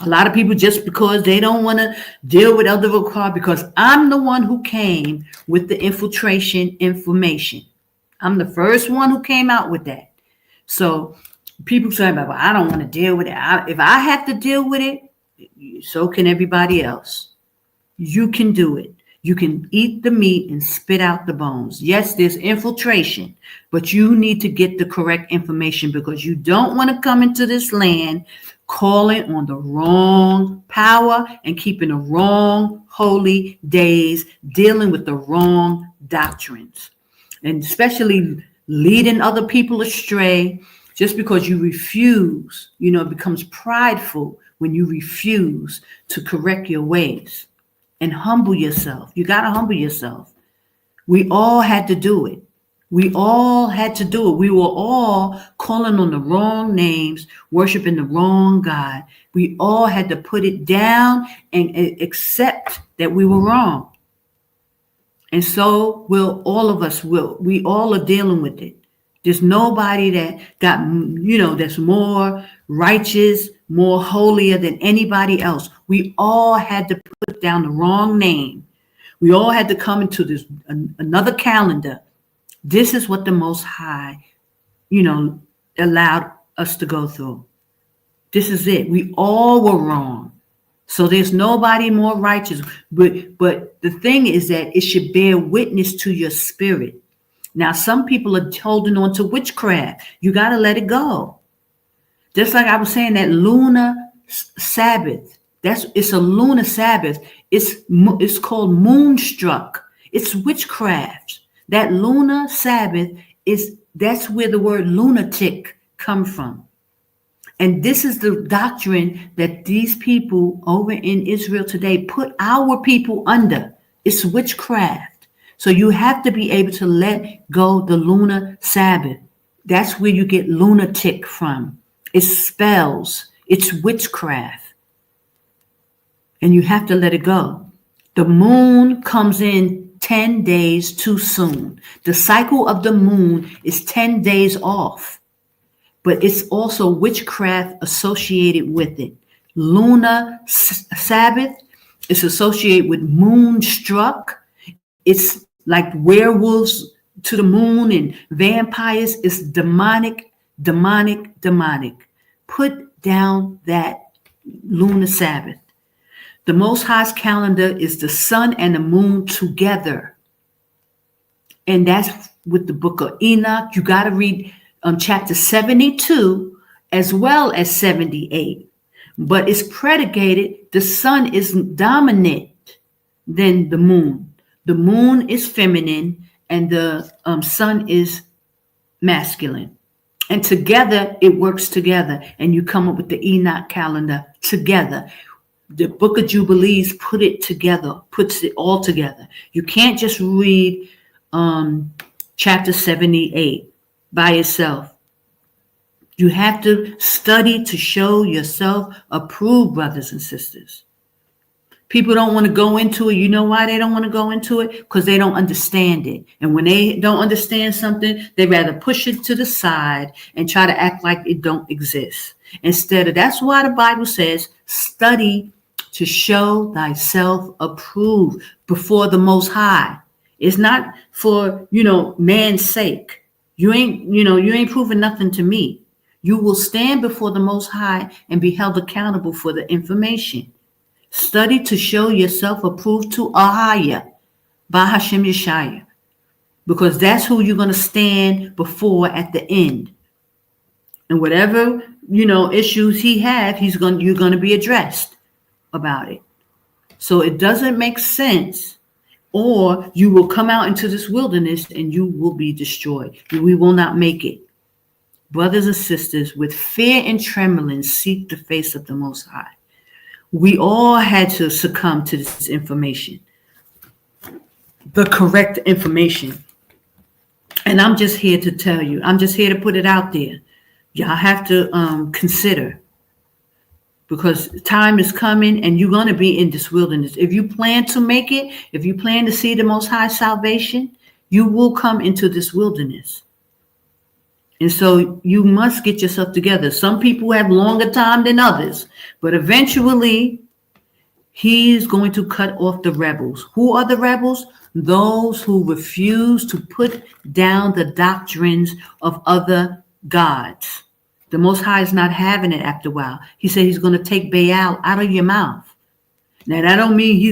A lot of people, just because they don't want to deal with Elder Rakar, because I'm the one who came with the infiltration information. I'm the first one who came out with that. So people say, well, I don't want to deal with it. If I have to deal with it, so can everybody else. You can do it. You can eat the meat and spit out the bones. Yes, there's infiltration, but you need to get the correct information, because you don't want to come into this land calling on the wrong power and keeping the wrong holy days, dealing with the wrong doctrines, and especially leading other people astray just because you refuse. It becomes prideful when you refuse to correct your ways and humble yourself. You got to humble yourself. We all had to do it. We all had to do it. We were all calling on the wrong names, worshiping the wrong God. We all had to put it down and accept that we were wrong. And so will all of us. We all are dealing with it. There's nobody that got, that's more righteous, more holier than anybody else. We all had to put down the wrong name. We all had to come into this another calendar. This is what the Most High, allowed us to go through. This is it. We all were wrong. So there's nobody more righteous. But the thing is that it should bear witness to your spirit. Now, some people are holding on to witchcraft. You got to let it go. Just like I was saying, that lunar Sabbath. It's a lunar Sabbath. It's called moonstruck. It's witchcraft. That lunar Sabbath that's where the word lunatic come from. And this is the doctrine that these people over in Israel today put our people under. It's witchcraft. So you have to be able to let go the lunar Sabbath. That's where you get lunatic from. It's spells. It's witchcraft. And you have to let it go. The moon comes in 10 days too soon. The cycle of the moon is 10 days off. But it's also witchcraft associated with it. Lunar Sabbath is associated with moonstruck. It's like werewolves to the moon and vampires. It's demonic. Put down that lunar Sabbath. The Most High's calendar is the sun and the moon together. And that's with the book of Enoch. You got to read chapter 72 as well as 78. But it's predicated, the sun is dominant than the moon. The moon is feminine and the sun is masculine. And together, it works together. And you come up with the Enoch calendar together. The book of Jubilees puts it all together. You can't just read chapter 78 by yourself. You have to study to show yourself approved, brothers and sisters. People don't want to go into it. You know why they don't want to go into it? Because they don't understand it. And when they don't understand something, they rather push it to the side and try to act like it don't exist. Instead of, that's why the Bible says, study to show thyself approved before the Most High. It's not for, man's sake. You ain't proving nothing to me. You will stand before the Most High and be held accountable for the information. Study to show yourself approved to Ahayah by Hashem Yashaya, because that's who you're going to stand before at the end. And whatever, issues he have, you're going to be addressed about it. So it doesn't make sense, or you will come out into this wilderness and you will be destroyed. We will not make it. Brothers and sisters, with fear and trembling, seek the face of the Most High. We all had to succumb to this information, the correct information. And I'm just here to tell you, I'm just here to put it out there. Y'all have to consider, because time is coming and you're going to be in this wilderness. If you plan to make it, if you plan to see the Most High salvation, you will come into this wilderness. And so you must get yourself together. Some people have longer time than others, but eventually he's going to cut off the rebels. Who are the rebels? Those who refuse to put down the doctrines of other gods. The Most High is not having it after a while. He said he's going to take Baal out of your mouth. Now, that don't mean it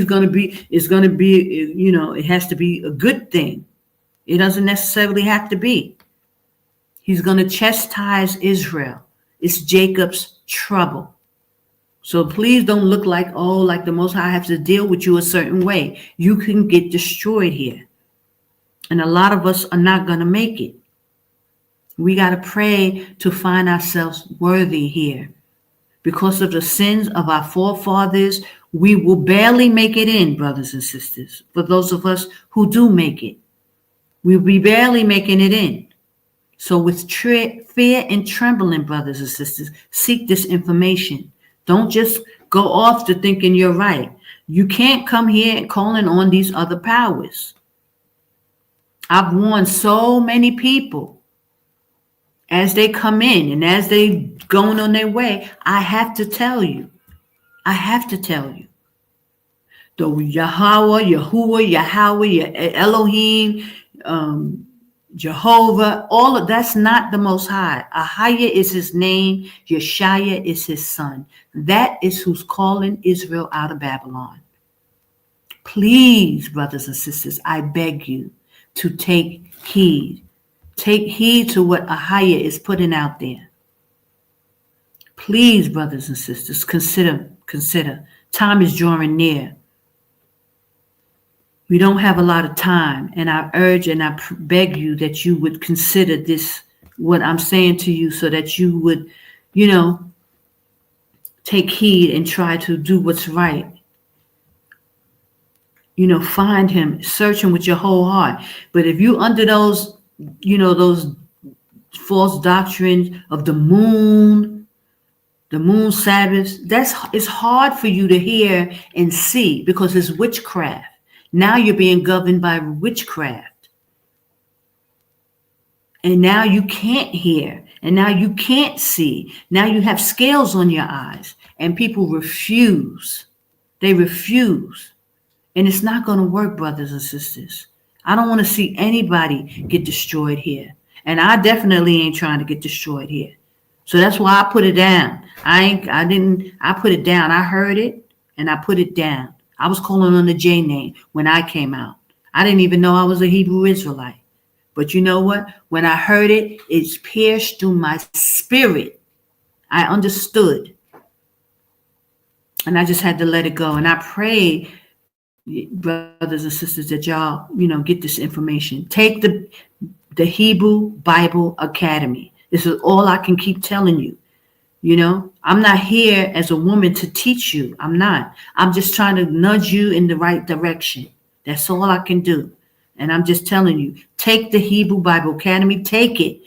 has to be a good thing. It doesn't necessarily have to be. He's going to chastise Israel. It's Jacob's trouble. So please don't look like the Most High has to deal with you a certain way. You can get destroyed here. And a lot of us are not going to make it. We got to pray to find ourselves worthy here. Because of the sins of our forefathers, we will barely make it in, brothers and sisters. For those of us who do make it, we'll be barely making it in. So with fear and trembling, brothers and sisters, seek this information. Don't just go off to thinking you're right. You can't come here calling on these other powers. I've warned so many people as they come in and as they going on their way. I have to tell you. The Yahweh, Yahuwah, Yahweh, Elohim, Jehovah, all of that's not the Most High. Ahayah is his name. Yashaya is his son. That is who's calling Israel out of Babylon. Please, brothers and sisters, I beg you to take heed. Take heed to what Ahayah is putting out there. Please, brothers and sisters, consider. Time is drawing near. We don't have a lot of time, and I urge and I beg you that you would consider this, what I'm saying to you, so that you would, take heed and try to do what's right. Find him, search him with your whole heart. But if you under those, those false doctrines of the moon Sabbaths, it's hard for you to hear and see, because it's witchcraft. Now you're being governed by witchcraft. And now you can't hear. And now you can't see. Now you have scales on your eyes. And people refuse. They refuse. And it's not going to work, brothers and sisters. I don't want to see anybody get destroyed here. And I definitely ain't trying to get destroyed here. So that's why I put it down. I put it down. I heard it and I put it down. I was calling on the J name when I came out. I didn't even know I was a Hebrew Israelite. But you know what? When I heard it, it's pierced through my spirit. I understood. And I just had to let it go. And I pray, brothers and sisters, that y'all, get this information. Take the Hebrew Bible Academy. This is all I can keep telling you. I'm not here as a woman to teach you. I'm not. I'm just trying to nudge you in the right direction. That's all I can do. And I'm just telling you, take the Hebrew Bible Academy, take it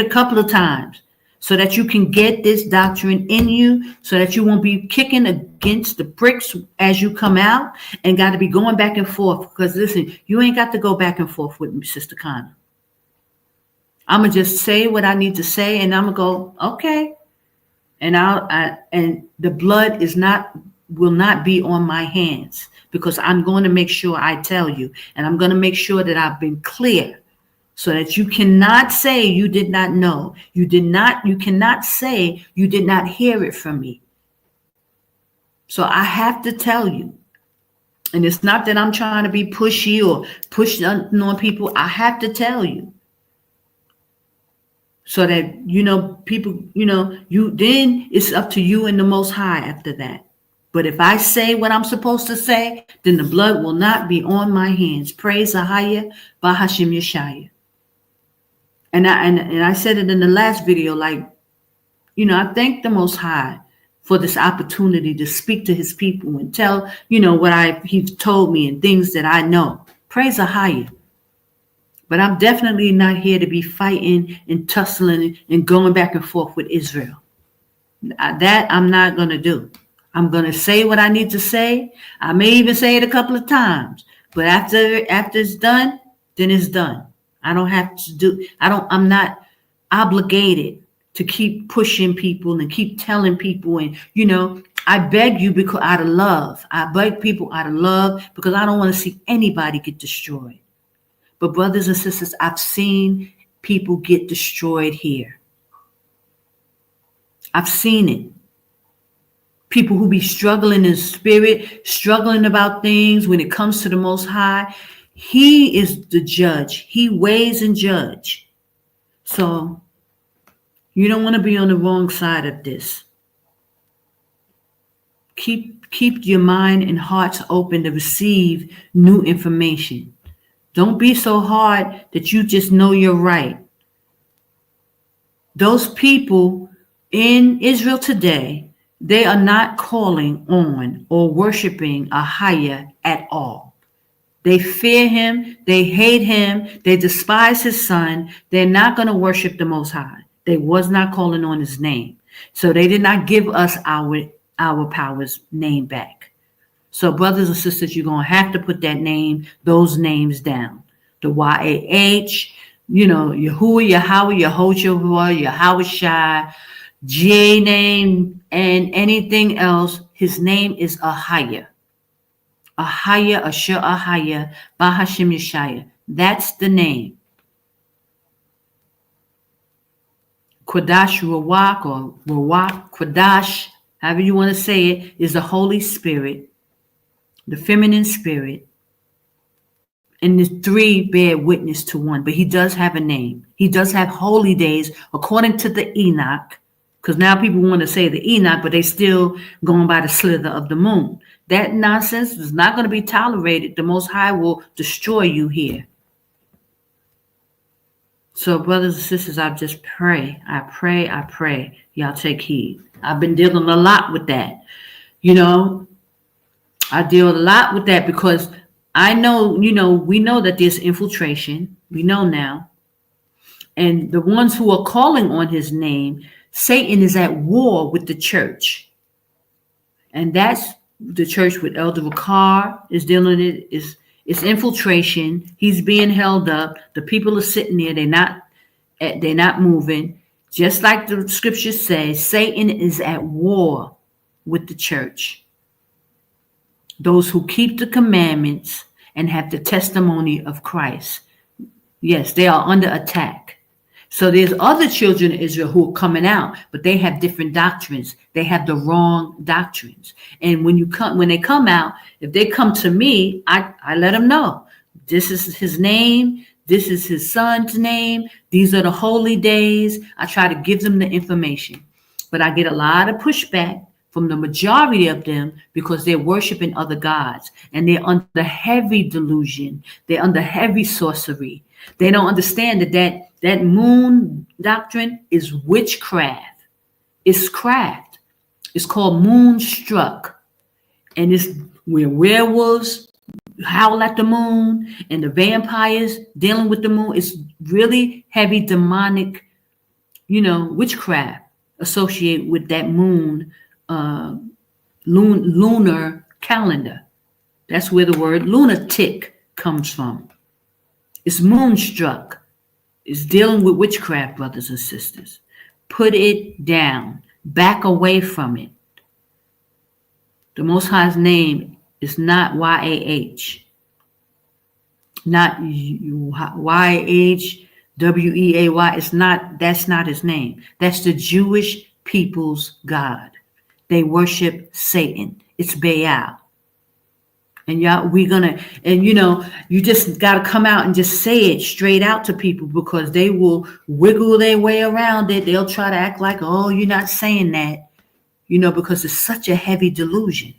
a couple of times so that you can get this doctrine in you, so that you won't be kicking against the bricks as you come out and got to be going back and forth. Because listen, you ain't got to go back and forth with me, Sister Connor. I'm going to just say what I need to say, and I'm going to go, okay. And and the blood will not be on my hands, because I'm going to make sure I tell you, and I'm going to make sure that I've been clear, so that you cannot say you did not know. You cannot say you did not hear it from me. So I have to tell you. And it's not that I'm trying to be pushy or push on people. I have to tell you. So that, people, then it's up to you and the Most High after that. But if I say what I'm supposed to say, then the blood will not be on my hands. Praise Ahayah, Bahashim Yashaya. And I said it in the last video, I thank the Most High for this opportunity to speak to his people and tell, what he's told me and things that I know. Praise Ahayah. But I'm definitely not here to be fighting and tussling and going back and forth with Israel. That I'm not going to do. I'm going to say what I need to say. I may even say it a couple of times. But after it's done, then it's done. I'm not obligated to keep pushing people and keep telling people. And, I beg you because out of love. I beg people out of love because I don't want to see anybody get destroyed. But brothers and sisters, I've seen people get destroyed here. I've seen it. People who be struggling in spirit, struggling about things when it comes to the Most High. He is the judge. He weighs and judge. So you don't want to be on the wrong side of this. Keep your mind and hearts open to receive new information. Don't be so hard that you just know you're right. Those people in Israel today, they are not calling on or worshiping Ahayah at all. They fear him. They hate him. They despise his son. They're not going to worship the Most High. They was not calling on his name. So they did not give us our power's name back. So brothers and sisters, you're going to have to put those names down. The YAH, Yahuwah, Yahweh, Yehoshua, Yahawashai, J name, and anything else. His name is Ahayah. Ahayah, Asher Ahayah, Bahashim Yashaya. That's the name. Qadash, Rawach, or Rawach, Qadash, however you want to say it, is the Holy Spirit, the feminine spirit, and the three bear witness to one. But he does have a name. He does have holy days according to the Enoch, because now people want to say the Enoch, but they still going by the slither of the moon. That nonsense is not going to be tolerated. The Most High will destroy you here. So brothers and sisters, I just pray. I pray. Y'all take heed. I've been dealing a lot with that. I deal a lot with that because I know, we know that there's infiltration. We know now. And the ones who are calling on his name, Satan is at war with the church. And that's the church with Elder Ricard is dealing with it. It's infiltration. He's being held up. The people are sitting there. They're not moving. Just like the scripture says, Satan is at war with the church. Those who keep the commandments and have the testimony of Christ. Yes, they are under attack. So there's other children of Israel who are coming out, but they have different doctrines. They have the wrong doctrines. And when they come out, if they come to me, I let them know. This is his name. This is his son's name. These are the holy days. I try to give them the information. But I get a lot of pushback from the majority of them because they're worshiping other gods. And they're under heavy delusion. They're under heavy sorcery. They don't understand that moon doctrine is witchcraft. It's craft. It's called moonstruck. And it's where werewolves, howl at the moon and the vampires dealing with the moon. It's really heavy demonic, witchcraft associated with that moon, lunar calendar. That's where the word lunatic comes from. It's moonstruck. It's dealing with witchcraft, brothers and sisters. Put it down. Back away from it. The Most High's name is not YAH. Not YHWEAY. That's not his name. That's the Jewish people's God. They worship Satan. It's Baal. And y'all, you just got to come out and just say it straight out to people, because they will wiggle their way around it. They'll try to act like, oh, you're not saying that, because it's such a heavy delusion.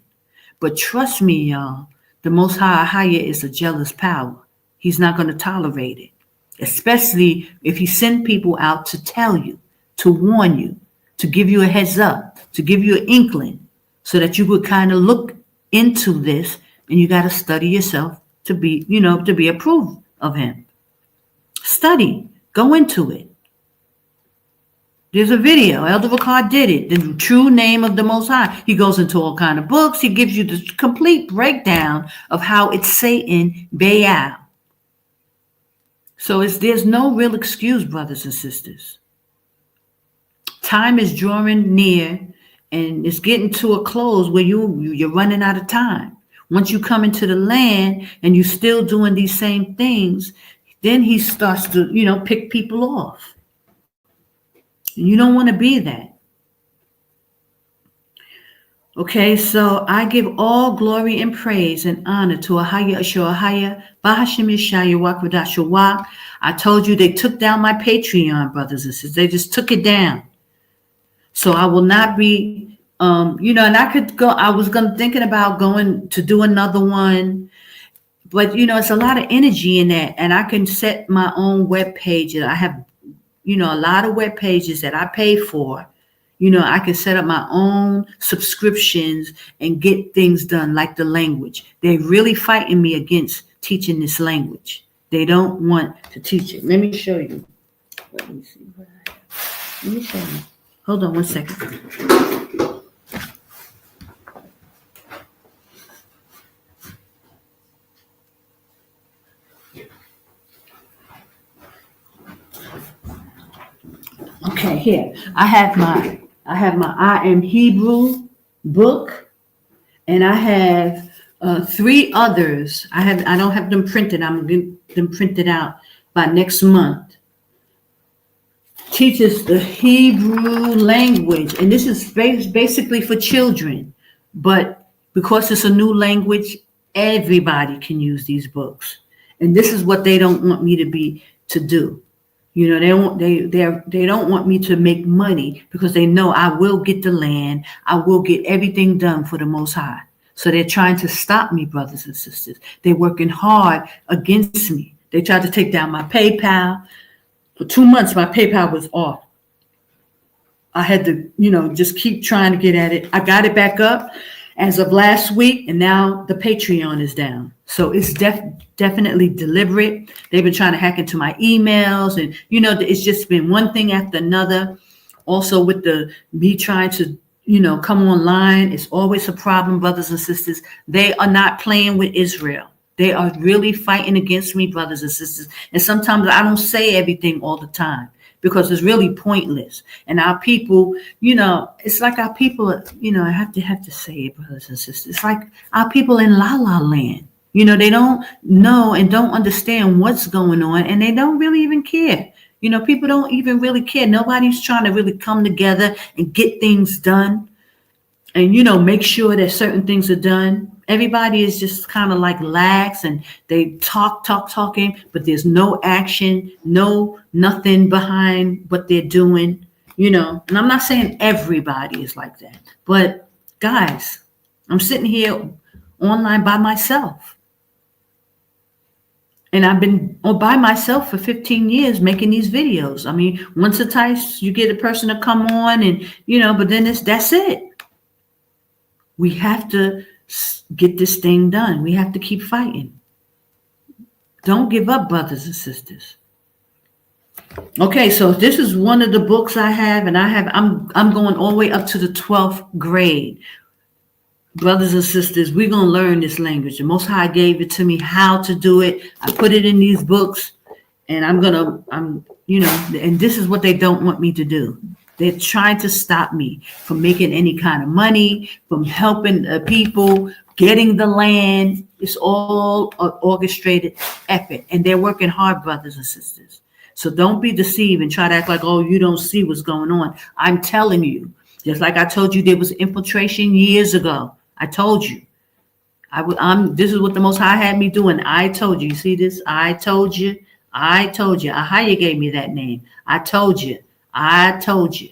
But trust me, y'all, the Most High Ahayah is a jealous power. He's not going to tolerate it, especially if he send people out to tell you, to warn you, to give you a heads up, to give you an inkling, so that you would kind of look into this. And you got to study yourself to be approved of him. Study. Go into it. There's a video. Elder Ricard did it. The true name of the Most High. He goes into all kind of books. He gives you the complete breakdown of how it's Satan, Baal. So there's no real excuse, brothers and sisters. Time is drawing near, and it's getting to a close where you're running out of time. Once you come into the land and you're still doing these same things, then he starts to, pick people off. And you don't want to be that. Okay, so I give all glory and praise and honor to Ahayah, Bahashim Yashaya, Qadash. I told you they took down my Patreon, brothers and sisters. They just took it down. So I will not be... and I could go, I was thinking about going to do another one, but it's a lot of energy in that, and I can set my own web page. I have, a lot of web pages that I pay for. I can set up my own subscriptions and get things done, like the language. They're really fighting me against teaching this language. They don't want to teach it. Let me show you. Let me see what I have. Let me show you. Hold on one second. Okay, here I have my I Am Hebrew book, and I have 3 others. I don't have them printed. I'm going to get them printed out by next month. Teaches the Hebrew language, and this is basically for children, but because it's a new language, everybody can use these books. And this is what they don't want me to do. They don't want me to make money, because they know I will get the land. I will get everything done for the Most High. So they're trying to stop me, brothers and sisters. They're working hard against me. They tried to take down my PayPal. For 2 months, my PayPal was off. I had to, just keep trying to get at it. I got it back up as of last week, and now the Patreon is down. So it's definitely deliberate. They've been trying to hack into my emails, and it's just been one thing after another. Also with me trying to come online, it's always a problem, brothers and sisters. They are not playing with Israel. They are really fighting against me, brothers and sisters. And sometimes I don't say everything all the time, because it's really pointless. And our people, it's like our people, I have to say it, brothers and sisters. It's like our people in La La Land. They don't know and don't understand what's going on, and they don't really even care. People don't even really care. Nobody's trying to really come together and get things done and, make sure that certain things are done. Everybody is just kind of like lax, and they talking, but there's no action, nothing behind what they're doing, And I'm not saying everybody is like that, but guys, I'm sitting here online by myself. And I've been by myself for 15 years making these videos. I mean, once or twice you get a person to come on and, but then that's it. We have to get this thing done. We have to keep fighting. Don't give up, brothers and sisters. Okay, so this is one of the books I have, and I'm going all the way up to the 12th grade. Brothers and sisters, we're going to learn this language. The Most High gave it to me how to do it. I put it in these books, and and this is what they don't want me to do. They're trying to stop me from making any kind of money, from helping people, getting the land. It's all an orchestrated effort, and they're working hard, brothers and sisters. So don't be deceived and try to act like, oh, you don't see what's going on. I'm telling you, just like I told you there was infiltration years ago. I told you. This is what the Most High had me doing. I told you. You see this? I told you. I told you. Ahayah gave me that name. I told you. I told you.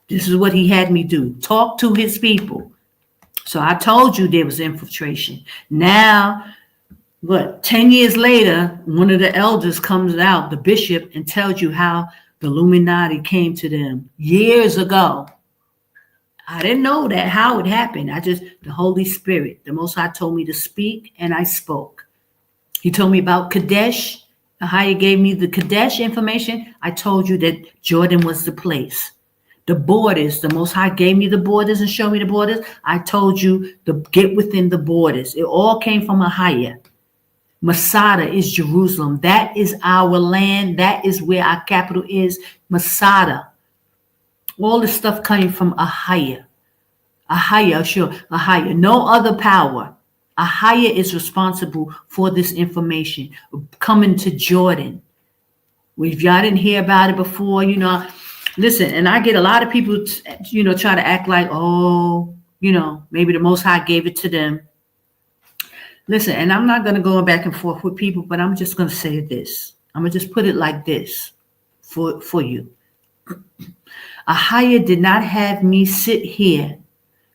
This is what he had me do. Talk to his people. So I told you there was infiltration. Now, 10 years later, one of the elders comes out, the bishop, and tells you how the Illuminati came to them years ago. I didn't know that, how it happened. The Holy Spirit, the Most High told me to speak, and I spoke. He told me about KADESH. Ahayah gave me the KADESH information. I told you that Jordan was the place. The borders, the Most High gave me the borders and showed me the borders. I told you to get within the borders. It all came from Ahayah. Masada is Jerusalem. That is our land. That is where our capital is, Masada. All this stuff coming from Ahayah. Ahayah. No other power. Ahayah is responsible for this information coming to Jordan. If y'all didn't hear about it before, listen, and I get a lot of people, try to act like, oh, maybe the Most High gave it to them. Listen, and I'm not going to go back and forth with people, but I'm just going to say this. I'm going to just put it like this for you. Ahayah did not have me sit here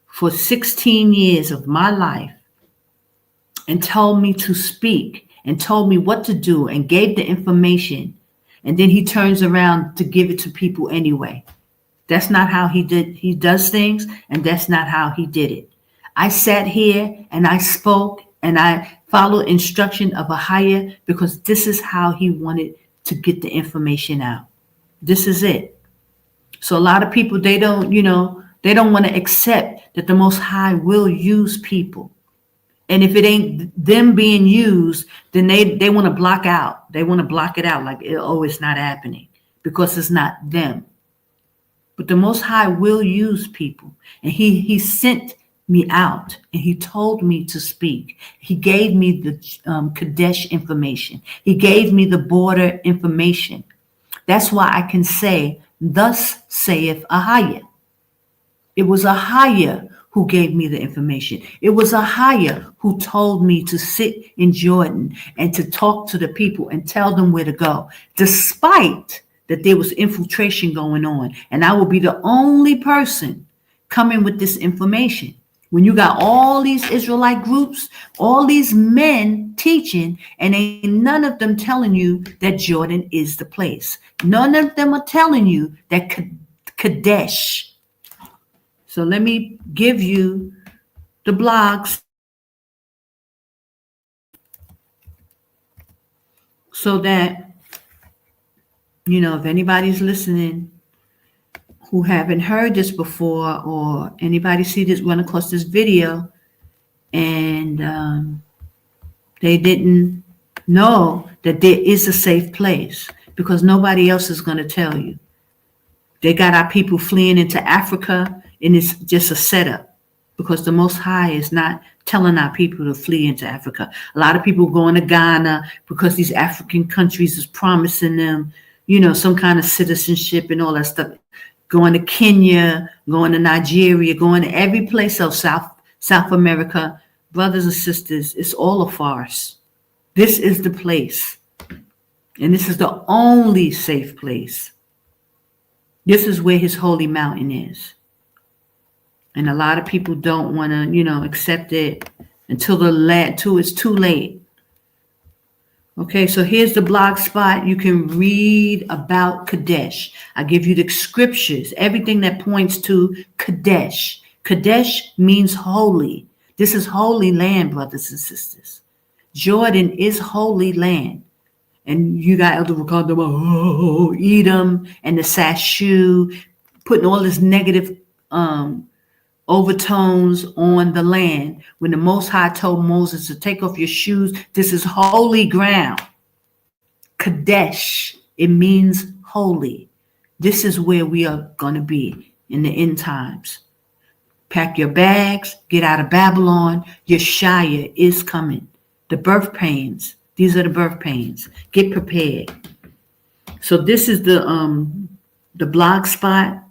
for 16 years of my life and told me to speak and told me what to do and gave the information. And then he turns around to give it to people anyway. That's not how he does things, and that's not how he did it. I sat here and I spoke and I followed instruction of Ahayah because this is how he wanted to get the information out. This is it. So a lot of people, they don't want to accept that the Most High will use people. And if it ain't them being used, then they want to block out. They want to block it out like, it's not happening because it's not them. But the Most High will use people. And he sent me out and he told me to speak. He gave me the KADESH information. He gave me the border information. That's why I can say, thus saith Ahayah. It was Ahayah who gave me the information. It was Ahayah who told me to sit in Jordan and to talk to the people and tell them where to go, despite that there was infiltration going on. And I will be the only person coming with this information. When you got all these Israelite groups, all these men teaching, and ain't none of them telling you that Jordan is the place. None of them are telling you that KADESH. So let me give you the blogs so that, if anybody's listening who haven't heard this before, or anybody run across this video and they didn't know that there is a safe place, because nobody else is going to tell you. They got our people fleeing into Africa, and it's just a setup because the Most High is not telling our people to flee into Africa. A lot of people going to Ghana because these African countries is promising them, some kind of citizenship and all that stuff. Going to Kenya, going to Nigeria, going to every place else, South America. Brothers and sisters, it's all a farce. This is the place. And this is the only safe place. This is where his holy mountain is. And a lot of people don't want to, accept it until it's too late. Okay, so here's the blog spot. You can read about KADESH. I give you the scriptures, everything that points to KADESH. KADESH means holy. This is holy land, brothers and sisters. Jordan is holy land. And you got Elder Wakanda, Edom, and the Sashu, putting all this negative overtones on the land. When the Most High told Moses to take off your shoes, this is holy ground. KADESH, it means holy. This is where we are going to be in the end times. Pack your bags, get out of Babylon. Yashaya is coming. The birth pains. These are the birth pains. Get prepared. So this is the blog spot.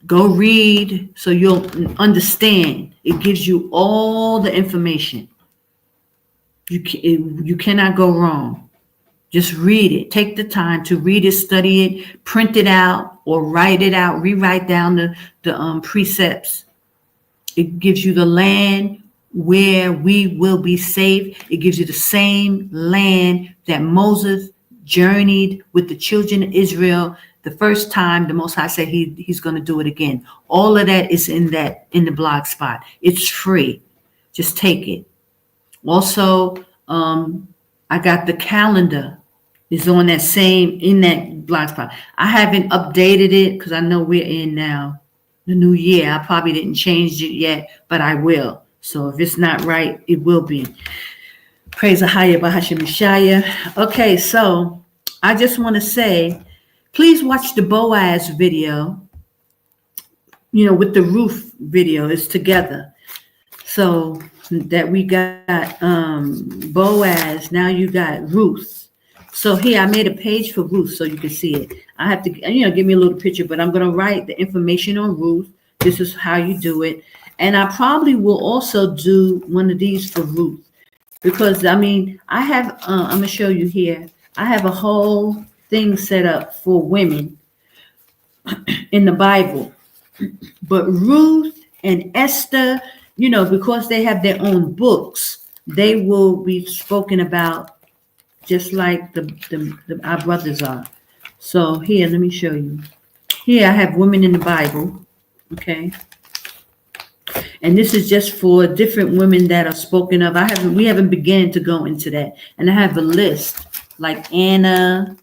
Go read so you'll understand. It gives you all the information. You cannot go wrong. Just read it. Take the time to read it, study it, print it out, or write it out. Rewrite down the precepts. It gives you the land where we will be safe. It gives you the same land that Moses journeyed with the children of Israel the first time. The Most High said he's going to do it again. All of that is in the blog spot. It's free. Just take it. Also, I got the calendar. Is on in that blog spot. I haven't updated it because I know we're in now the new year. I probably didn't change it yet, but I will. So if it's not right, it will be. Praise Ahayah'S. Okay, so I just want to say, please watch the Boaz video. With the Ruth video, it's together. So that we got Boaz. Now you got Ruth. So here I made a page for Ruth so you can see it. I have to, give me a little picture, but I'm going to write the information on Ruth. This is how you do it. And I probably will also do one of these for Ruth because I have, I'm going to show you here. I have a whole thing set up for women in the Bible, but Ruth and Esther, because they have their own books, they will be spoken about just like our brothers are. So here, let me show you. Here I have women in the Bible, okay? And this is just for different women that are spoken of. We haven't begun to go into that. And I have a list like Anna,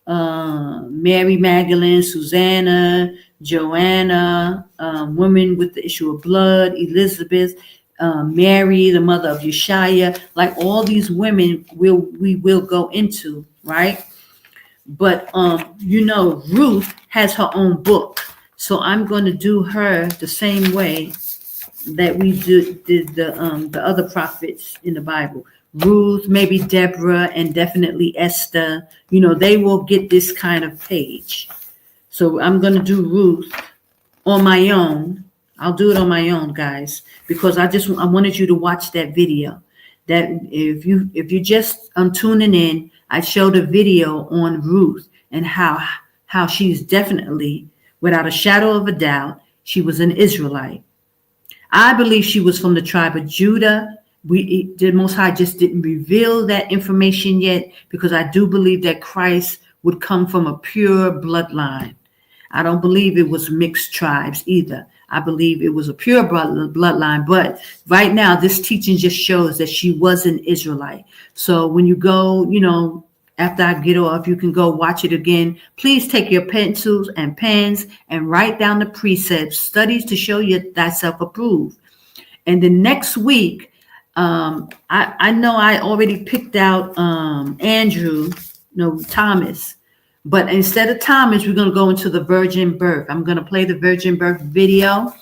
Mary Magdalene, Susanna, Joanna, women with the issue of blood, Elizabeth, Mary, the mother of Yashaya, like all these women we will go into, right? But Ruth has her own book, so I'm going to do her the same way that we did the other prophets in the Bible. Ruth, maybe Deborah, and definitely Esther. They will get this kind of page. So I'm going to do Ruth on my own. I'll do it on my own, guys, because I wanted you to watch that video. That if you just tuning in, I showed a video on Ruth and how she's definitely, without a shadow of a doubt, she was an Israelite. I believe she was from the tribe of Judah. The Most High just didn't reveal that information yet because I do believe that Christ would come from a pure bloodline. I don't believe it was mixed tribes either. I believe it was a pure bloodline, but right now this teaching just shows that she was an Israelite. So when you go, after I get off, you can go watch it again. Please take your pencils and pens and write down the precepts, studies to show you thyself approved. And then next week, I know I already picked out Thomas. But instead of Thomas, we're going to go into the virgin birth. I'm going to play the virgin birth video.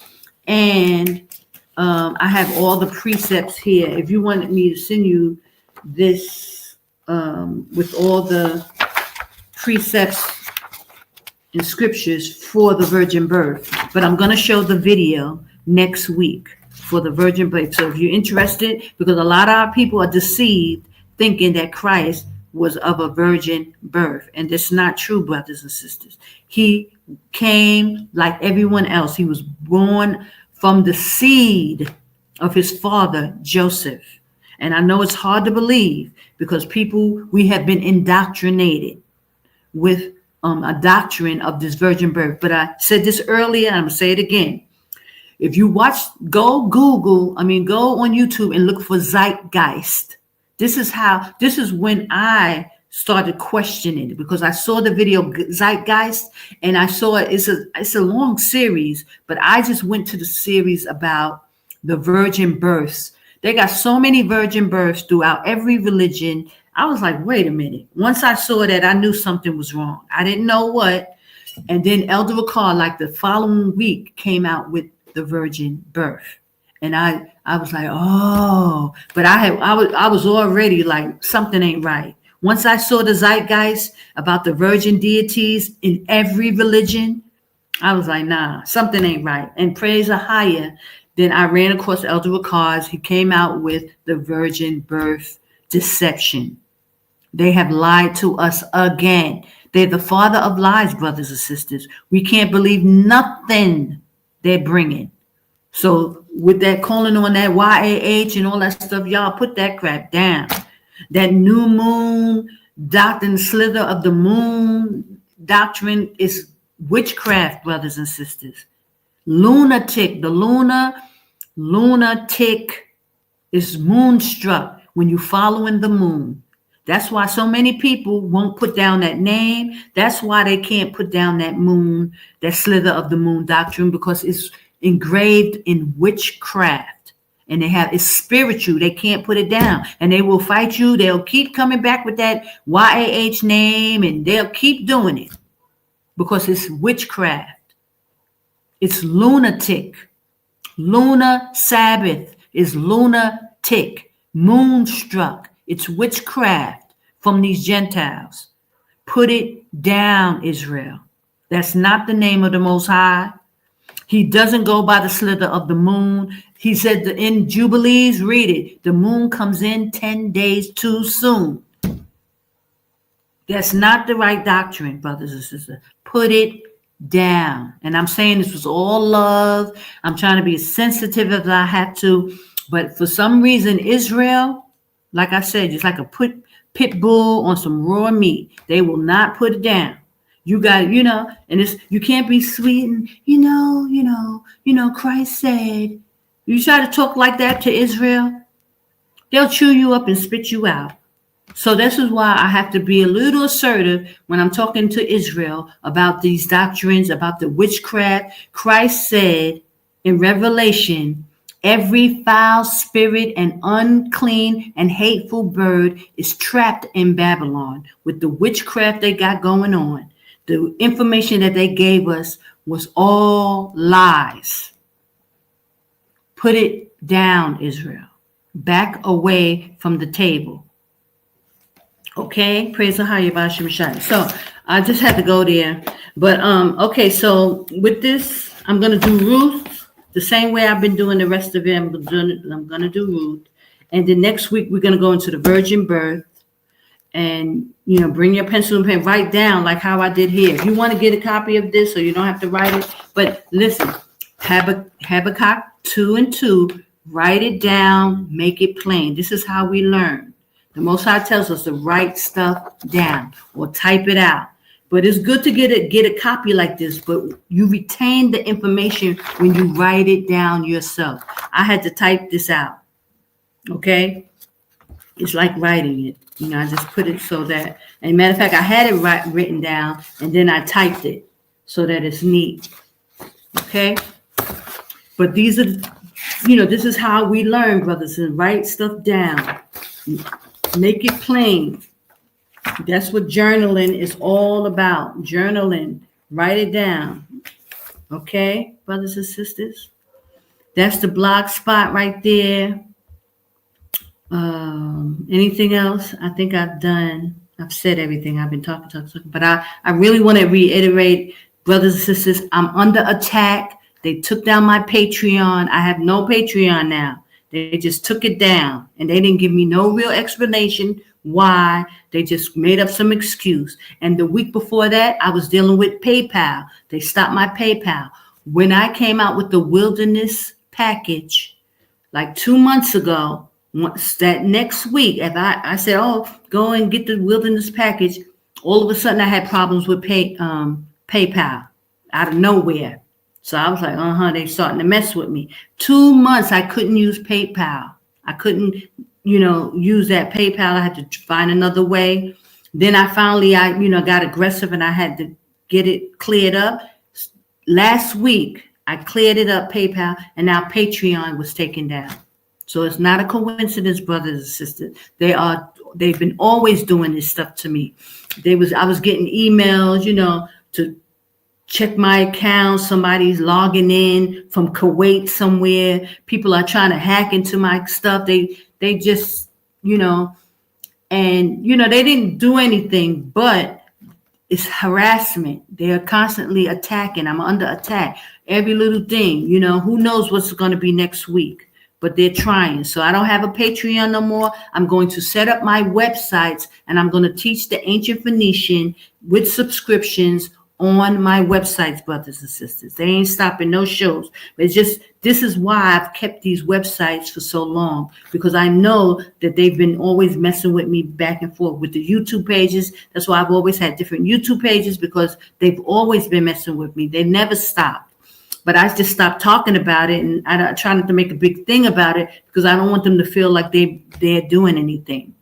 And I have all the precepts here. If you wanted me to send you this with all the precepts and scriptures for the virgin birth. But I'm going to show the video next week for the virgin birth. So if you're interested, because a lot of our people are deceived thinking that Christ was of a virgin birth. And that's not true, brothers and sisters. He came like everyone else. He was born from the seed of his father, Joseph. And I know it's hard to believe because we have been indoctrinated with a doctrine of this virgin birth. But I said this earlier, and I'm going to say it again. If you watch, go on YouTube and look for zeitgeist. This is when I started questioning it, because I saw the video Zeitgeist, and I saw it's a long series, but I just went to the series about the virgin births. They got so many virgin births throughout every religion. I was like, wait a minute. Once I saw that, I knew something was wrong. I didn't know what. And then Elder Ricard, like the following week, came out with the virgin birth. And I was like, oh, but I was already like, something ain't right. Once I saw the zeitgeist about the virgin deities in every religion, I was like, nah, something ain't right. And praise Ahayah. Then I ran across Elder Ricard. He came out with the virgin birth deception. They have lied to us again. They're the father of lies, brothers and sisters. We can't believe nothing they're bringing. So with that calling on that YAH and all that stuff, y'all put that crap down. That new moon doctrine, slither of the moon doctrine is witchcraft, brothers and sisters. Lunatic, the lunatic is moonstruck when you following the moon. That's why so many people won't put down that name. That's why they can't put down that moon, that slither of the moon doctrine, because it's engraved in witchcraft. And it's spiritual. They can't put it down. And they will fight you. They'll keep coming back with that YAH name, and they'll keep doing it because it's witchcraft. It's lunatic. Lunar Sabbath is lunatic. Moonstruck. It's witchcraft from these Gentiles. Put it down, Israel. That's not the name of the Most High. He doesn't go by the slither of the moon. He said that in Jubilees, read it, the moon comes in 10 days too soon. That's not the right doctrine, brothers and sisters. Put it down. And I'm saying this was all love. I'm trying to be as sensitive as I have to. But for some reason, Israel, like I said, just like a pit bull on some raw meat, they will not put it down. You got, and you can't be sweet and, Christ said, you try to talk like that to Israel, they'll chew you up and spit you out. So this is why I have to be a little assertive when I'm talking to Israel about these doctrines, about the witchcraft. Christ said in Revelation, every foul spirit and unclean and hateful bird is trapped in Babylon with the witchcraft they got going on. The information that they gave us was all lies. Put it down, Israel. Back away from the table. Okay? Praise Ahayah'S. So I just had to go there. But, okay, so with this, I'm going to do Ruth the same way I've been doing the rest of it. I'm going to do Ruth. And then next week, we're going to go into the virgin birth. And, bring your pencil and pen, write down like how I did here. If you want to get a copy of this so you don't have to write it. But listen, Habakkuk 2 and 2, write it down, make it plain. This is how we learn. The Most High tells us to write stuff down or type it out. But it's good to get a copy like this, but you retain the information when you write it down yourself. I had to type this out. Okay? It's like writing it. I just put it so that, and matter of fact, I had it written down and then I typed it so that it's neat. Okay? But these are, this is how we learn, brothers, and write stuff down. Make it plain. That's what journaling is all about. Journaling. Write it down. Okay, brothers and sisters? That's the blog spot right there. Anything else? I think I've said everything. I've been talking, but I really want to reiterate, brothers and sisters, I'm under attack. They took down my Patreon. I have no Patreon now. They just took it down and they didn't give me no real explanation why. They just made up some excuse. And the week before that, I was dealing with PayPal. They stopped my PayPal. When I came out with the wilderness package, like 2 months ago, once that next week, if I said, go and get the wilderness package, all of a sudden I had problems with PayPal out of nowhere. So I was like, they starting to mess with me. 2 months I couldn't use PayPal. I couldn't, use that PayPal. I had to find another way. Then I finally, got aggressive and I had to get it cleared up. Last week, I cleared it up, PayPal, and now Patreon was taken down. So it's not a coincidence, brothers and sisters. They've been always doing this stuff to me. I was getting emails, to check my account. Somebody's logging in from Kuwait somewhere. People are trying to hack into my stuff. They just, and they didn't do anything, but it's harassment. They're constantly attacking. I'm under attack. Every little thing, who knows what's going to be next week, but they're trying. So I don't have a Patreon no more. I'm going to set up my websites and I'm going to teach the ancient Phoenician with subscriptions on my websites, brothers and sisters. They ain't stopping no shows. But it's just, this is why I've kept these websites for so long, because I know that they've been always messing with me back and forth with the YouTube pages. That's why I've always had different YouTube pages, because they've always been messing with me. They never stopped. But I just stopped talking about it, and I try not to make a big thing about it, because I don't want them to feel like they're doing anything,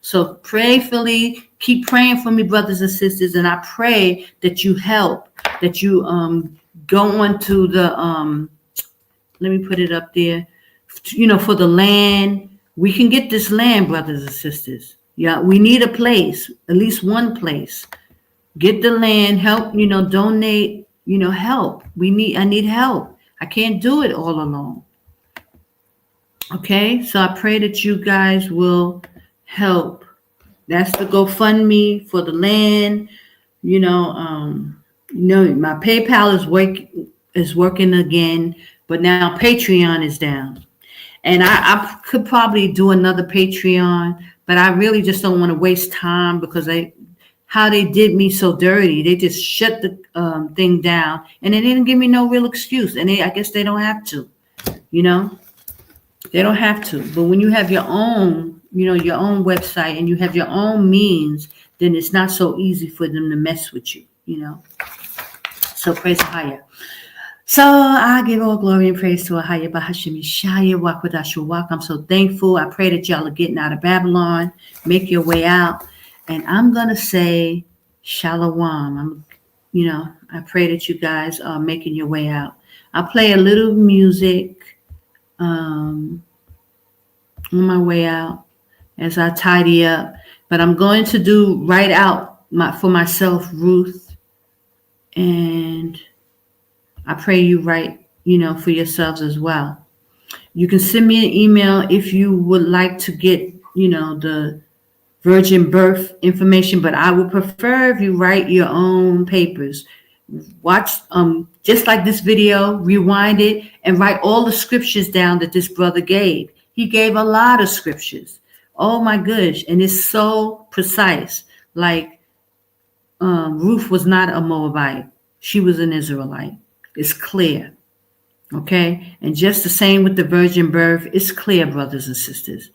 So prayerfully, keep praying for me, brothers and sisters, and I pray that you help, that you go on to the let me put it up there, for the land. We can get this land, brothers and sisters. Yeah, we need a place, at least one place. Get the land, help, donate. Help. I need help. I can't do it all alone. Okay, so I pray that you guys will help. That's the GoFundMe for the land. My PayPal is working again, but now Patreon is down. And I could probably do another Patreon, but I really just don't want to waste time, because how they did me so dirty. They just shut the thing down, and they didn't give me no real excuse. And I guess they don't have to, they don't have to. But when you have your own, your own website, and you have your own means, then it's not so easy for them to mess with you, So praise Ahayah. So I give all glory and praise to Ahayah Bahashim Yashaya Qadash Rawach. I'm so thankful. I pray that y'all are getting out of Babylon, make your way out. And I'm going to say shalom. I pray that you guys are making your way out. I'll play a little music on my way out as I tidy up. But I'm going to write out for myself, Ruth. And I pray you write, for yourselves as well. You can send me an email if you would like to get, the virgin birth information, but I would prefer if you write your own papers. Watch, just like this video, rewind it and write all the scriptures down that this brother gave. He gave a lot of scriptures. Oh my gosh. And it's so precise. Like, Ruth was not a Moabite. She was an Israelite. It's clear. Okay. And just the same with the virgin birth. It's clear, brothers and sisters.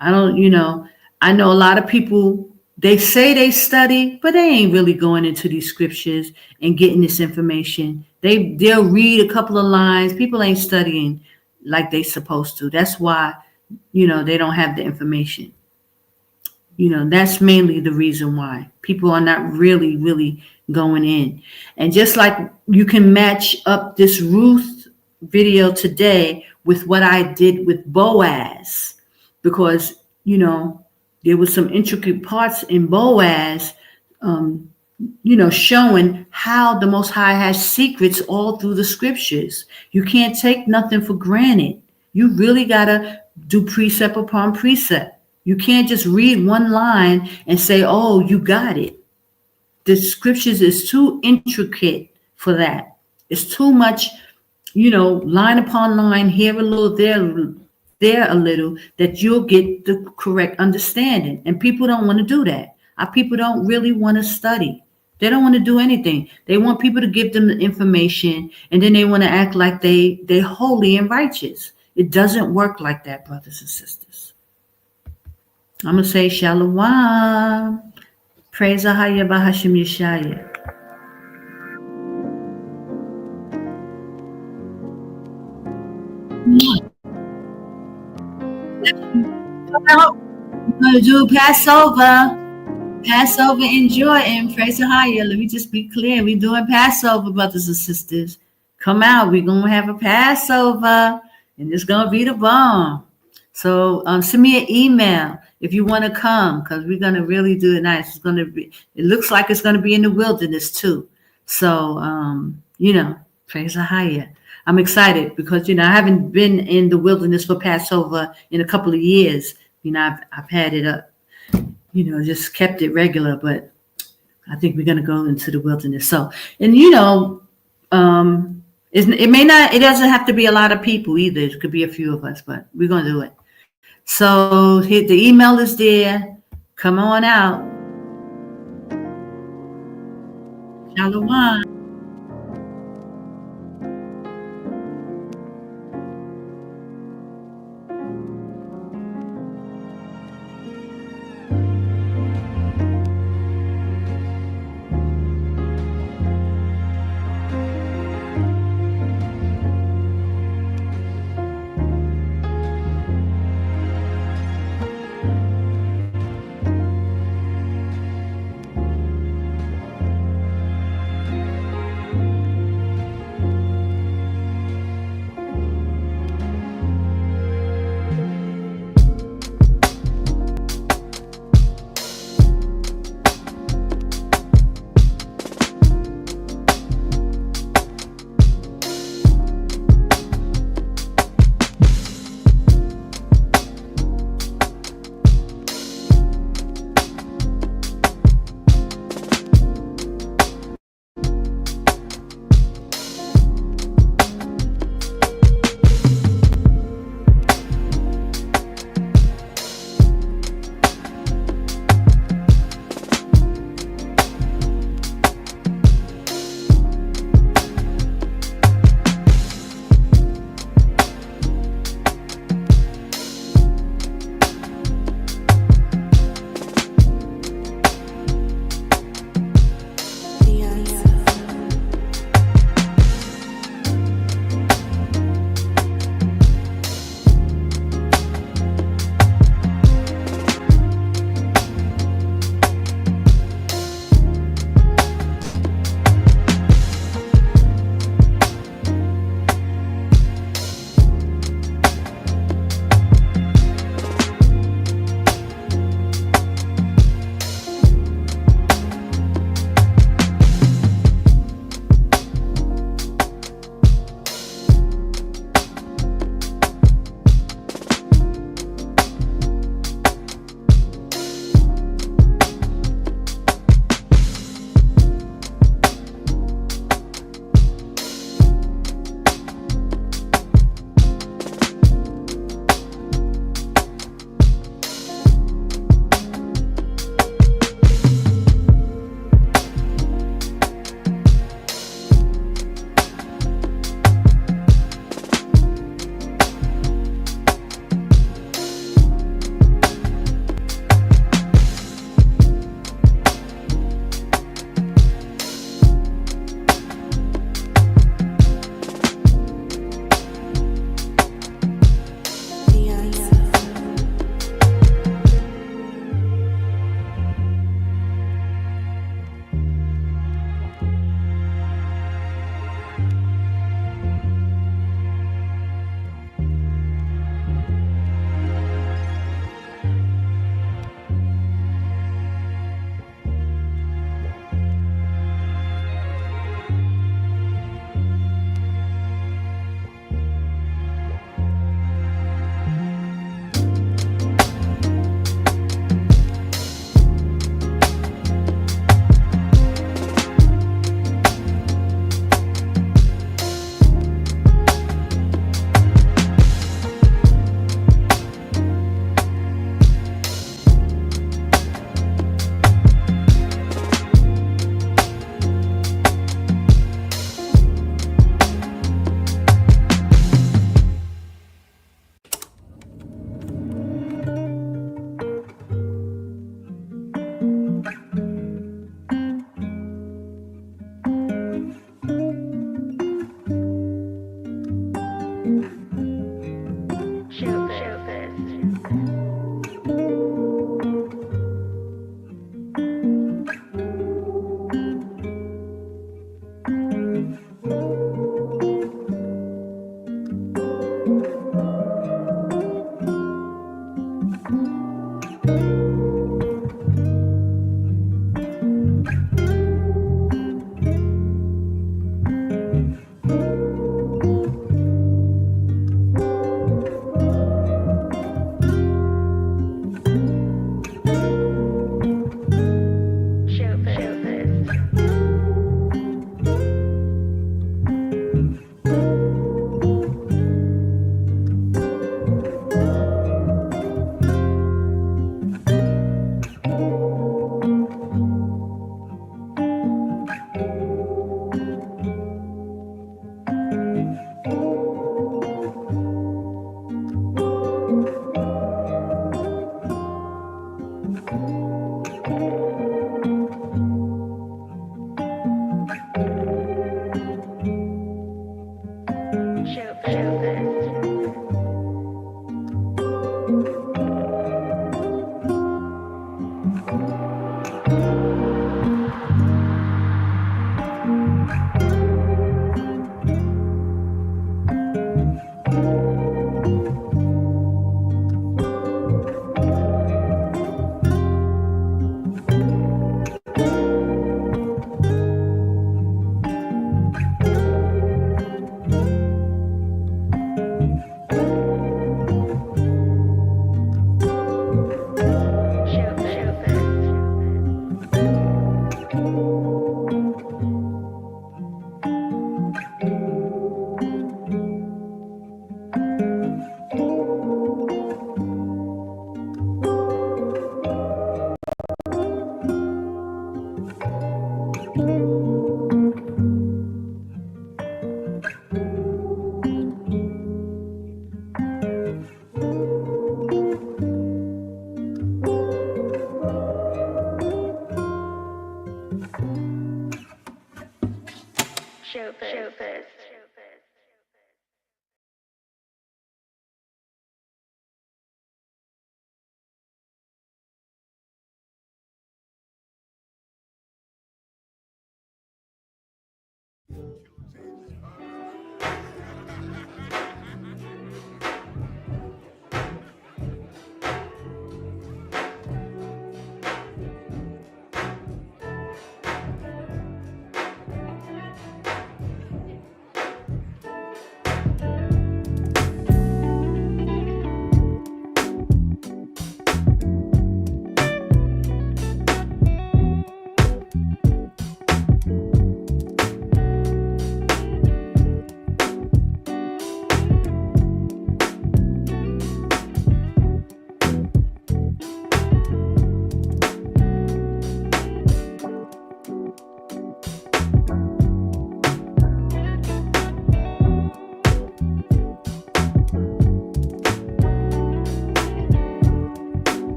I know a lot of people, they say they study, but they ain't really going into these scriptures and getting this information. They'll read a couple of lines. People ain't studying like they supposed to. That's why, they don't have the information. That's mainly the reason why people are not really, really going in. And just like you can match up this Ruth video today with what I did with Boaz, because there was some intricate parts in Boaz, showing how the Most High has secrets all through the scriptures. You can't take nothing for granted. You really got to do precept upon precept. You can't just read one line and say, oh, you got it. The scriptures is too intricate for that. It's too much, line upon line, here a little, there a little, that you'll get the correct understanding. And people don't want to do that. Our people don't really want to study. They don't want to do anything. They want people to give them the information, and then they want to act like they're holy and righteous. It doesn't work like that, brothers and sisters. I'm going to say shalom. Praise Ahayah Bahashim Yashaya. going to do Passover in Jordan. Praise Ahayah. Let me just be clear. We're doing Passover, brothers and sisters. Come out. We're going to have a Passover, and it's going to be the bomb. So send me an email if you want to come, because we're going to really do it nice. It's going to be. It looks like it's going to be in the wilderness too. So praise Ahayah. I'm excited because I haven't been in the wilderness for Passover in a couple of years. I've had it up. Just kept it regular, but I think we're going to go into the wilderness. So, and it doesn't have to be a lot of people either. It could be a few of us, but we're going to do it. So the email is there. Come on out. Shalom.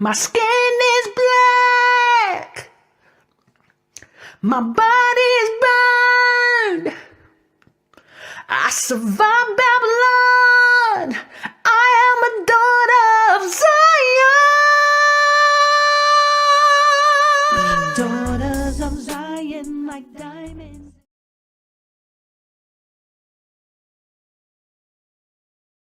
My skin is black. My body is burned. I survived Babylon. I am a daughter of Zion. Daughters of Zion like diamonds.